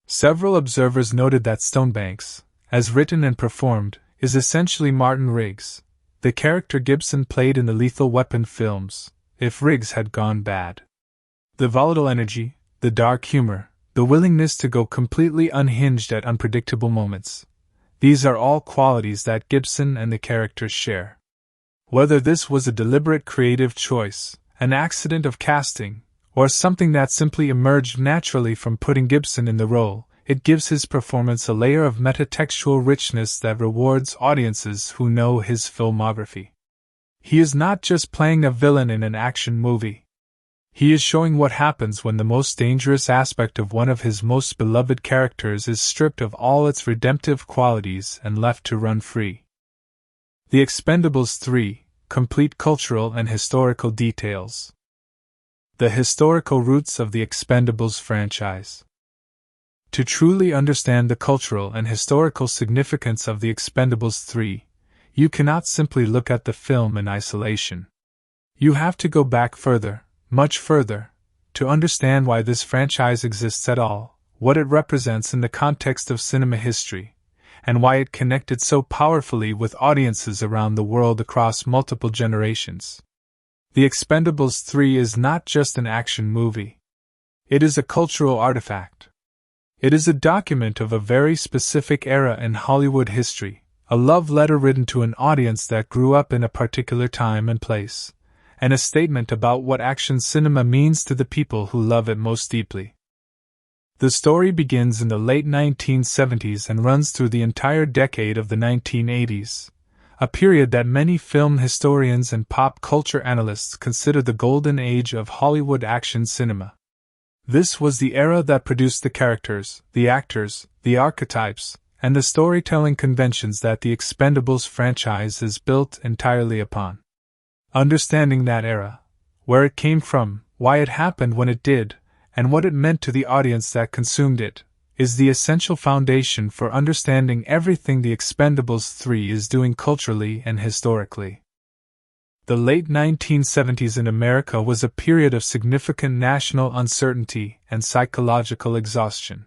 Several observers noted that Stonebanks, as written and performed, is essentially Martin Riggs, the character Gibson played in the Lethal Weapon films, if Riggs had gone bad. The volatile energy, the dark humor, the willingness to go completely unhinged at unpredictable moments, these are all qualities that Gibson and the characters share. Whether this was a deliberate creative choice, an accident of casting, or something that simply emerged naturally from putting Gibson in the role, it gives his performance a layer of metatextual richness that rewards audiences who know his filmography. He is not just playing a villain in an action movie. He is showing what happens when the most dangerous aspect of one of his most beloved characters is stripped of all its redemptive qualities and left to run free. The Expendables 3, complete cultural and historical details. The historical roots of the Expendables franchise. To truly understand the cultural and historical significance of The Expendables 3, you cannot simply look at the film in isolation. You have to go back further, much further, to understand why this franchise exists at all, what it represents in the context of cinema history, and why it connected so powerfully with audiences around the world across multiple generations. The Expendables 3 is not just an action movie. It is a cultural artifact. It is a document of a very specific era in Hollywood history, a love letter written to an audience that grew up in a particular time and place, and a statement about what action cinema means to the people who love it most deeply. The story begins in the late 1970s and runs through the entire decade of the 1980s, a period that many film historians and pop culture analysts consider the golden age of Hollywood action cinema. This was the era that produced the characters, the actors, the archetypes, and the storytelling conventions that the Expendables franchise is built entirely upon. Understanding that era, where it came from, why it happened when it did, and what it meant to the audience that consumed it, is the essential foundation for understanding everything The Expendables 3 is doing culturally and historically. The late 1970s in America was a period of significant national uncertainty and psychological exhaustion.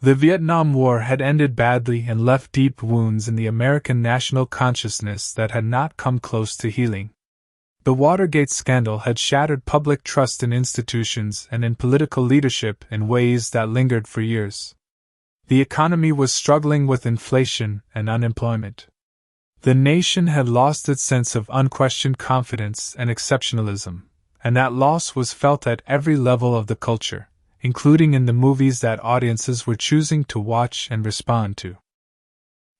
The Vietnam War had ended badly and left deep wounds in the American national consciousness that had not come close to healing. The Watergate scandal had shattered public trust in institutions and in political leadership in ways that lingered for years. The economy was struggling with inflation and unemployment. The nation had lost its sense of unquestioned confidence and exceptionalism, and that loss was felt at every level of the culture, including in the movies that audiences were choosing to watch and respond to.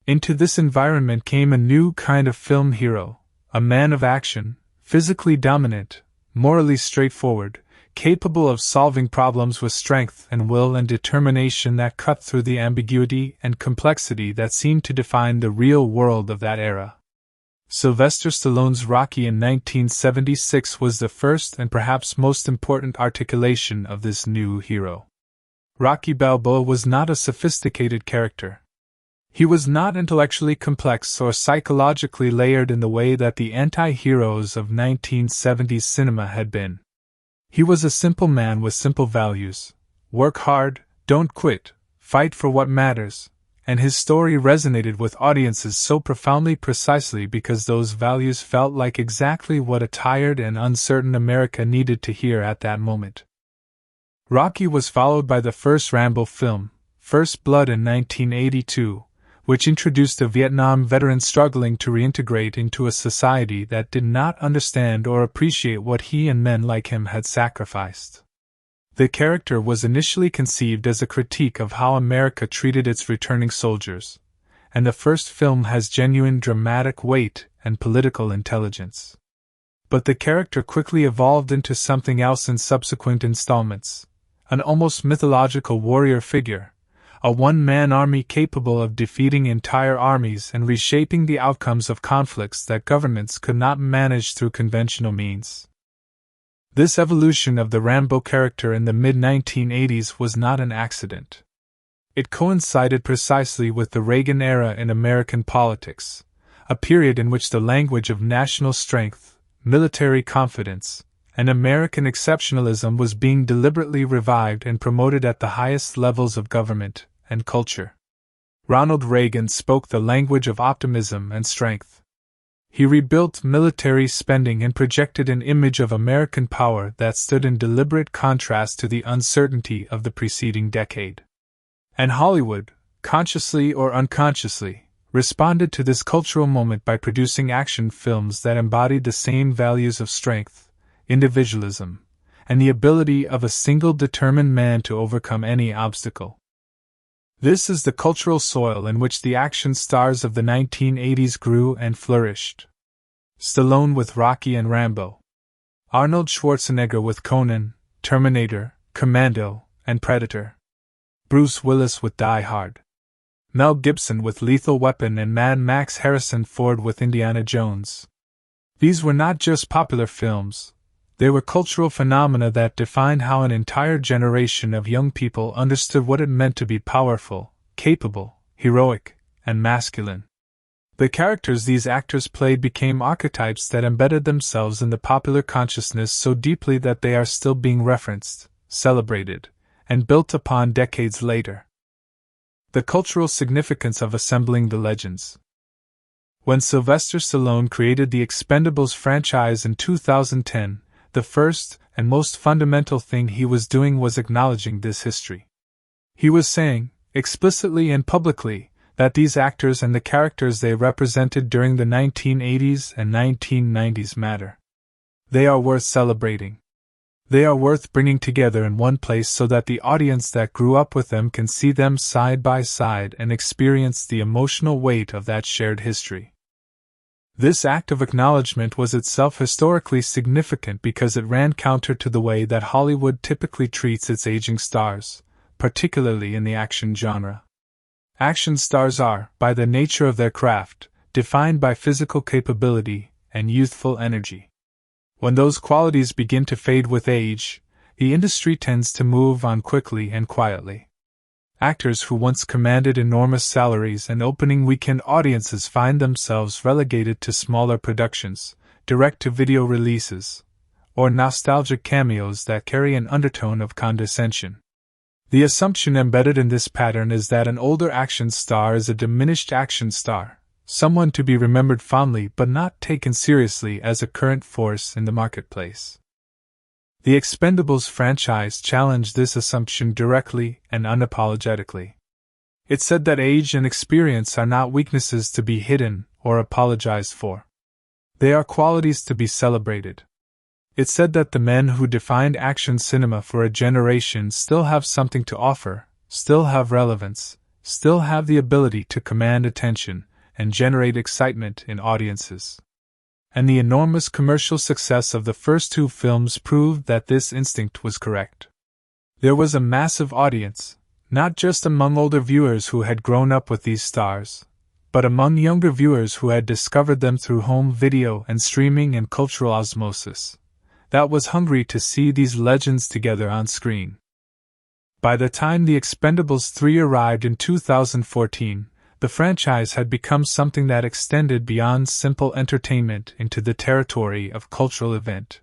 Into this environment came a new kind of film hero, a man of action, physically dominant, morally straightforward, capable of solving problems with strength and will and determination that cut through the ambiguity and complexity that seemed to define the real world of that era. Sylvester Stallone's Rocky in 1976 was the first and perhaps most important articulation of this new hero. Rocky Balboa was not a sophisticated character. He was not intellectually complex or psychologically layered in the way that the anti-heroes of 1970s cinema had been. He was a simple man with simple values: work hard, don't quit, fight for what matters, and his story resonated with audiences so profoundly precisely because those values felt like exactly what a tired and uncertain America needed to hear at that moment. Rocky was followed by the first Rambo film, First Blood in 1982, which introduced a Vietnam veteran struggling to reintegrate into a society that did not understand or appreciate what he and men like him had sacrificed. The character was initially conceived as a critique of how America treated its returning soldiers, and the first film has genuine dramatic weight and political intelligence. But the character quickly evolved into something else in subsequent installments, an almost mythological warrior figure, a one-man army capable of defeating entire armies and reshaping the outcomes of conflicts that governments could not manage through conventional means. This evolution of the Rambo character in the mid-1980s was not an accident. It coincided precisely with the Reagan era in American politics, a period in which the language of national strength, military confidence, and American exceptionalism was being deliberately revived and promoted at the highest levels of government and culture. Ronald Reagan spoke the language of optimism and strength. He rebuilt military spending and projected an image of American power that stood in deliberate contrast to the uncertainty of the preceding decade. And Hollywood, consciously or unconsciously, responded to this cultural moment by producing action films that embodied the same values of strength, individualism, and the ability of a single determined man to overcome any obstacle. This is the cultural soil in which the action stars of the 1980s grew and flourished. Stallone with Rocky and Rambo. Arnold Schwarzenegger with Conan, Terminator, Commando, and Predator. Bruce Willis with Die Hard. Mel Gibson with Lethal Weapon and Mad Max. Harrison Ford with Indiana Jones. These were not just popular films. They were cultural phenomena that defined how an entire generation of young people understood what it meant to be powerful, capable, heroic, and masculine. The characters these actors played became archetypes that embedded themselves in the popular consciousness so deeply that they are still being referenced, celebrated, and built upon decades later. The cultural significance of assembling the legends. When Sylvester Stallone created the Expendables franchise in 2010, the first and most fundamental thing he was doing was acknowledging this history. He was saying, explicitly and publicly, that these actors and the characters they represented during the 1980s and 1990s matter. They are worth celebrating. They are worth bringing together in one place so that the audience that grew up with them can see them side by side and experience the emotional weight of that shared history. This act of acknowledgement was itself historically significant because it ran counter to the way that Hollywood typically treats its aging stars, particularly in the action genre. Action stars are, by the nature of their craft, defined by physical capability and youthful energy. When those qualities begin to fade with age, the industry tends to move on quickly and quietly. Actors who once commanded enormous salaries and opening weekend audiences find themselves relegated to smaller productions, direct-to-video releases, or nostalgic cameos that carry an undertone of condescension. The assumption embedded in this pattern is that an older action star is a diminished action star, someone to be remembered fondly but not taken seriously as a current force in the marketplace. The Expendables franchise challenged this assumption directly and unapologetically. It said that age and experience are not weaknesses to be hidden or apologized for. They are qualities to be celebrated. It said that the men who defined action cinema for a generation still have something to offer, still have relevance, still have the ability to command attention and generate excitement in audiences. And the enormous commercial success of the first two films proved that this instinct was correct. There was a massive audience, not just among older viewers who had grown up with these stars, but among younger viewers who had discovered them through home video and streaming and cultural osmosis, that was hungry to see these legends together on screen. By the time The Expendables 3 arrived in 2014, The franchise had become something that extended beyond simple entertainment into the territory of cultural event.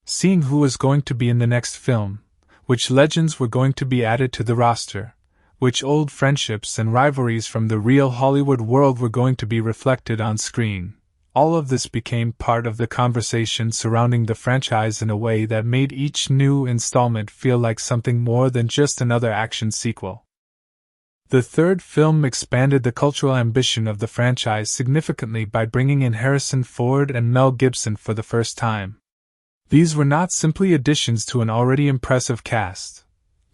Seeing who was going to be in the next film, which legends were going to be added to the roster, which old friendships and rivalries from the real Hollywood world were going to be reflected on screen, all of this became part of the conversation surrounding the franchise in a way that made each new installment feel like something more than just another action sequel. The third film expanded the cultural ambition of the franchise significantly by bringing in Harrison Ford and Mel Gibson for the first time. These were not simply additions to an already impressive cast.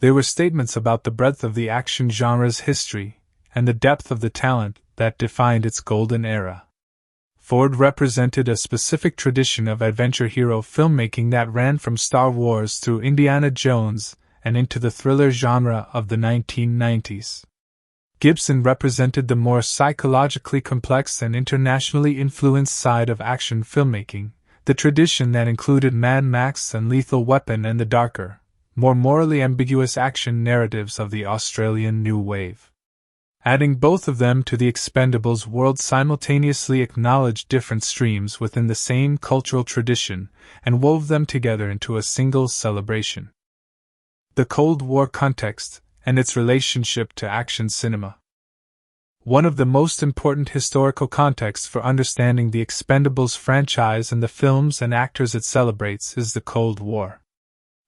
They were statements about the breadth of the action genre's history and the depth of the talent that defined its golden era. Ford represented a specific tradition of adventure hero filmmaking that ran from Star Wars through Indiana Jones and into the thriller genre of the 1990s. Gibson represented the more psychologically complex and internationally influenced side of action filmmaking, the tradition that included Mad Max and Lethal Weapon and the darker, more morally ambiguous action narratives of the Australian New Wave. Adding both of them to the Expendables world simultaneously acknowledged different streams within the same cultural tradition and wove them together into a single celebration. The Cold War context and its relationship to action cinema. One of the most important historical contexts for understanding the Expendables franchise and the films and actors it celebrates is the Cold War.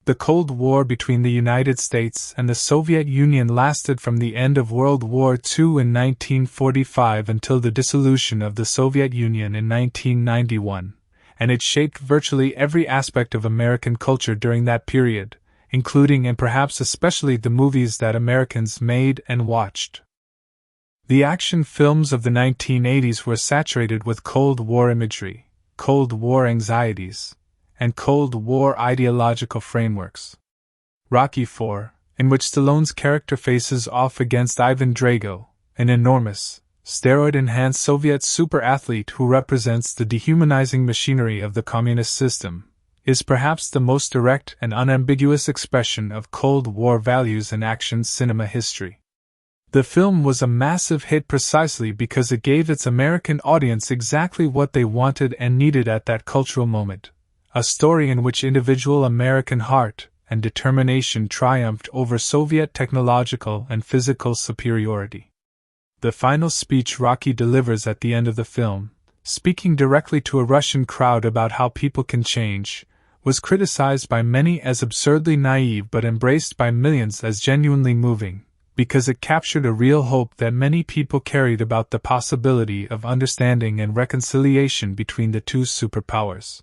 The Cold War between the United States and the Soviet Union lasted from the end of World War II in 1945 until the dissolution of the Soviet Union in 1991, and it shaped virtually every aspect of American culture during that period, including and perhaps especially the movies that Americans made and watched. The action films of the 1980s were saturated with Cold War imagery, Cold War anxieties, and Cold War ideological frameworks. Rocky IV, in which Stallone's character faces off against Ivan Drago, an enormous, steroid-enhanced Soviet super-athlete who represents the dehumanizing machinery of the communist system, is perhaps the most direct and unambiguous expression of Cold War values in action cinema history. The film was a massive hit precisely because it gave its American audience exactly what they wanted and needed at that cultural moment, a story in which individual American heart and determination triumphed over Soviet technological and physical superiority. The final speech Rocky delivers at the end of the film, speaking directly to a Russian crowd about how people can change, was criticized by many as absurdly naive but embraced by millions as genuinely moving, because it captured a real hope that many people carried about the possibility of understanding and reconciliation between the two superpowers.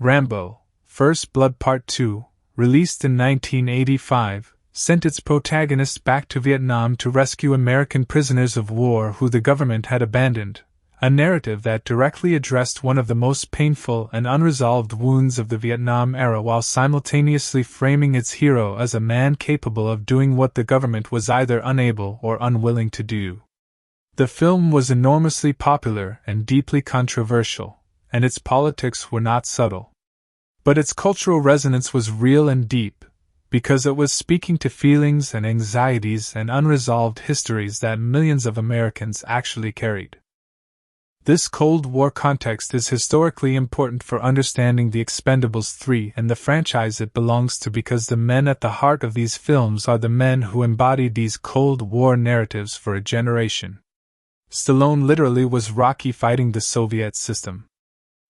Rambo, First Blood Part 2, released in 1985, sent its protagonist back to Vietnam to rescue American prisoners of war who the government had abandoned, a narrative that directly addressed one of the most painful and unresolved wounds of the Vietnam era while simultaneously framing its hero as a man capable of doing what the government was either unable or unwilling to do. The film was enormously popular and deeply controversial, and its politics were not subtle. But its cultural resonance was real and deep, because it was speaking to feelings and anxieties and unresolved histories that millions of Americans actually carried. This Cold War context is historically important for understanding The Expendables 3 and the franchise it belongs to because the men at the heart of these films are the men who embodied these Cold War narratives for a generation. Stallone literally was Rocky fighting the Soviet system.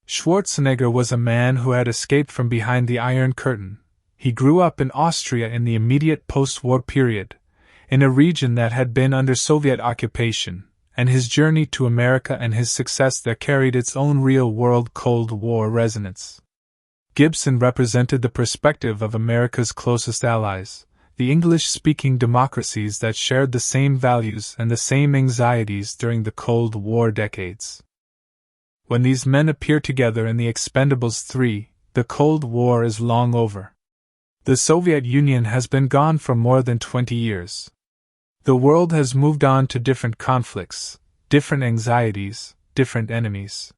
Schwarzenegger was a man who had escaped from behind the Iron Curtain. He grew up in Austria in the immediate post-war period, in a region that had been under Soviet occupation, and his journey to America and his success there carried its own real-world Cold War resonance. Gibson represented the perspective of America's closest allies, the English-speaking democracies that shared the same values and the same anxieties during the Cold War decades. When these men appear together in The Expendables 3, the Cold War is long over. The Soviet Union has been gone for more than 20 years. The world has moved on to different conflicts, different anxieties, different enemies.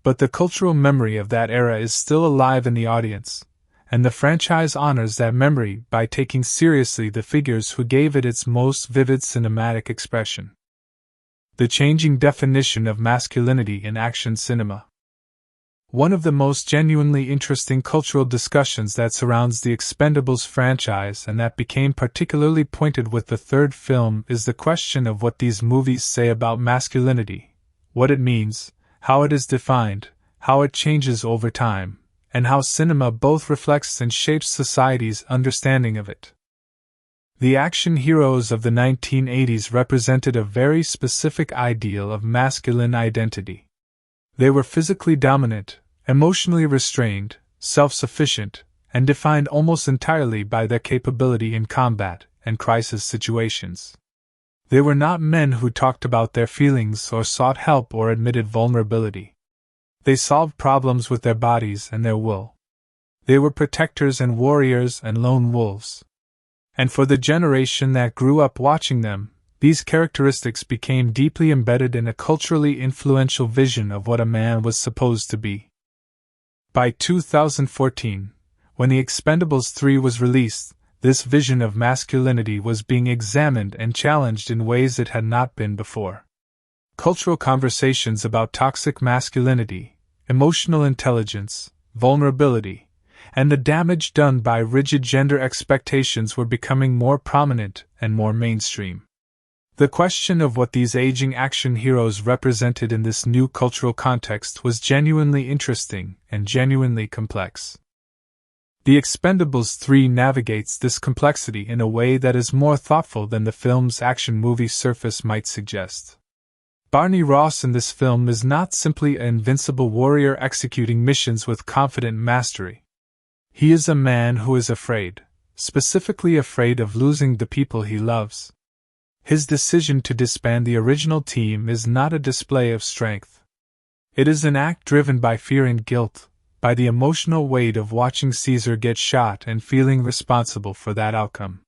But the cultural memory of that era is still alive in the audience, and the franchise honors that memory by taking seriously the figures who gave it its most vivid cinematic expression. the changing definition of masculinity in action cinema. One of the most genuinely interesting cultural discussions that surrounds the Expendables franchise and that became particularly pointed with the third film is the question of what these movies say about masculinity, what it means, how it is defined, how it changes over time, and how cinema both reflects and shapes society's understanding of it. The action heroes of the 1980s represented a very specific ideal of masculine identity. They were physically dominant, emotionally restrained, self-sufficient, and defined almost entirely by their capability in combat and crisis situations. They were not men who talked about their feelings or sought help or admitted vulnerability. They solved problems with their bodies and their will. They were protectors and warriors and lone wolves. And for the generation that grew up watching them, these characteristics became deeply embedded in a culturally influential vision of what a man was supposed to be. By 2014, when The Expendables 3 was released, this vision of masculinity was being examined and challenged in ways it had not been before. Cultural conversations about toxic masculinity, emotional intelligence, vulnerability, and the damage done by rigid gender expectations were becoming more prominent and more mainstream. The question of what these aging action heroes represented in this new cultural context was genuinely interesting and genuinely complex. The Expendables 3 navigates this complexity in a way that is more thoughtful than the film's action movie surface might suggest. Barney Ross in this film is not simply an invincible warrior executing missions with confident mastery. He is a man who is afraid, specifically afraid of losing the people he loves. His decision to disband the original team is not a display of strength. It is an act driven by fear and guilt, by the emotional weight of watching Caesar get shot and feeling responsible for that outcome.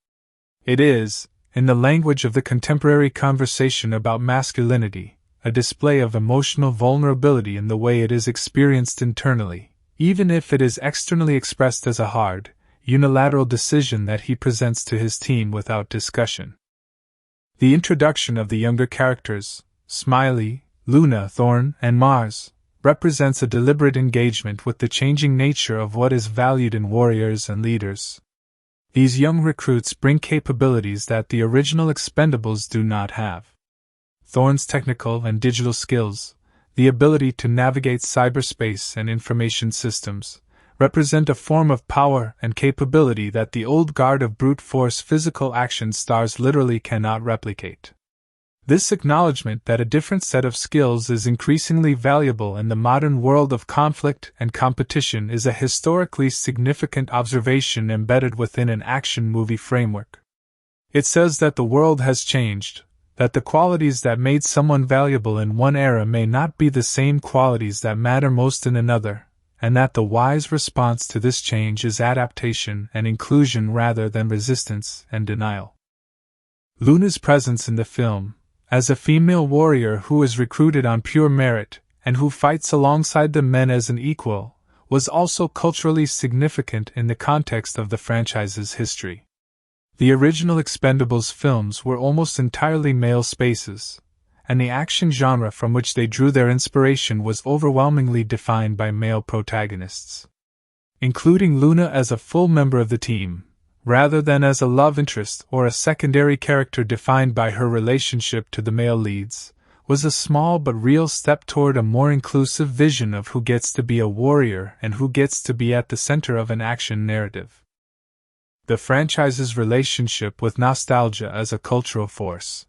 It is, in the language of the contemporary conversation about masculinity, a display of emotional vulnerability in the way it is experienced internally, even if it is externally expressed as a hard, unilateral decision that he presents to his team without discussion. The introduction of the younger characters, Smiley, Luna, Thorne, and Mars, represents a deliberate engagement with the changing nature of what is valued in warriors and leaders. These young recruits bring capabilities that the original Expendables do not have. Thorne's technical and digital skills, the ability to navigate cyberspace and information systems, represent a form of power and capability that the old guard of brute force physical action stars literally cannot replicate. This acknowledgement that a different set of skills is increasingly valuable in the modern world of conflict and competition is a historically significant observation embedded within an action movie framework. It says that the world has changed, that the qualities that made someone valuable in one era may not be the same qualities that matter most in another, and that the wise response to this change is adaptation and inclusion rather than resistance and denial. Luna's presence in the film, as a female warrior who is recruited on pure merit and who fights alongside the men as an equal, was also culturally significant in the context of the franchise's history. The original Expendables films were almost entirely male spaces, and the action genre from which they drew their inspiration was overwhelmingly defined by male protagonists. Including Luna as a full member of the team, rather than as a love interest or a secondary character defined by her relationship to the male leads, was a small but real step toward a more inclusive vision of who gets to be a warrior and who gets to be at the center of an action narrative. The franchise's relationship with nostalgia as a cultural force.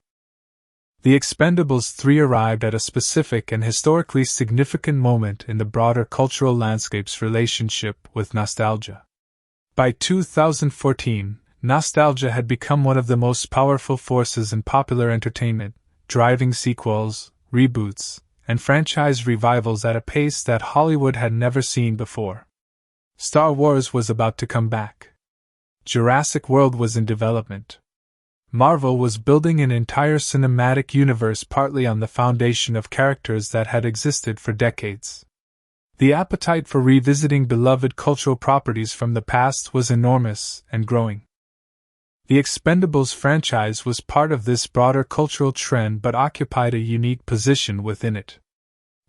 The Expendables 3 arrived at a specific and historically significant moment in the broader cultural landscape's relationship with nostalgia. By 2014, nostalgia had become one of the most powerful forces in popular entertainment, driving sequels, reboots, and franchise revivals at a pace that Hollywood had never seen before. Star Wars was about to come back. Jurassic World was in development. Marvel was building an entire cinematic universe partly on the foundation of characters that had existed for decades. The appetite for revisiting beloved cultural properties from the past was enormous and growing. The Expendables franchise was part of this broader cultural trend but occupied a unique position within it.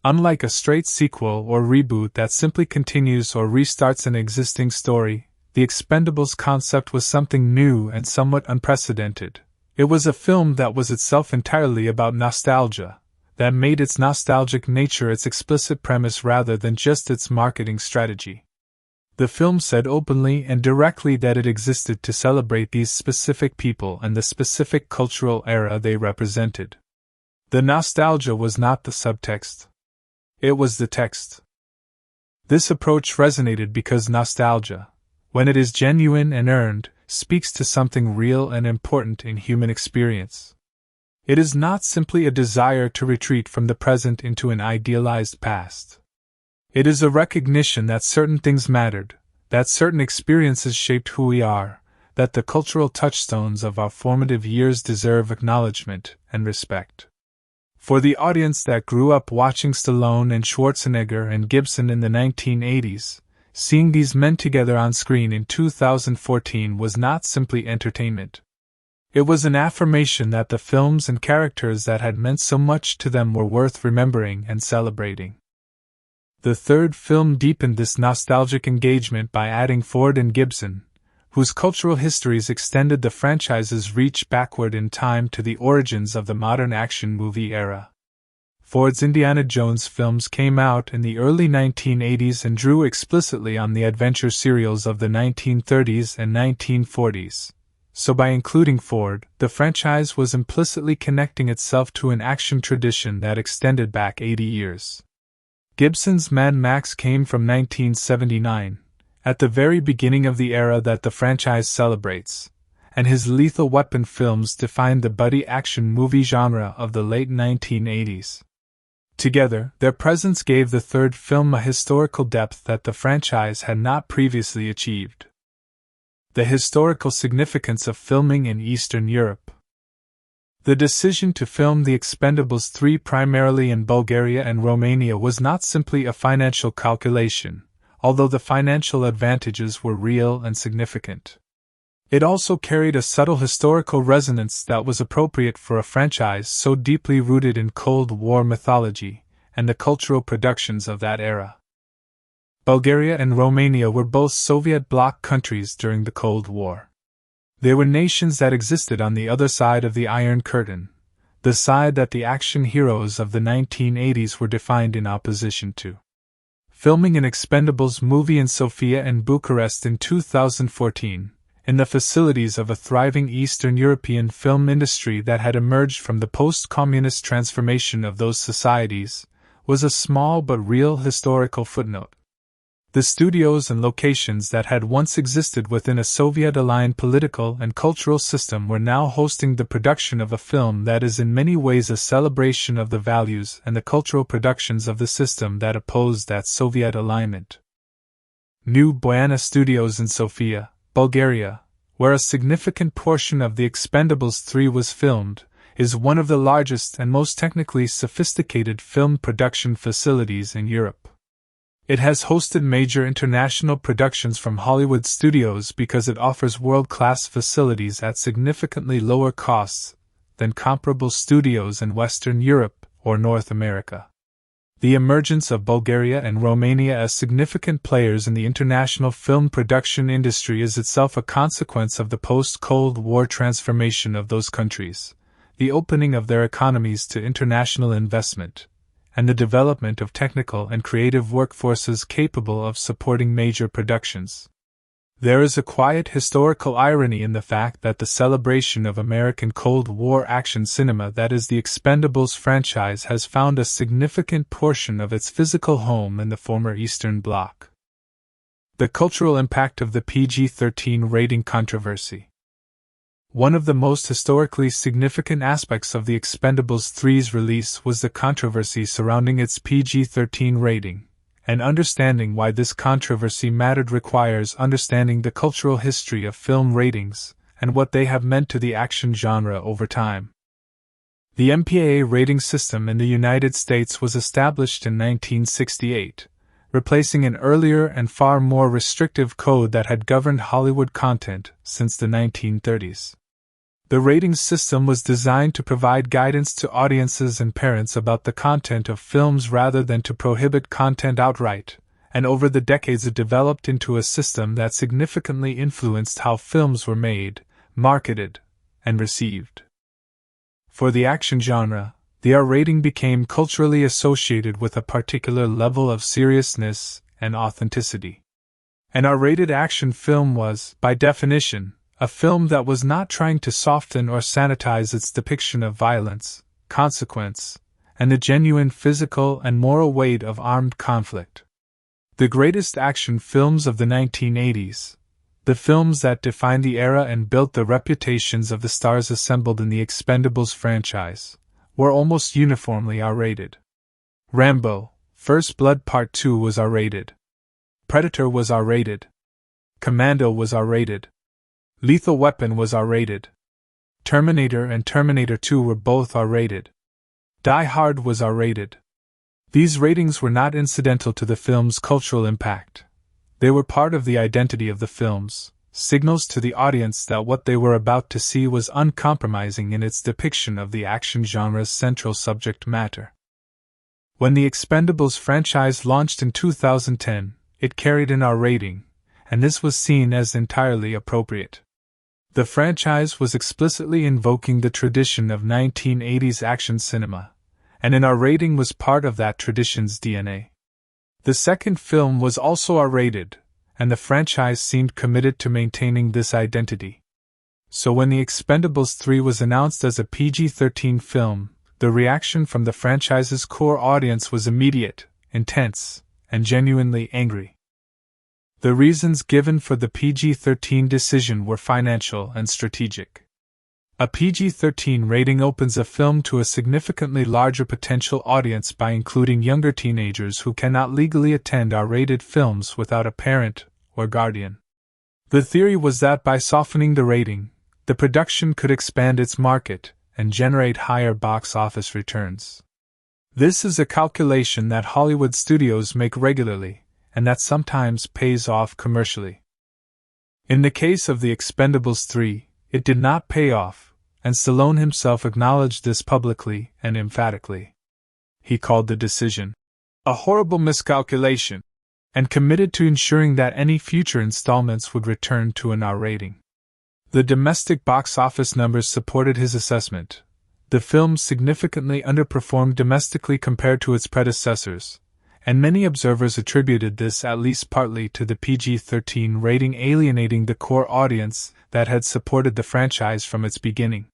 Unlike a straight sequel or reboot that simply continues or restarts an existing story, the Expendables concept was something new and somewhat unprecedented. It was a film that was itself entirely about nostalgia, that made its nostalgic nature its explicit premise rather than just its marketing strategy. The film said openly and directly that it existed to celebrate these specific people and the specific cultural era they represented. The nostalgia was not the subtext. It was the text. This approach resonated because nostalgia, when it is genuine and earned, speaks to something real and important in human experience. It is not simply a desire to retreat from the present into an idealized past. It is a recognition that certain things mattered, that certain experiences shaped who we are, that the cultural touchstones of our formative years deserve acknowledgement and respect. For the audience that grew up watching Stallone and Schwarzenegger and Gibson in the 1980s, seeing these men together on screen in 2014 was not simply entertainment. It was an affirmation that the films and characters that had meant so much to them were worth remembering and celebrating. The third film deepened this nostalgic engagement by adding Ford and Gibson, whose cultural histories extended the franchise's reach backward in time to the origins of the modern action movie era. Ford's Indiana Jones films came out in the early 1980s and drew explicitly on the adventure serials of the 1930s and 1940s. So by including Ford, the franchise was implicitly connecting itself to an action tradition that extended back 80 years. Gibson's Mad Max came from 1979, at the very beginning of the era that the franchise celebrates, and his Lethal Weapon films defined the buddy action movie genre of the late 1980s. Together, their presence gave the third film a historical depth that the franchise had not previously achieved. The historical significance of filming in Eastern Europe. The decision to film The Expendables 3 primarily in Bulgaria and Romania was not simply a financial calculation, although the financial advantages were real and significant. It also carried a subtle historical resonance that was appropriate for a franchise so deeply rooted in Cold War mythology and the cultural productions of that era. Bulgaria and Romania were both Soviet bloc countries during the Cold War. They were nations that existed on the other side of the Iron Curtain, the side that the action heroes of the 1980s were defined in opposition to. Filming an Expendables movie in Sofia and Bucharest in 2014, in the facilities of a thriving Eastern European film industry that had emerged from the post-communist transformation of those societies, was a small but real historical footnote. The studios and locations that had once existed within a Soviet-aligned political and cultural system were now hosting the production of a film that is in many ways a celebration of the values and the cultural productions of the system that opposed that Soviet alignment. New Bojana Studios in Sofia, Bulgaria, where a significant portion of The Expendables 3 was filmed, is one of the largest and most technically sophisticated film production facilities in Europe. It has hosted major international productions from Hollywood studios because it offers world-class facilities at significantly lower costs than comparable studios in Western Europe or North America. The emergence of Bulgaria and Romania as significant players in the international film production industry is itself a consequence of the post-Cold War transformation of those countries, the opening of their economies to international investment, and the development of technical and creative workforces capable of supporting major productions. There is a quiet historical irony in the fact that the celebration of American Cold War action cinema that is the Expendables franchise has found a significant portion of its physical home in the former Eastern Bloc. The cultural impact of the PG-13 rating controversy. One of the most historically significant aspects of the Expendables 3's release was the controversy surrounding its PG-13 rating. And understanding why this controversy mattered requires understanding the cultural history of film ratings and what they have meant to the action genre over time. The MPAA rating system in the United States was established in 1968, replacing an earlier and far more restrictive code that had governed Hollywood content since the 1930s. The ratings system was designed to provide guidance to audiences and parents about the content of films rather than to prohibit content outright, and over the decades it developed into a system that significantly influenced how films were made, marketed, and received. For the action genre, the R rating became culturally associated with a particular level of seriousness and authenticity. An R-rated action film was, by definition, a film that was not trying to soften or sanitize its depiction of violence, consequence, and the genuine physical and moral weight of armed conflict. The greatest action films of the 1980s, the films that defined the era and built the reputations of the stars assembled in the Expendables franchise, were almost uniformly R-rated. Rambo, First Blood Part 2 was R-rated. Predator was R-rated. Commando was R-rated. Lethal Weapon was R-rated. Terminator and Terminator 2 were both R-rated. Die Hard was R-rated. These ratings were not incidental to the film's cultural impact. They were part of the identity of the films, signals to the audience that what they were about to see was uncompromising in its depiction of the action genre's central subject matter. When the Expendables franchise launched in 2010, it carried an R rating, and this was seen as entirely appropriate. The franchise was explicitly invoking the tradition of 1980s action cinema, and an R rating was part of that tradition's DNA. The second film was also R-rated, and the franchise seemed committed to maintaining this identity. So when The Expendables 3 was announced as a PG-13 film, the reaction from the franchise's core audience was immediate, intense, and genuinely angry. The reasons given for the PG-13 decision were financial and strategic. A PG-13 rating opens a film to a significantly larger potential audience by including younger teenagers who cannot legally attend R-rated films without a parent or guardian. The theory was that by softening the rating, the production could expand its market and generate higher box office returns. This is a calculation that Hollywood studios make regularly, and that sometimes pays off commercially. In the case of The Expendables 3, it did not pay off, and Stallone himself acknowledged this publicly and emphatically. He called the decision a horrible miscalculation, and committed to ensuring that any future installments would return to an R rating. The domestic box office numbers supported his assessment. The film significantly underperformed domestically compared to its predecessors, and many observers attributed this at least partly to the PG-13 rating alienating the core audience that had supported the franchise from its beginning.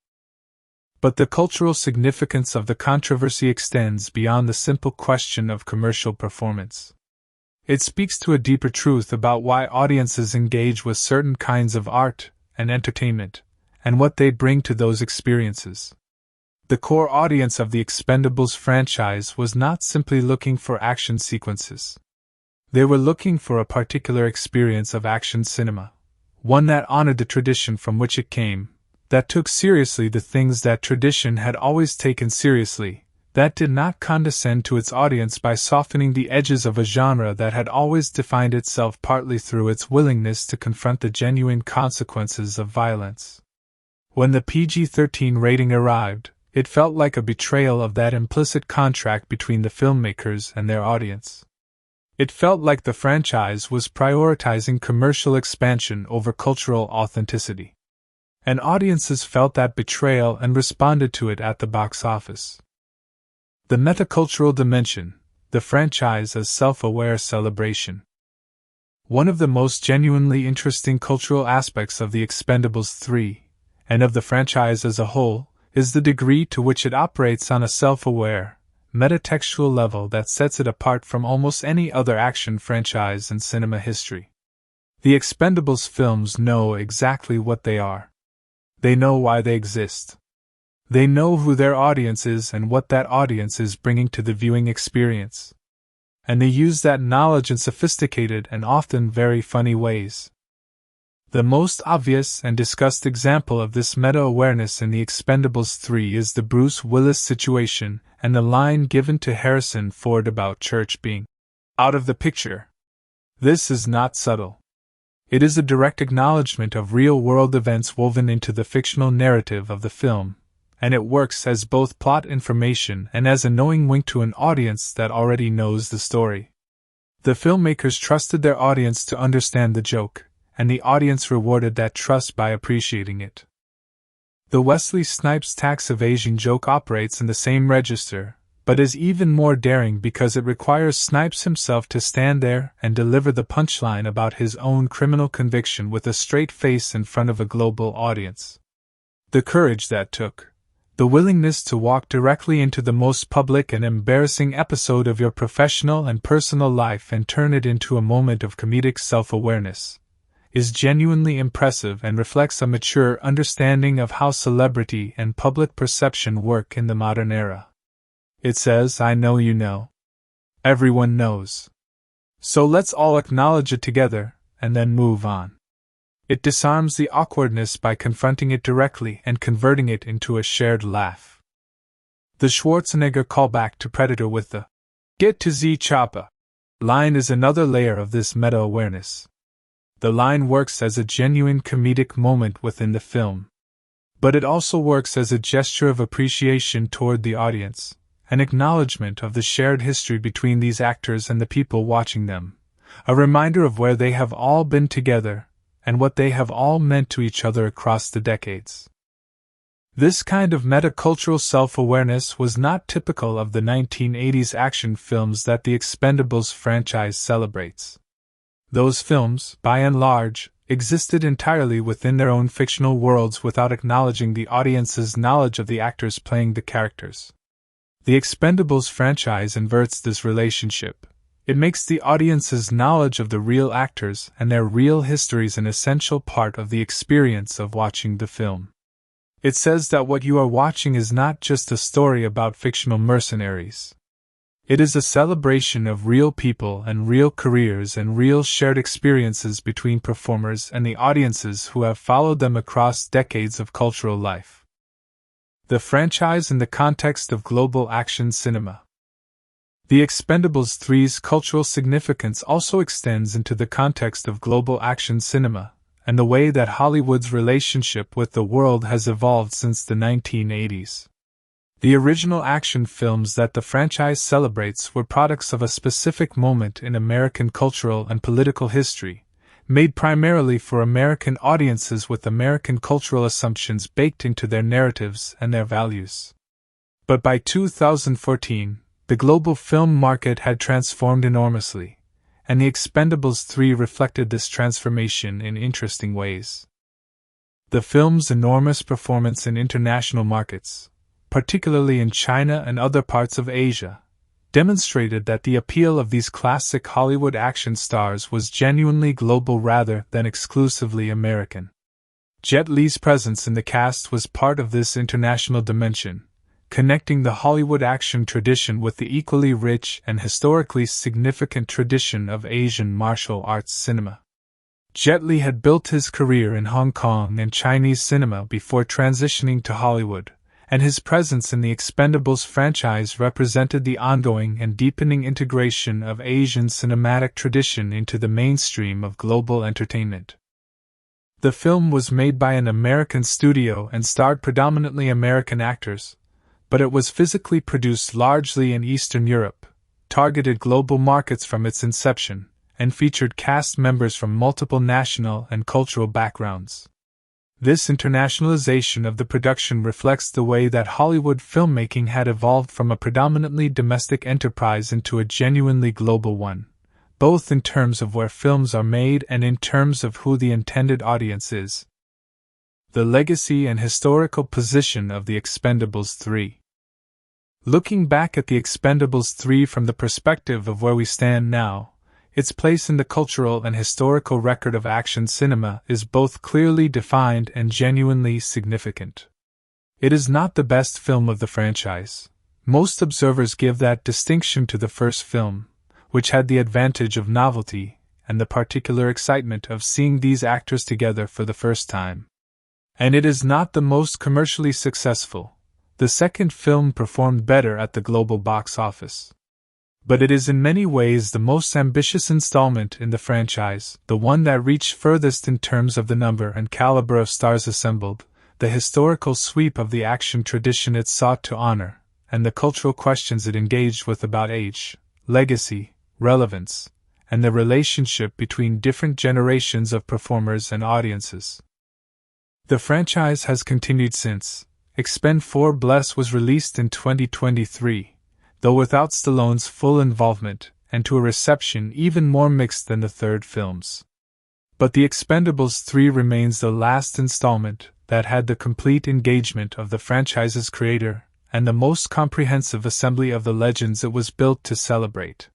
But the cultural significance of the controversy extends beyond the simple question of commercial performance. It speaks to a deeper truth about why audiences engage with certain kinds of art and entertainment, and what they bring to those experiences. The core audience of the Expendables franchise was not simply looking for action sequences. They were looking for a particular experience of action cinema, one that honored the tradition from which it came, that took seriously the things that tradition had always taken seriously, that did not condescend to its audience by softening the edges of a genre that had always defined itself partly through its willingness to confront the genuine consequences of violence. When the PG-13 rating arrived, it felt like a betrayal of that implicit contract between the filmmakers and their audience. It felt like the franchise was prioritizing commercial expansion over cultural authenticity. And audiences felt that betrayal and responded to it at the box office. The metacultural dimension, the franchise as self-aware celebration. One of the most genuinely interesting cultural aspects of The Expendables 3, and of the franchise as a whole, is the degree to which it operates on a self-aware, metatextual level that sets it apart from almost any other action franchise in cinema history. The Expendables films know exactly what they are. They know why they exist. They know who their audience is and what that audience is bringing to the viewing experience. And they use that knowledge in sophisticated and often very funny ways. The most obvious and discussed example of this meta-awareness in The Expendables 3 is the Bruce Willis situation and the line given to Harrison Ford about church being out of the picture. This is not subtle. It is a direct acknowledgement of real-world events woven into the fictional narrative of the film, and it works as both plot information and as a knowing wink to an audience that already knows the story. The filmmakers trusted their audience to understand the joke, and the audience rewarded that trust by appreciating it. The Wesley Snipes tax evasion joke operates in the same register, but is even more daring because it requires Snipes himself to stand there and deliver the punchline about his own criminal conviction with a straight face in front of a global audience. The courage that took, the willingness to walk directly into the most public and embarrassing episode of your professional and personal life and turn it into a moment of comedic self-awareness, is genuinely impressive and reflects a mature understanding of how celebrity and public perception work in the modern era. It says, I know you know. Everyone knows. So let's all acknowledge it together, and then move on. It disarms the awkwardness by confronting it directly and converting it into a shared laugh. The Schwarzenegger callback to Predator with the "Get to Z Choppa" line is another layer of this meta-awareness. The line works as a genuine comedic moment within the film. But it also works as a gesture of appreciation toward the audience, an acknowledgement of the shared history between these actors and the people watching them, a reminder of where they have all been together, and what they have all meant to each other across the decades. This kind of metacultural self-awareness was not typical of the 1980s action films that the Expendables franchise celebrates. Those films, by and large, existed entirely within their own fictional worlds without acknowledging the audience's knowledge of the actors playing the characters. The Expendables franchise inverts this relationship. It makes the audience's knowledge of the real actors and their real histories an essential part of the experience of watching the film. It says that what you are watching is not just a story about fictional mercenaries. It is a celebration of real people and real careers and real shared experiences between performers and the audiences who have followed them across decades of cultural life. The franchise in the context of global action cinema. The Expendables 3's cultural significance also extends into the context of global action cinema, and the way that Hollywood's relationship with the world has evolved since the 1980s. The original action films that the franchise celebrates were products of a specific moment in American cultural and political history, made primarily for American audiences with American cultural assumptions baked into their narratives and their values. But by 2014, the global film market had transformed enormously, and The Expendables 3 reflected this transformation in interesting ways. The film's enormous performance in international markets, particularly in China and other parts of Asia, demonstrated that the appeal of these classic Hollywood action stars was genuinely global rather than exclusively American. Jet Li's presence in the cast was part of this international dimension, connecting the Hollywood action tradition with the equally rich and historically significant tradition of Asian martial arts cinema. Jet Li had built his career in Hong Kong and Chinese cinema before transitioning to Hollywood, and his presence in the Expendables franchise represented the ongoing and deepening integration of Asian cinematic tradition into the mainstream of global entertainment. The film was made by an American studio and starred predominantly American actors, but it was physically produced largely in Eastern Europe, targeted global markets from its inception, and featured cast members from multiple national and cultural backgrounds. This internationalization of the production reflects the way that Hollywood filmmaking had evolved from a predominantly domestic enterprise into a genuinely global one, both in terms of where films are made and in terms of who the intended audience is. The legacy and historical position of The Expendables 3. Looking back at The Expendables 3 from the perspective of where we stand now, its place in the cultural and historical record of action cinema is both clearly defined and genuinely significant. It is not the best film of the franchise. Most observers give that distinction to the first film, which had the advantage of novelty and the particular excitement of seeing these actors together for the first time. And it is not the most commercially successful. The second film performed better at the global box office. But it is in many ways the most ambitious installment in the franchise, the one that reached furthest in terms of the number and caliber of stars assembled, the historical sweep of the action tradition it sought to honor, and the cultural questions it engaged with about age, legacy, relevance, and the relationship between different generations of performers and audiences. The franchise has continued since. Expendables was released in 2023, though without Stallone's full involvement, and to a reception even more mixed than the third films. But The Expendables 3 remains the last installment that had the complete engagement of the franchise's creator, and the most comprehensive assembly of the legends it was built to celebrate.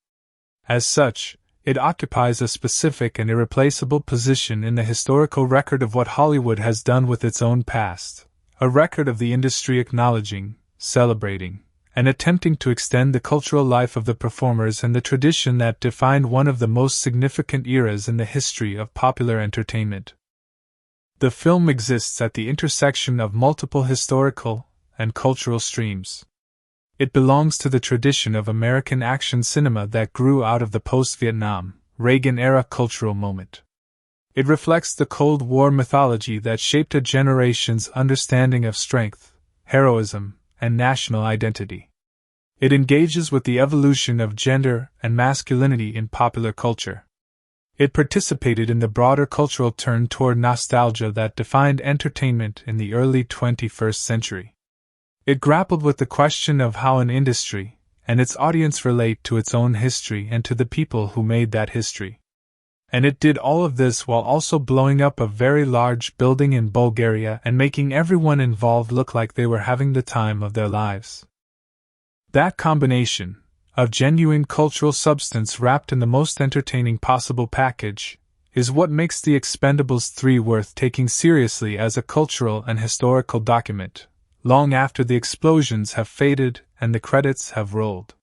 As such, it occupies a specific and irreplaceable position in the historical record of what Hollywood has done with its own past, a record of the industry acknowledging, celebrating, and attempting to extend the cultural life of the performers and the tradition that defined one of the most significant eras in the history of popular entertainment. The film exists at the intersection of multiple historical and cultural streams. It belongs to the tradition of American action cinema that grew out of the post-Vietnam, Reagan-era cultural moment. It reflects the Cold War mythology that shaped a generation's understanding of strength, heroism, and national identity. It engages with the evolution of gender and masculinity in popular culture. It participated in the broader cultural turn toward nostalgia that defined entertainment in the early 21st century. It grappled with the question of how an industry and its audience relate to its own history and to the people who made that history. And it did all of this while also blowing up a very large building in Bulgaria and making everyone involved look like they were having the time of their lives. That combination of genuine cultural substance wrapped in the most entertaining possible package is what makes The Expendables 3 worth taking seriously as a cultural and historical document, long after the explosions have faded and the credits have rolled.